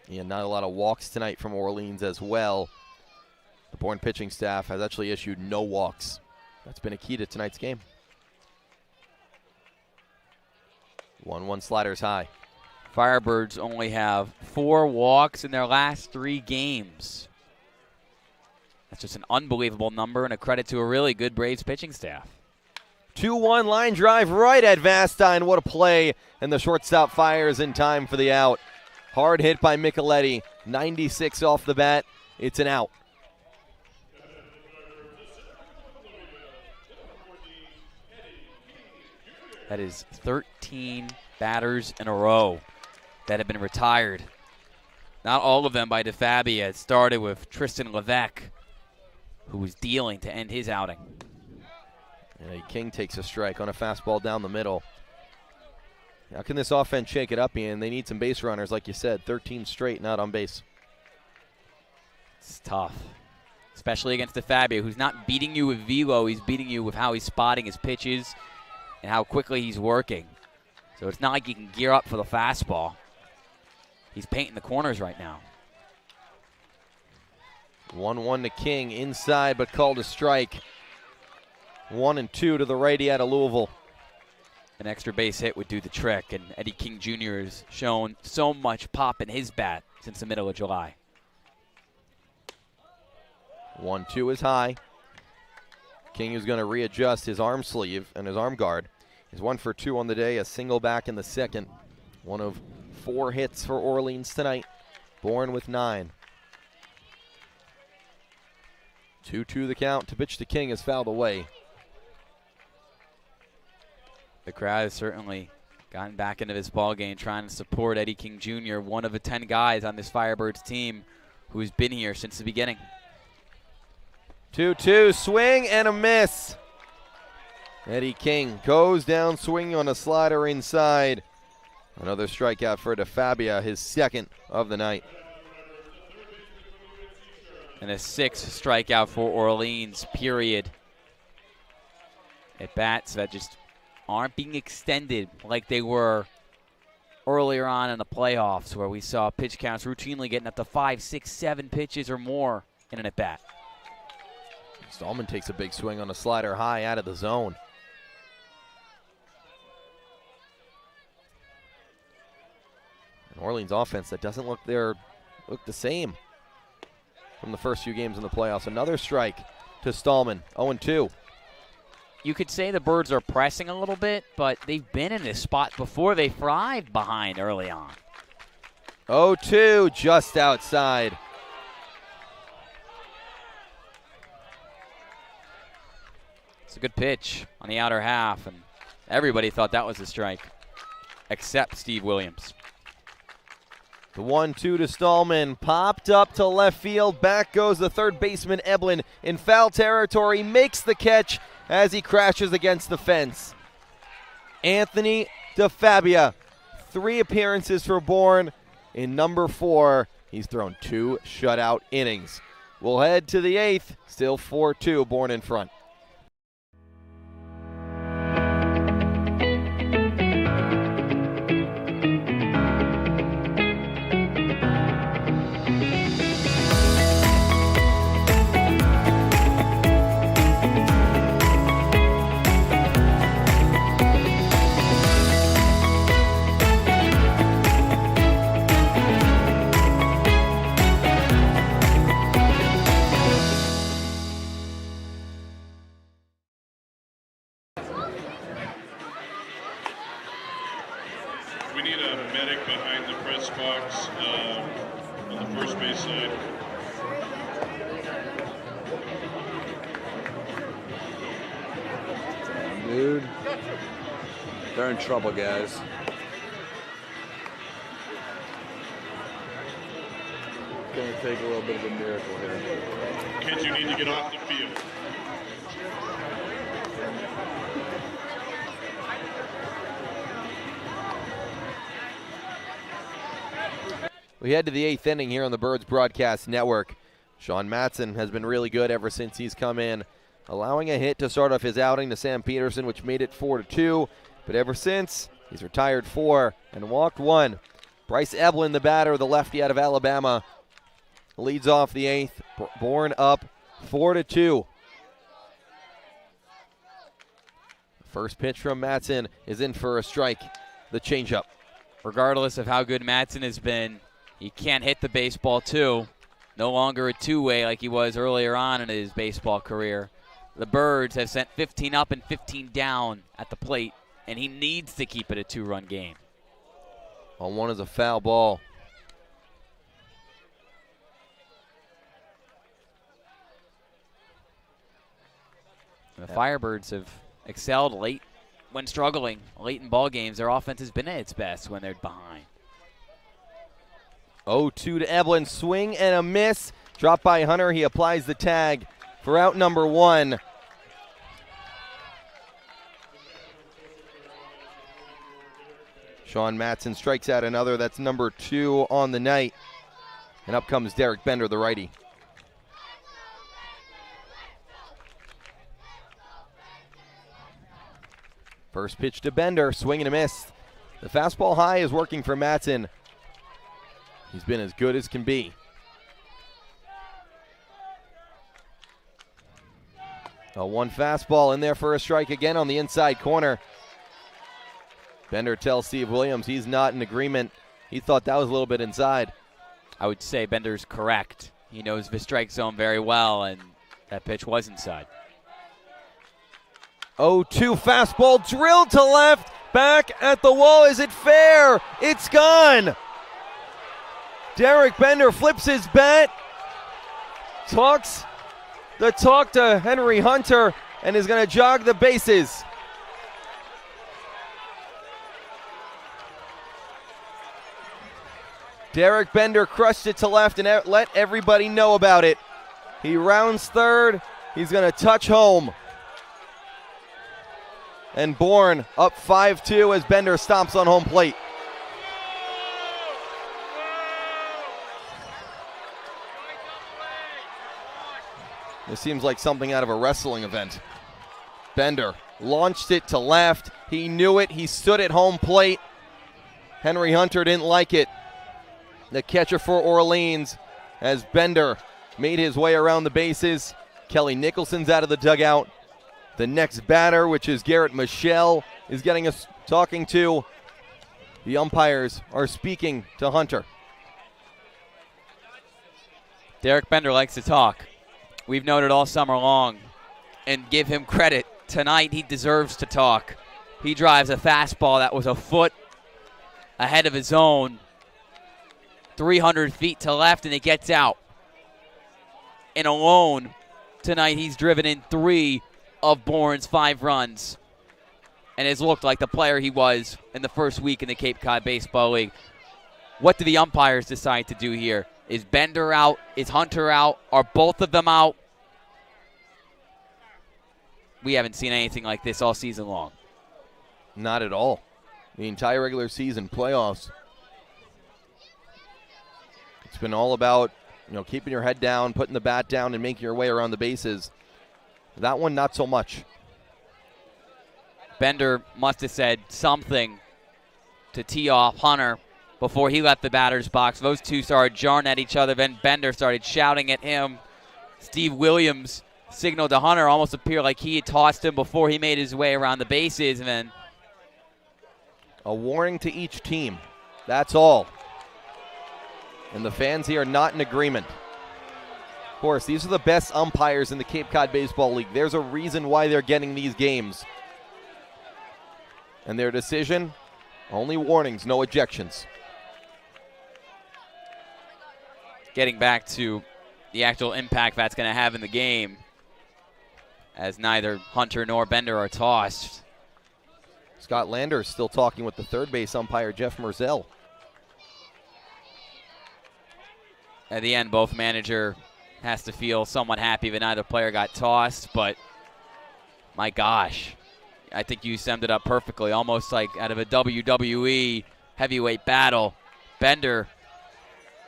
Yeah, not a lot of walks tonight from Orleans as well. The Bourne pitching staff has actually issued no walks. That's been a key to tonight's game. 1-1 sliders high. Firebirds only have 4 walks in their last 3 games. That's just an unbelievable number and a credit to a really good Braves pitching staff. 2-1 line drive right at Vastine. What a play. And the shortstop fires in time for the out. Hard hit by Micheletti. 96 off the bat. It's an out. That is 13 batters in a row that have been retired. Not all of them by DeFabia. It started with Tristan Levesque, who was dealing to end his outing. And King takes a strike on a fastball down the middle. How can this offense shake it up, Ian? They need some base runners, like you said. 13 straight not on base. It's tough, especially against DeFabia, who's not beating you with velo. He's beating you with how he's spotting his pitches and how quickly he's working. So it's not like he can gear up for the fastball. He's painting the corners right now. 1-1 to King, inside but called a strike. 1-2 to the righty out of Louisville. An extra base hit would do the trick, and Eddie King Jr. has shown so much pop in his bat since the middle of July. 1-2 is high. King is going to readjust his arm sleeve and his arm guard. He's 1 for 2 on the day, a single back in the 2nd. One of 4 hits for Orleans tonight. Bourne with 9. 2-2 the count. To pitch to King is fouled away. The crowd has certainly gotten back into this ball game, trying to support Eddie King Jr., one of the 10 guys on this Firebirds team who's been here since the beginning. 2-2, swing and a miss. Eddie King goes down swinging on a slider inside. Another strikeout for DeFabia, his second of the night. And a 6th strikeout for Orleans, period. At bats that just aren't being extended like they were earlier on in the playoffs, where we saw pitch counts routinely getting up to 5, 6, 7 pitches or more in an at-bat. Stallman takes a big swing on a slider high out of the zone. An Orleans offense that doesn't look the same from the first few games in the playoffs. Another strike to Stallman, 0-2. You could say the Birds are pressing a little bit, but they've been in this spot before. They thrived behind early on. 0-2, just outside. It's a good pitch on the outer half, and everybody thought that was a strike, except Steve Williams. The 1-2 to Stallman, popped up to left field. Back goes the third baseman, Eblin, in foul territory, makes the catch as he crashes against the fence. Anthony DeFabia, 3 appearances for Bourne. In number 4, he's thrown 2 shutout innings. We'll head to the 8th, still 4-2, Bourne in front. We need a medic behind the press box on the first base side. Dude, they're in trouble, guys. It's gonna take a little bit of a miracle here. Kids, you need to get off the field. We head to the 8th inning here on the Birds Broadcast Network. Sean Matson has been really good ever since he's come in, allowing a hit to start off his outing to Sam Peterson, which made it 4-2. But ever since, he's retired 4 and walked 1. Bryce Eblin, the batter, the lefty out of Alabama, leads off the 8th. Bourne up 4-2. First pitch from Matson is in for a strike, the changeup. Regardless of how good Matson has been, he can't hit the baseball too. No longer a two-way like he was earlier on in his baseball career. The Birds have sent 15 up and 15 down at the plate, and he needs to keep it a 2-run game. On 1 is a foul ball. The Firebirds have excelled late when struggling, late in ball games. Their offense has been at its best when they're behind. 0-2 to Eblin, swing and a miss. Dropped by Hunter, he applies the tag for out number 1. Sean Matson strikes out another, that's number 2 on the night. And up comes Derek Bender, the righty. First pitch to Bender, swing and a miss. The fastball high is working for Matson. He's been as good as can be. A 1 fastball in there for a strike again on the inside corner. Bender tells Steve Williams he's not in agreement. He thought that was a little bit inside. I would say Bender's correct. He knows the strike zone very well, and that pitch was inside. 0-2 fastball drilled to left. Back at the wall. Is it fair? It's gone. Derek Bender flips his bat, talks the talk to Henry Hunter, and is going to jog the bases. Derek Bender crushed it to left and let everybody know about it. He rounds third. He's going to touch home. And Bourne up 5-2 as Bender stomps on home plate. This seems like something out of a wrestling event. Bender launched it to left. He knew it. He stood at home plate. Henry Hunter didn't like it. The catcher for Orleans as Bender made his way around the bases. Kelly Nicholson's out of the dugout. The next batter, which is Garrett Michelle, is getting us talking to. The umpires are speaking to Hunter. Derek Bender likes to talk. We've noted all summer long, and give him credit. Tonight he deserves to talk. He drives a fastball that was a foot ahead of his own, 300 feet to left, and it gets out. And alone tonight he's driven in 3 of Bourne's 5 runs and has looked like the player he was in the first week in the Cape Cod Baseball League. What do the umpires decide to do here? Is Bender out? Is Hunter out? Are both of them out? We haven't seen anything like this all season long. Not at all. The entire regular season, playoffs. It's been all about, keeping your head down, putting the bat down, and making your way around the bases. That one, not so much. Bender must have said something to tee off Hunter before he left the batter's box. Those two started jarring at each other. Then Bender started shouting at him. Steve Williams signaled to Hunter, almost appeared like he had tossed him before he made his way around the bases. And then a warning to each team. That's all. And the fans here are not in agreement. Of course, these are the best umpires in the Cape Cod Baseball League. There's a reason why they're getting these games. And their decision, only warnings, no ejections. Getting back to the actual impact that's going to have in the game, as neither Hunter nor Bender are tossed. Scott Lander is still talking with the third base umpire, Jeff Merzell. At the end, both manager has to feel somewhat happy that neither player got tossed, but my gosh, I think you summed it up perfectly, almost like out of a WWE heavyweight battle. Bender,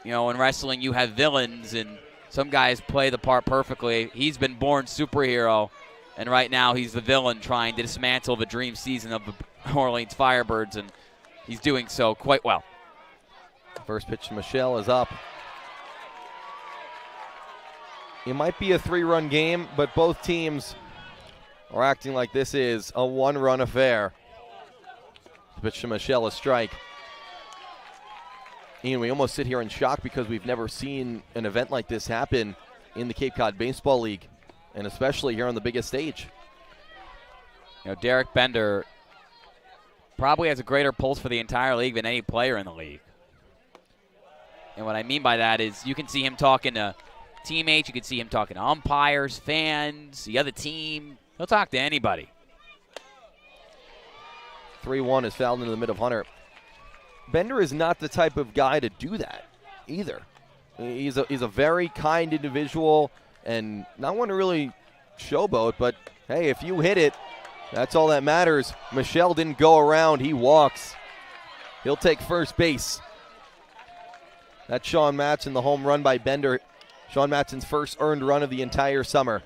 in wrestling you have villains, and some guys play the part perfectly. He's been born superhero, and right now he's the villain trying to dismantle the dream season of the Orleans Firebirds, and he's doing so quite well. First pitch to Michelle is up. It might be a 3-run game, but both teams are acting like this is a 1-run affair. Pitch to Michelle, a strike. Ian, we almost sit here in shock because we've never seen an event like this happen in the Cape Cod Baseball League, and especially here on the biggest stage. Derek Bender probably has a greater pulse for the entire league than any player in the league. And what I mean by that is you can see him talking to teammates, you can see him talking to umpires, fans, the other team. He'll talk to anybody. 3-1 is fouled into the mid of Hunter. Bender is not the type of guy to do that either. He's a very kind individual and not one to really showboat, but hey, if you hit it, that's all that matters. Michelle didn't go around, he walks. He'll take first base. That's Sean Matson, the home run by Bender. Sean Matson's first earned run of the entire summer.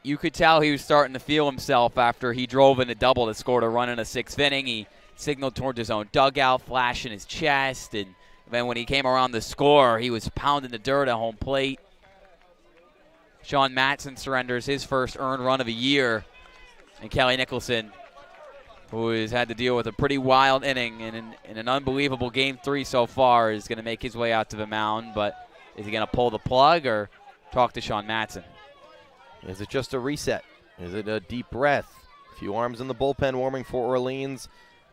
You could tell he was starting to feel himself after he drove in a double that scored a run in the 6th inning. He signaled towards his own dugout, flashing his chest, and then when he came around the score, he was pounding the dirt at home plate. Sean Matson surrenders his first earned run of the year, and Kelly Nicholson, who has had to deal with a pretty wild inning and in an unbelievable Game 3 so far, is going to make his way out to the mound. But is he going to pull the plug or talk to Sean Matson? Is it just a reset? Is it a deep breath? A few arms in the bullpen warming for Orleans.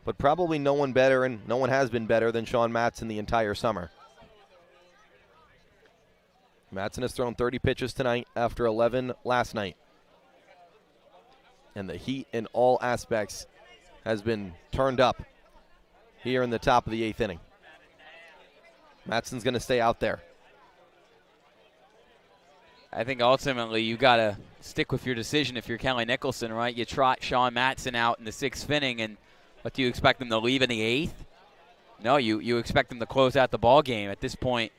but probably no one better, and no one has been better than Sean Matson the entire summer. Matson has thrown 30 pitches tonight after 11 last night. And the heat in all aspects has been turned up here in the top of the 8th inning. Matson's going to stay out there. I think ultimately you got to stick with your decision if you're Kelly Nicholson, right? You trot Sean Matson out in the 6th inning, and what do you expect him to leave in the 8th? No, you expect him to close out the ball game. At this point,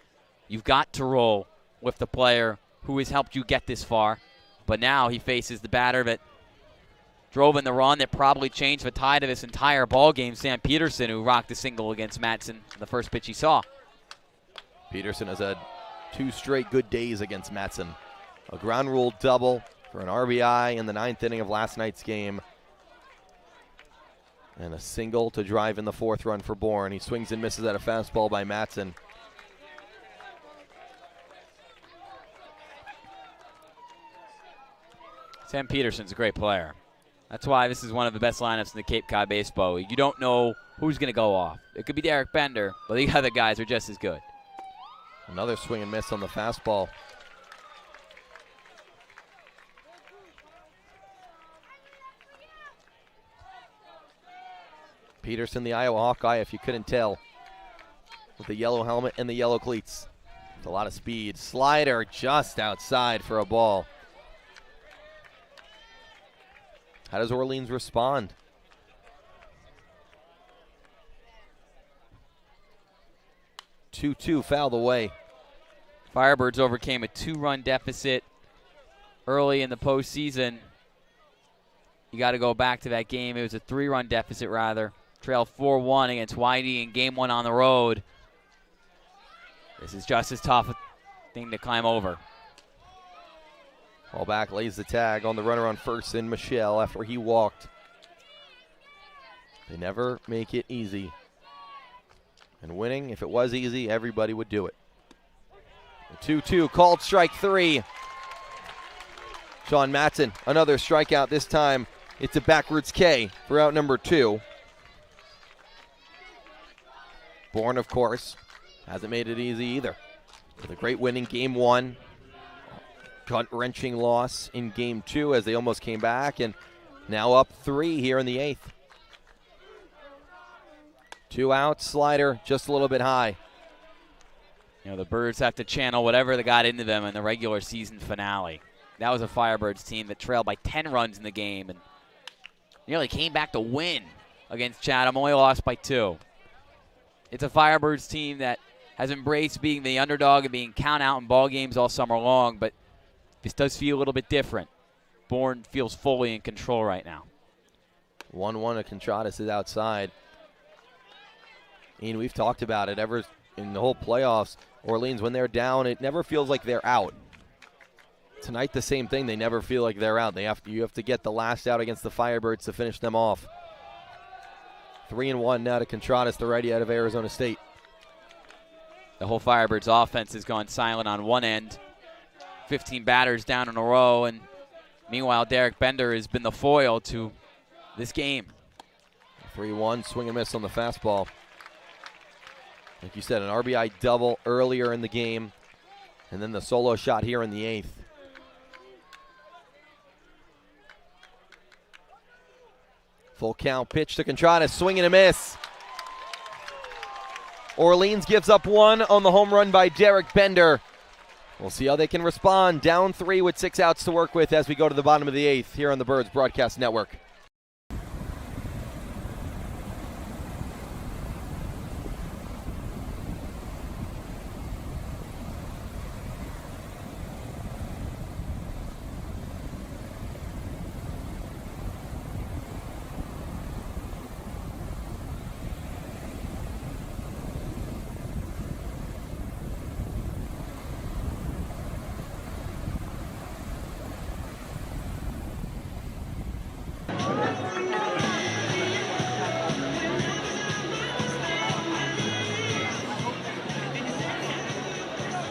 you've got to roll with the player who has helped you get this far. But now he faces the batter that drove in the run that probably changed the tide of this entire ball game, Sam Peterson, who rocked a single against Matson on the first pitch he saw. Peterson has had 2 straight good days against Matson. A ground rule double for an RBI in the 9th inning of last night's game. And a single to drive in the 4th run for Bourne. He swings and misses at a fastball by Matson. Sam Peterson's a great player. That's why this is one of the best lineups in the Cape Cod Baseball League. You don't know who's going to go off. It could be Derek Bender, but the other guys are just as good. Another swing and miss on the fastball. Peterson, the Iowa Hawkeye, if you couldn't tell, with the yellow helmet and the yellow cleats. With a lot of speed. Slider just outside for a ball. How does Orleans respond? Two fouled away. Firebirds overcame a 2-run deficit early in the postseason. You got to go back to that game. It was a 3-run deficit, rather. Trailed 4-1 against Whitey in game 1 on the road. This is just as tough a thing to climb over. Ball back, lays the tag on the runner on first in Michelle after he walked. They never make it easy. And winning, if it was easy, everybody would do it. 2-2, called strike 3. Sean Matson, another strikeout. This time it's a backwards K for out number 2. Bourne, of course, hasn't made it easy either. With a great win in game 1. Gut-wrenching loss in game 2 as they almost came back, and now up 3 here in the 8th. 2 outs, slider just a little bit high. You know, the Birds have to channel whatever they got into them in the regular season finale. That was a Firebirds team that trailed by 10 runs in the game and nearly came back to win against Chatham, only lost by 2. It's a Firebirds team that has embraced being the underdog and being count out in ball games all summer long, but this does feel a little bit different. Bourne feels fully in control right now. 1-1 of Contreras is outside. Ian, we've talked about it ever in the whole playoffs. Orleans, when they're down, it never feels like they're out. Tonight, the same thing. They never feel like they're out. You have to get the last out against the Firebirds to finish them off. 3-1 now to Contreras, the righty out of Arizona State. The whole Firebirds offense has gone silent on one end. 15 batters down in a row, and meanwhile, Derek Bender has been the foil to this game. 3-1, swing and miss on the fastball. Like you said, an RBI double earlier in the game, and then the solo shot here in the 8th. Full count, pitch to Contreras, swing and a miss. Orleans gives up 1 on the home run by Derek Bender. We'll see how they can respond. Down 3 with 6 outs to work with as we go to the bottom of the 8th here on the Birds Broadcast Network.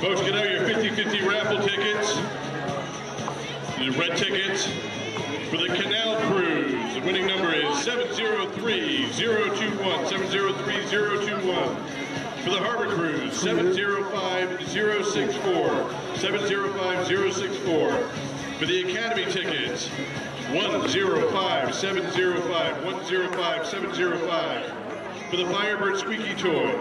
Folks, get out your 50-50 raffle tickets, the red tickets for the Canal Cruise The winning number is 703-021, 703-021. For the Harbor Cruise, 705-064, 705-064. For the Academy tickets, 105-705, 105-705. For the Firebird squeaky toy,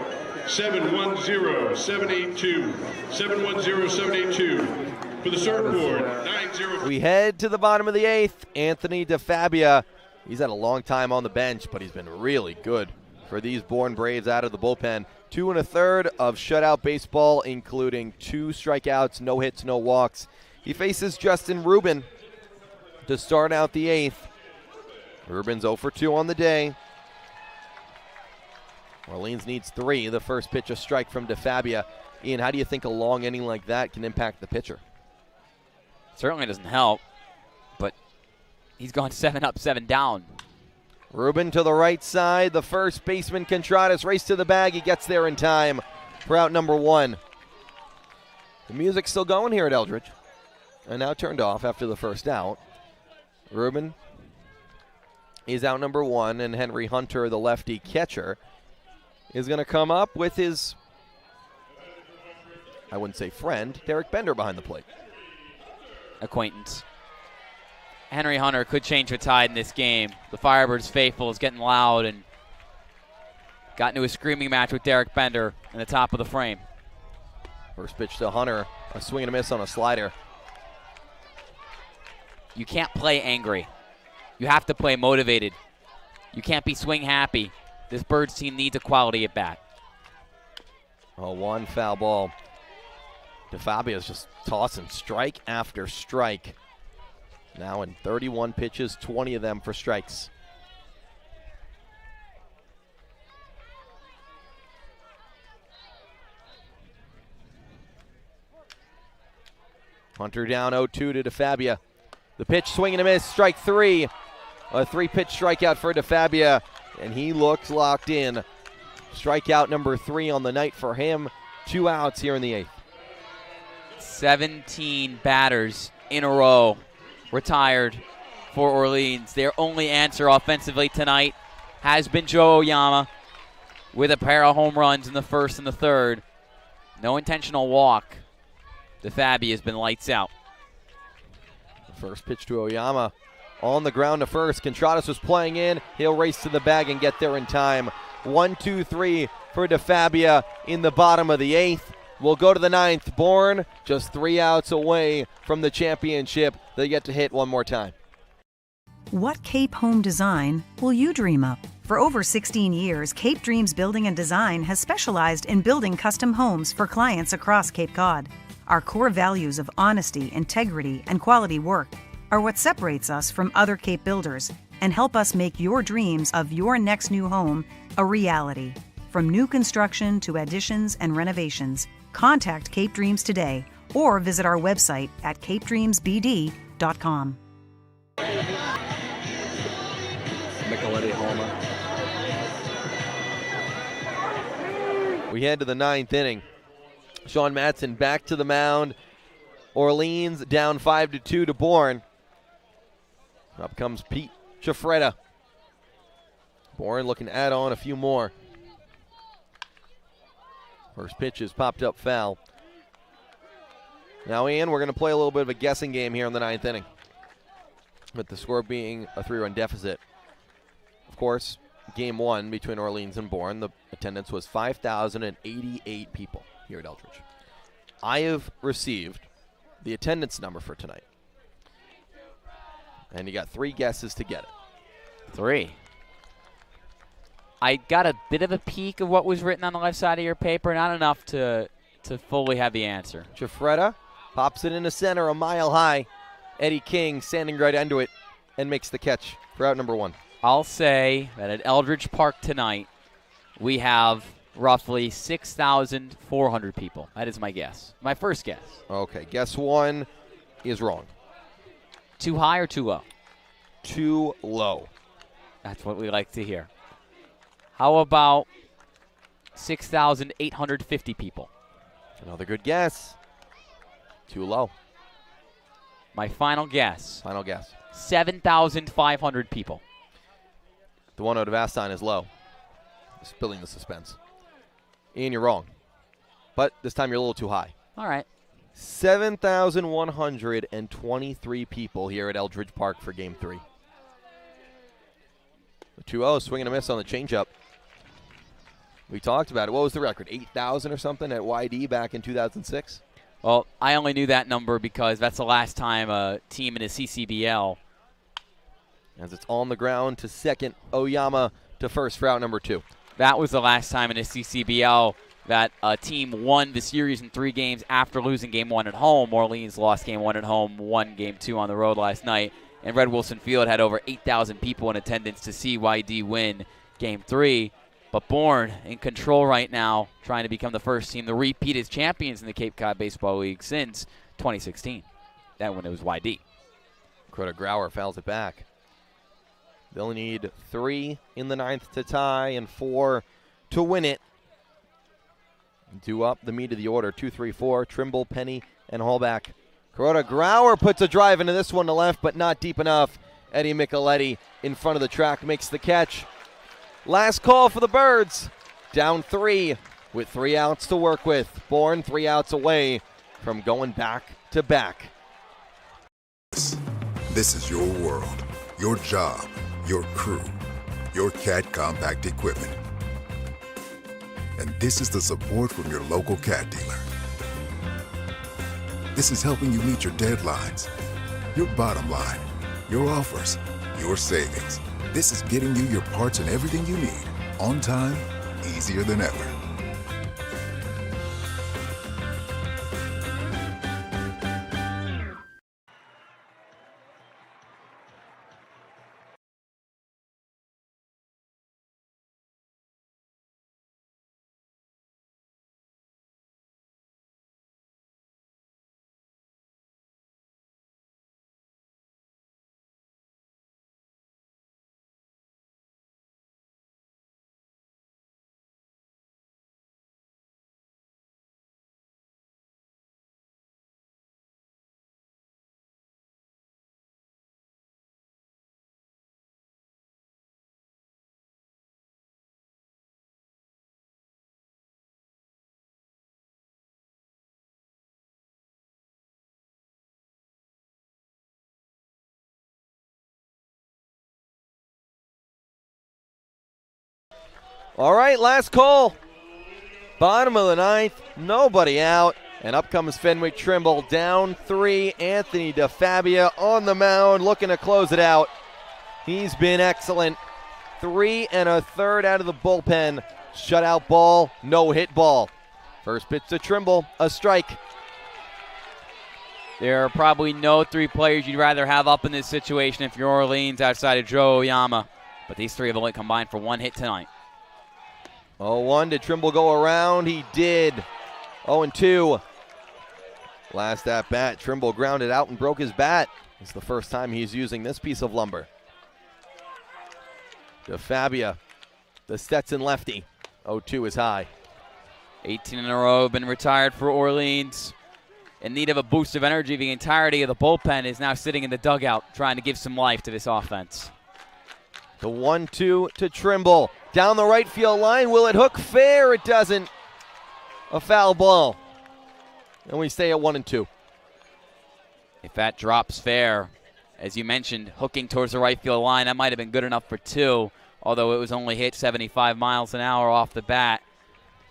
710-782, 710-782. For the surfboard, 90. We head to the bottom of the 8th. Anthony DeFabia, he's had a long time on the bench, but he's been really good for these Bourne Braves out of the bullpen. 2 1/3 of shutout baseball, including 2 strikeouts, no hits, no walks. He faces Justin Rubin to start out the 8th. Rubin's 0 for 2 on the day. Orleans needs 3. The first pitch, a strike from DeFabia. Ian, how do you think a long inning like that can impact the pitcher? Certainly doesn't help, but he's gone 7 up, 7 down. Rubin to the right side. The first baseman, Contreras, race to the bag. He gets there in time for out number 1. The music's still going here at Eldredge, and now turned off after the first out. Rubin is out number 1, and Henry Hunter, the lefty catcher, is going to come up with his, I wouldn't say friend, Derek Bender behind the plate. Acquaintance. Henry Hunter could change the tide in this game. The Firebirds faithful is getting loud and got into a screaming match with Derek Bender in the top of the frame. First pitch to Hunter, a swing and a miss on a slider. You can't play angry. You have to play motivated. You can't be swing happy. This Birds team needs a quality at bat. Oh, 1 foul ball. DeFabia is just tossing strike after strike. Now in 31 pitches, 20 of them for strikes. Hunter down 0-2 to DeFabia. The pitch, swing and a miss, strike 3. A 3-pitch strikeout for DeFabia, and he looks locked in. Strikeout number 3 on the night for him. 2 outs here in the 8th. 17 batters in a row retired for Orleans. Their only answer offensively tonight has been Joe Oyama with a pair of home runs in the first and the third. No intentional walk. DeFabia has been lights out. The first pitch to Oyama on the ground to first. Contreras was playing in. He'll race to the bag and get there in time. 1-2-3 for DeFabia in the bottom of the 8th. We'll go to the 9th. Bourne just 3 outs away from the championship. They get to hit one more time. What Cape home design will you dream up? For over 16 years, Cape Dreams Building and Design has specialized in building custom homes for clients across Cape Cod. Our core values of honesty, integrity, and quality work are what separates us from other Cape builders and help us make your dreams of your next new home a reality. From new construction to additions and renovations, contact Cape Dreams today or visit our website at capedreamsbd.com. Micheletti Homer. We head to the 9th inning. Sean Matson back to the mound. Orleans down 5-2 to Bourne. Up comes Pete Chafreda. Bourne looking to add on a few more. First pitch is popped up foul. Now, Ian, we're going to play a little bit of a guessing game here in the 9th inning, with the score being a 3-run deficit. Of course, game 1 between Orleans and Bourne, the attendance was 5,088 people here at Eldredge. I have received the attendance number for tonight, and you got 3 guesses to get it. 3. I got a bit of a peek of what was written on the left side of your paper, not enough to fully have the answer. Chafreda pops it into center a mile high. Eddie King standing right under it and makes the catch for out number 1. I'll say that at Eldredge Park tonight, we have roughly 6,400 people. That is my guess. My first guess. Okay, guess 1 is wrong. Too high or too low? Too low. That's what we like to hear. How about 6,850 people? Another good guess. Too low. My final guess. Final guess. 7,500 people. The 1-0 to Vastine is low. Spilling the suspense. Ian, you're wrong. But this time you're a little too high. All right. 7,123 people here at Eldredge Park for Game 3. The 2-0, swing and a miss on the changeup. We talked about it. What was the record? 8,000 or something at YD back in 2006? Well, I only knew that number because that's the last time a team in a CCBL. As it's on the ground to second, Oyama to first for out number 2. That was the last time in a CCBL that a team won the series in 3 games after losing Game 1 at home. Orleans lost Game 1 at home, won Game 2 on the road last night. And Red Wilson Field had over 8,000 people in attendance to see YD win Game 3. But Bourne in control right now, trying to become the first team to repeat as champions in the Cape Cod Baseball League since 2016. That when it was YD. Crota Grauer fouls it back. They'll need 3 in the 9th to tie and 4 to win it. Do up the meat of the order. 2, 3, 4. Trimble, Penny, and Hallback. Crota Grauer puts a drive into this one to left, but not deep enough. Eddie Micheletti in front of the track makes the catch. Last call for the Birds. Down 3 with 3 outs to work with. Bourne 3 outs away from going back to back. This is your world, your job, your crew, your CAT compact equipment. And this is the support from your local CAT dealer. This is helping you meet your deadlines, your bottom line, your offers, your savings. This is getting you your parts and everything you need on time, easier than ever. All right, last call. Bottom of the 9th, nobody out. And up comes Fenwick Trimble, down 3. Anthony DeFabia on the mound, looking to close it out. He's been excellent. 3 1/3 out of the bullpen. Shutout ball, no hit ball. First pitch to Trimble, a strike. There are probably no 3 players you'd rather have up in this situation if you're Orleans outside of Joe Oyama. But these 3 have only combined for 1 hit tonight. 0-1, did Trimble go around? He did. 0-2. Last at bat, Trimble grounded out and broke his bat. It's the first time he's using this piece of lumber. DeFabia, the Stetson lefty. 0-2 is high. 18 in a row have been retired for Orleans. In need of a boost of energy, the entirety of the bullpen is now sitting in the dugout trying to give some life to this offense. The 1-2 to Trimble. Down the right field line. Will it hook fair? It doesn't. A foul ball. And we stay at 1-2. If that drops fair, as you mentioned, hooking towards the right field line, that might have been good enough for 2, although it was only hit 75 miles an hour off the bat.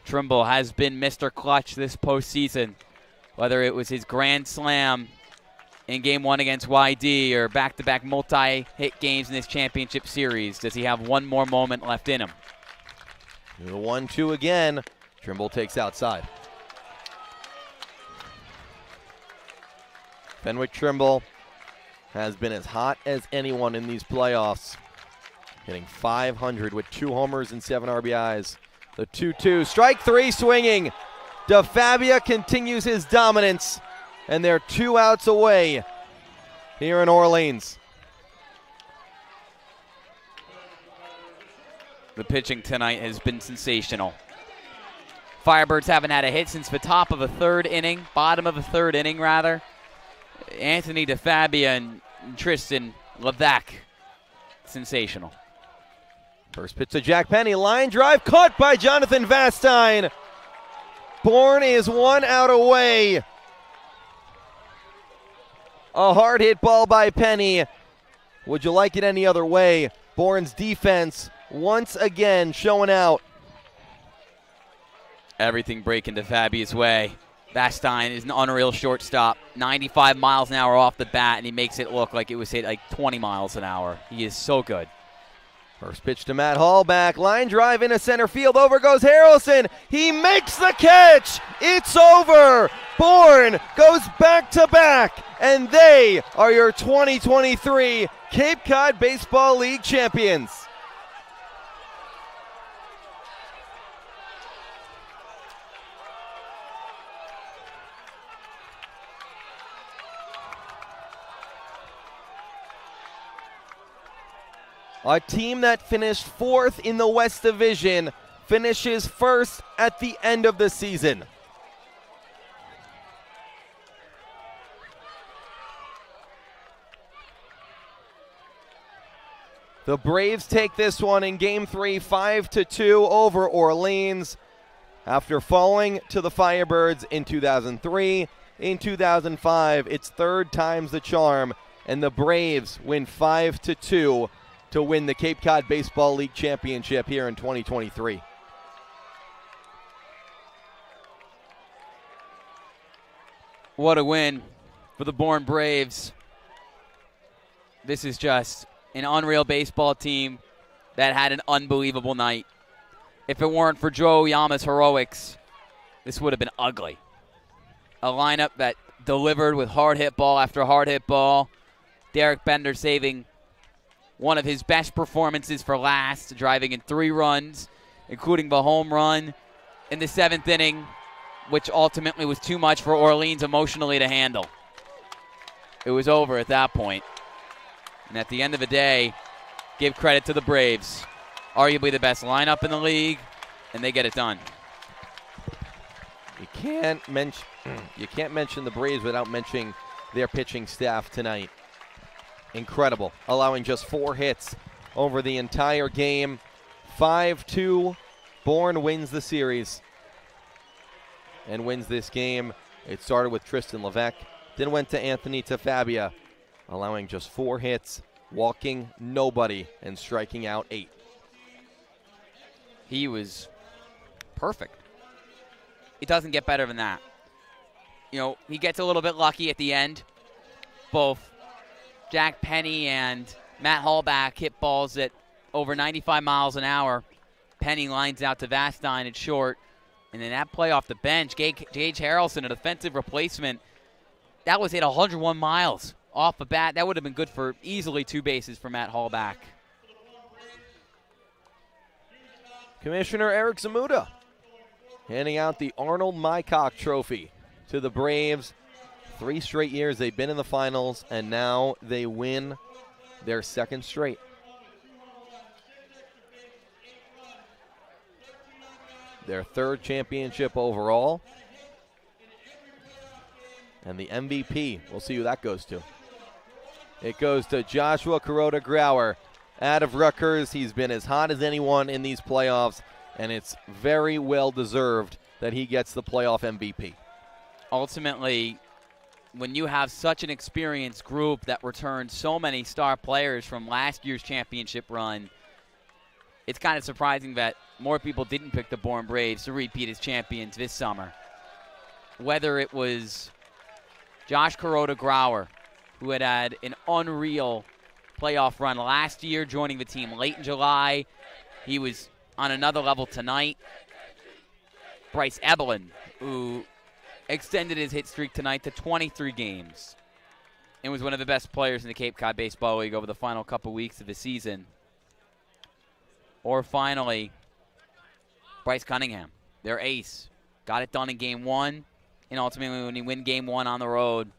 Trimble has been Mr. Clutch this postseason, whether it was his grand slam in Game 1 against YD or back-to-back multi-hit games in this championship series. Does he have one more moment left in him? The 1-2 again. Trimble takes outside. Fenwick Trimble has been as hot as anyone in these playoffs. Hitting .500 with 2 homers and 7 RBIs. The 2-2. Strike 3 swinging. DeFabia continues his dominance. And they're 2 outs away here in Orleans. The pitching tonight has been sensational. Firebirds haven't had a hit since the top of the 3rd inning, bottom of the 3rd inning rather. Anthony DeFabia and Tristan Levac, sensational. First pitch to Jack Penny, line drive caught by Jonathan Vastine. Bourne is 1 out away. A hard hit ball by Penny. Would you like it any other way? Bourne's defense once again showing out. Everything breaking to Fabia's way. Vastine is an unreal shortstop. 95 miles an hour off the bat, and he makes it look like it was hit like 20 miles an hour. He is so good. First pitch to Matt Hallback, line drive into center field, over goes Harrelson, he makes the catch, it's over, Bourne goes back to back, and they are your 2023 Cape Cod Baseball League champions. A team that finished 4th in the West Division finishes 1st at the end of the season. The Braves take this one in Game 3, 5-2 over Orleans. After falling to the Firebirds in 2003, in 2005, it's 3rd time's the charm, and the Braves win 5-2 to win the Cape Cod Baseball League Championship here in 2023. What a win for the Bourne Braves. This is just an unreal baseball team that had an unbelievable night. If it weren't for Joe Oyama's heroics, this would have been ugly. A lineup that delivered with hard hit ball after hard hit ball. Derek Bender saving one of his best performances for last, driving in 3 runs, including the home run in the 7th inning, which ultimately was too much for Orleans emotionally to handle. It was over at that point. And at the end of the day, give credit to the Braves. Arguably the best lineup in the league, and they get it done. You can't mention the Braves without mentioning their pitching staff tonight. Incredible, allowing just 4 hits over the entire game. 5-2, Bourne wins the series and wins this game. It started with Tristan Levesque, then went to Anthony Tafabia, allowing just 4 hits, walking nobody, and striking out 8. He was perfect. It doesn't get better than that. You know, he gets a little bit lucky at the end. Both Jack Penny and Matt Hallback hit balls at over 95 miles an hour. Penny lines out to Vastine at short. And then that play off the bench, Gage Harrelson, a defensive replacement, that was hit 101 miles off the bat. That would have been good for easily 2 bases for Matt Hallback. Commissioner Eric Zamuda handing out the Arnold Mycock Trophy to the Braves. 3 straight years they've been in the finals, and now they win their 2nd straight. Their 3rd championship overall. And the MVP, we'll see who that goes to. It goes to Joshua Kuroda-Grauer out of Rutgers. He's been as hot as anyone in these playoffs, and it's very well deserved that he gets the playoff MVP. Ultimately, when you have such an experienced group that returned so many star players from last year's championship run, it's kind of surprising that more people didn't pick the Bourne Braves to repeat as champions this summer. Whether it was Josh Kuroda-Grauer, who had an unreal playoff run last year, joining the team late in July. He was on another level tonight. Bryce Evelyn, who extended his hit streak tonight to 23 games and was one of the best players in the Cape Cod Baseball League over the final couple weeks of the season. Or finally, Bryce Cunningham, their ace, got it done in Game 1, and ultimately when you win Game 1 on the road,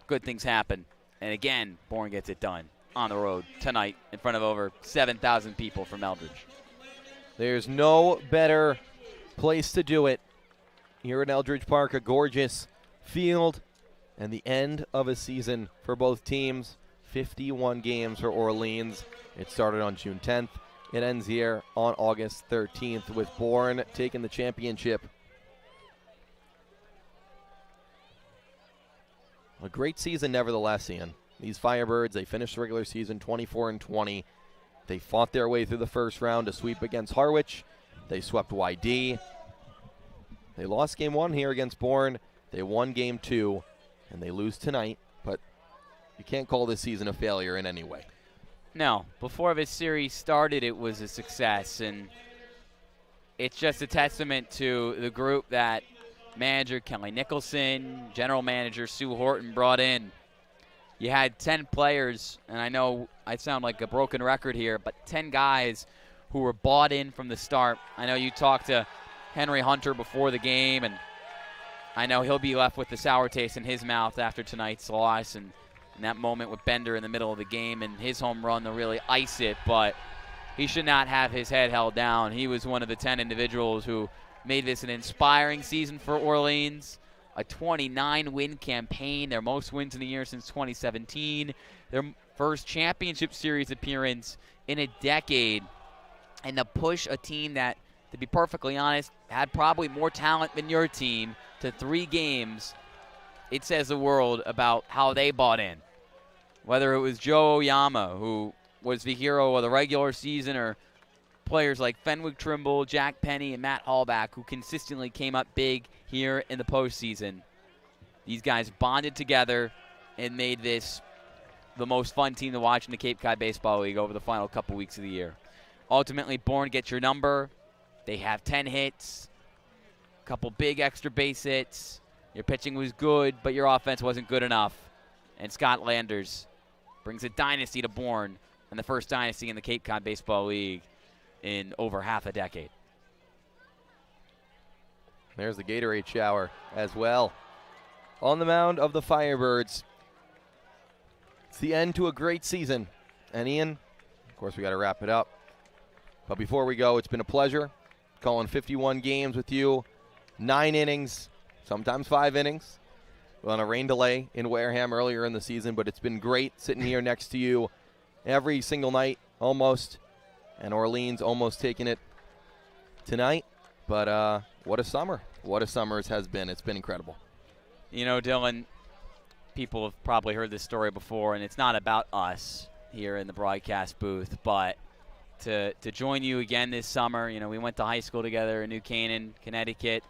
good things happen. And again, Bourne gets it done on the road tonight in front of over 7,000 people from Eldredge. There's no better place to do it here at Eldredge Park, a gorgeous field, and the end of a season for both teams. 51 games for Orleans. It started on June 10th. It ends here on August 13th with Bourne taking the championship. A great season nevertheless, Ian. These Firebirds, they finished the regular season 24-20. They fought their way through the first round to sweep against Harwich. They swept YD. They lost game 1 here against Bourne. They won game 2, and they lose tonight. But you can't call this season a failure in any way. No, before this series started, it was a success, and it's just a testament to the group that manager Kelly Nicholson, general manager Sue Horton brought in. You had 10 players, and I know I sound like a broken record here, but 10 guys who were bought in from the start. I know you talked to Henry Hunter before the game, and I know he'll be left with the sour taste in his mouth after tonight's loss, and that moment with Bender in the middle of the game and his home run to really ice it, but he should not have his head held down. He was one of the 10 individuals who made this an inspiring season for Orleans, a 29-win campaign, their most wins in the year since 2017, their first championship series appearance in a decade, and to push a team that, to be perfectly honest, had probably more talent than your team to 3 games. It says the world about how they bought in. Whether it was Joe Oyama, who was the hero of the regular season, or players like Fenwick Trimble, Jack Penny, and Matt Hallback, who consistently came up big here in the postseason. These guys bonded together and made this the most fun team to watch in the Cape Cod Baseball League over the final couple weeks of the year. Ultimately, Bourne gets your number. They have 10 hits, a couple big extra base hits. Your pitching was good, but your offense wasn't good enough. And Scott Landers brings a dynasty to Bourne, and the first dynasty in the Cape Cod Baseball League in over half a decade. There's the Gatorade shower as well. On the mound of the Firebirds. It's the end to a great season. And Ian, of course, we got to wrap it up. But before we go, it's been a pleasure calling 51 games with you, 9 innings, sometimes 5 innings. On a rain delay in Wareham earlier in the season, but it's been great sitting here next to you every single night almost. And Orleans almost taking it tonight. But what a summer. What a summer it has been. It's been incredible. You know, Dylan, people have probably heard this story before, and it's not about us here in the broadcast booth, but to join you again this summer. You know, we went to high school together in New Canaan, Connecticut,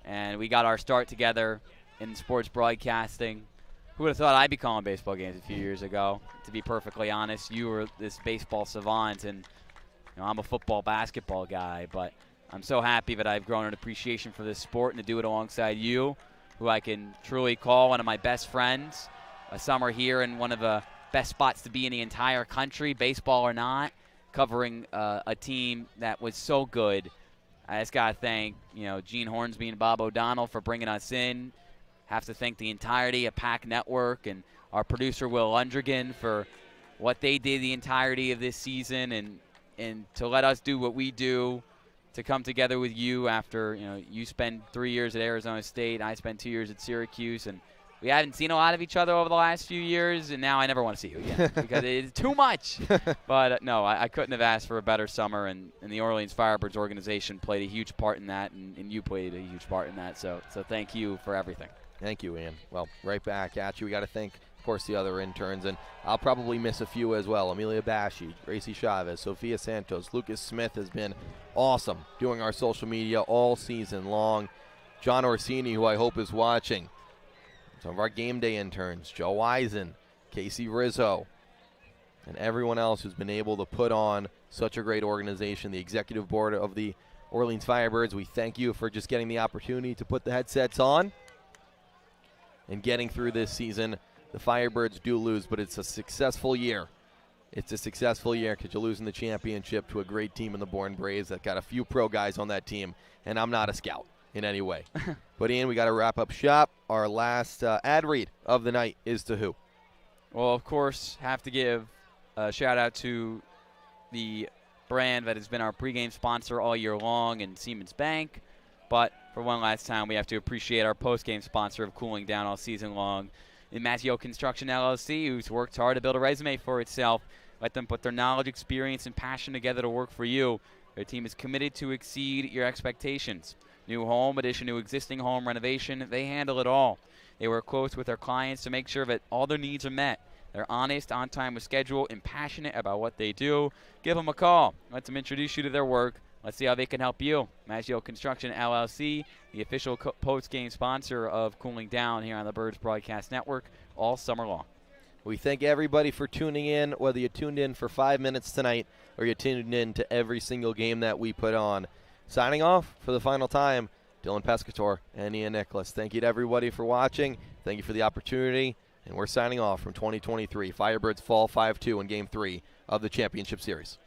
and we got our start together in sports broadcasting. Who would have thought I'd be calling baseball games a few years ago? To be perfectly honest, you were this baseball savant, and you know, I'm a football, basketball guy, but I'm so happy that I've grown an appreciation for this sport and to do it alongside you, who I can truly call one of my best friends. A summer here in one of the best spots to be in the entire country, baseball or not, covering a team that was so good. I just got to thank, you know, Gene Hornsby and Bob O'Donnell for bringing us in. Have to thank the entirety of PAC Network and our producer Will Lundrigan for what they did the entirety of this season, and to let us do what we do, to come together with you after, you know, you spend 3 years at Arizona State, I spent 2 years at Syracuse, and we haven't seen a lot of each other over the last few years, and now I never want to see you again because it's too much. But no, I couldn't have asked for a better summer, and the Orleans Firebirds organization played a huge part in that, and you played a huge part in that. So thank you for everything. Thank you, Ian. Well, right back at you. We got to thank, of course, the other interns, and I'll probably miss a few as well. Amelia Bashi, Gracie Chavez, Sophia Santos, Lucas Smith has been awesome doing our social media all season long. John Orsini, who I hope is watching. Some of our game day interns, Joe Eisen, Casey Rizzo, and everyone else who's been able to put on such a great organization, the executive board of the Orleans Firebirds. We thank you for just getting the opportunity to put the headsets on and getting through this season. The Firebirds do lose, but it's a successful year. It's a successful year because you're losing the championship to a great team in the Bourne Braves that got a few pro guys on that team, and I'm not a scout in any way. But, Ian, we got to wrap up shop. Our last ad read of the night is to who? Well, of course, have to give a shout-out to the brand that has been our pregame sponsor all year long in Siemens Bank. But for one last time, we have to appreciate our postgame sponsor of cooling down all season long in Mazzio Construction LLC, who's worked hard to build a resume for itself Let them put their knowledge, experience, and passion together to work for you. Their team is committed to exceed your expectations. New home, addition to existing home, renovation, they handle it all. They work close with their clients to make sure that all their needs are met. They're honest, on time with schedule, and passionate about what they do. Give them a call. Let them introduce you to their work. Let's see how they can help you. Maggio Construction LLC, the official post-game sponsor of Cooling Down here on the Birds Broadcast Network all summer long. We thank everybody for tuning in, whether you tuned in for 5 minutes tonight or you tuned in to every single game that we put on. Signing off for the final time, Dylan Pescatore and Ian Nicholas. Thank you to everybody for watching. Thank you for the opportunity. And we're signing off from 2023. Firebirds fall 5-2 in Game 3 of the Championship Series.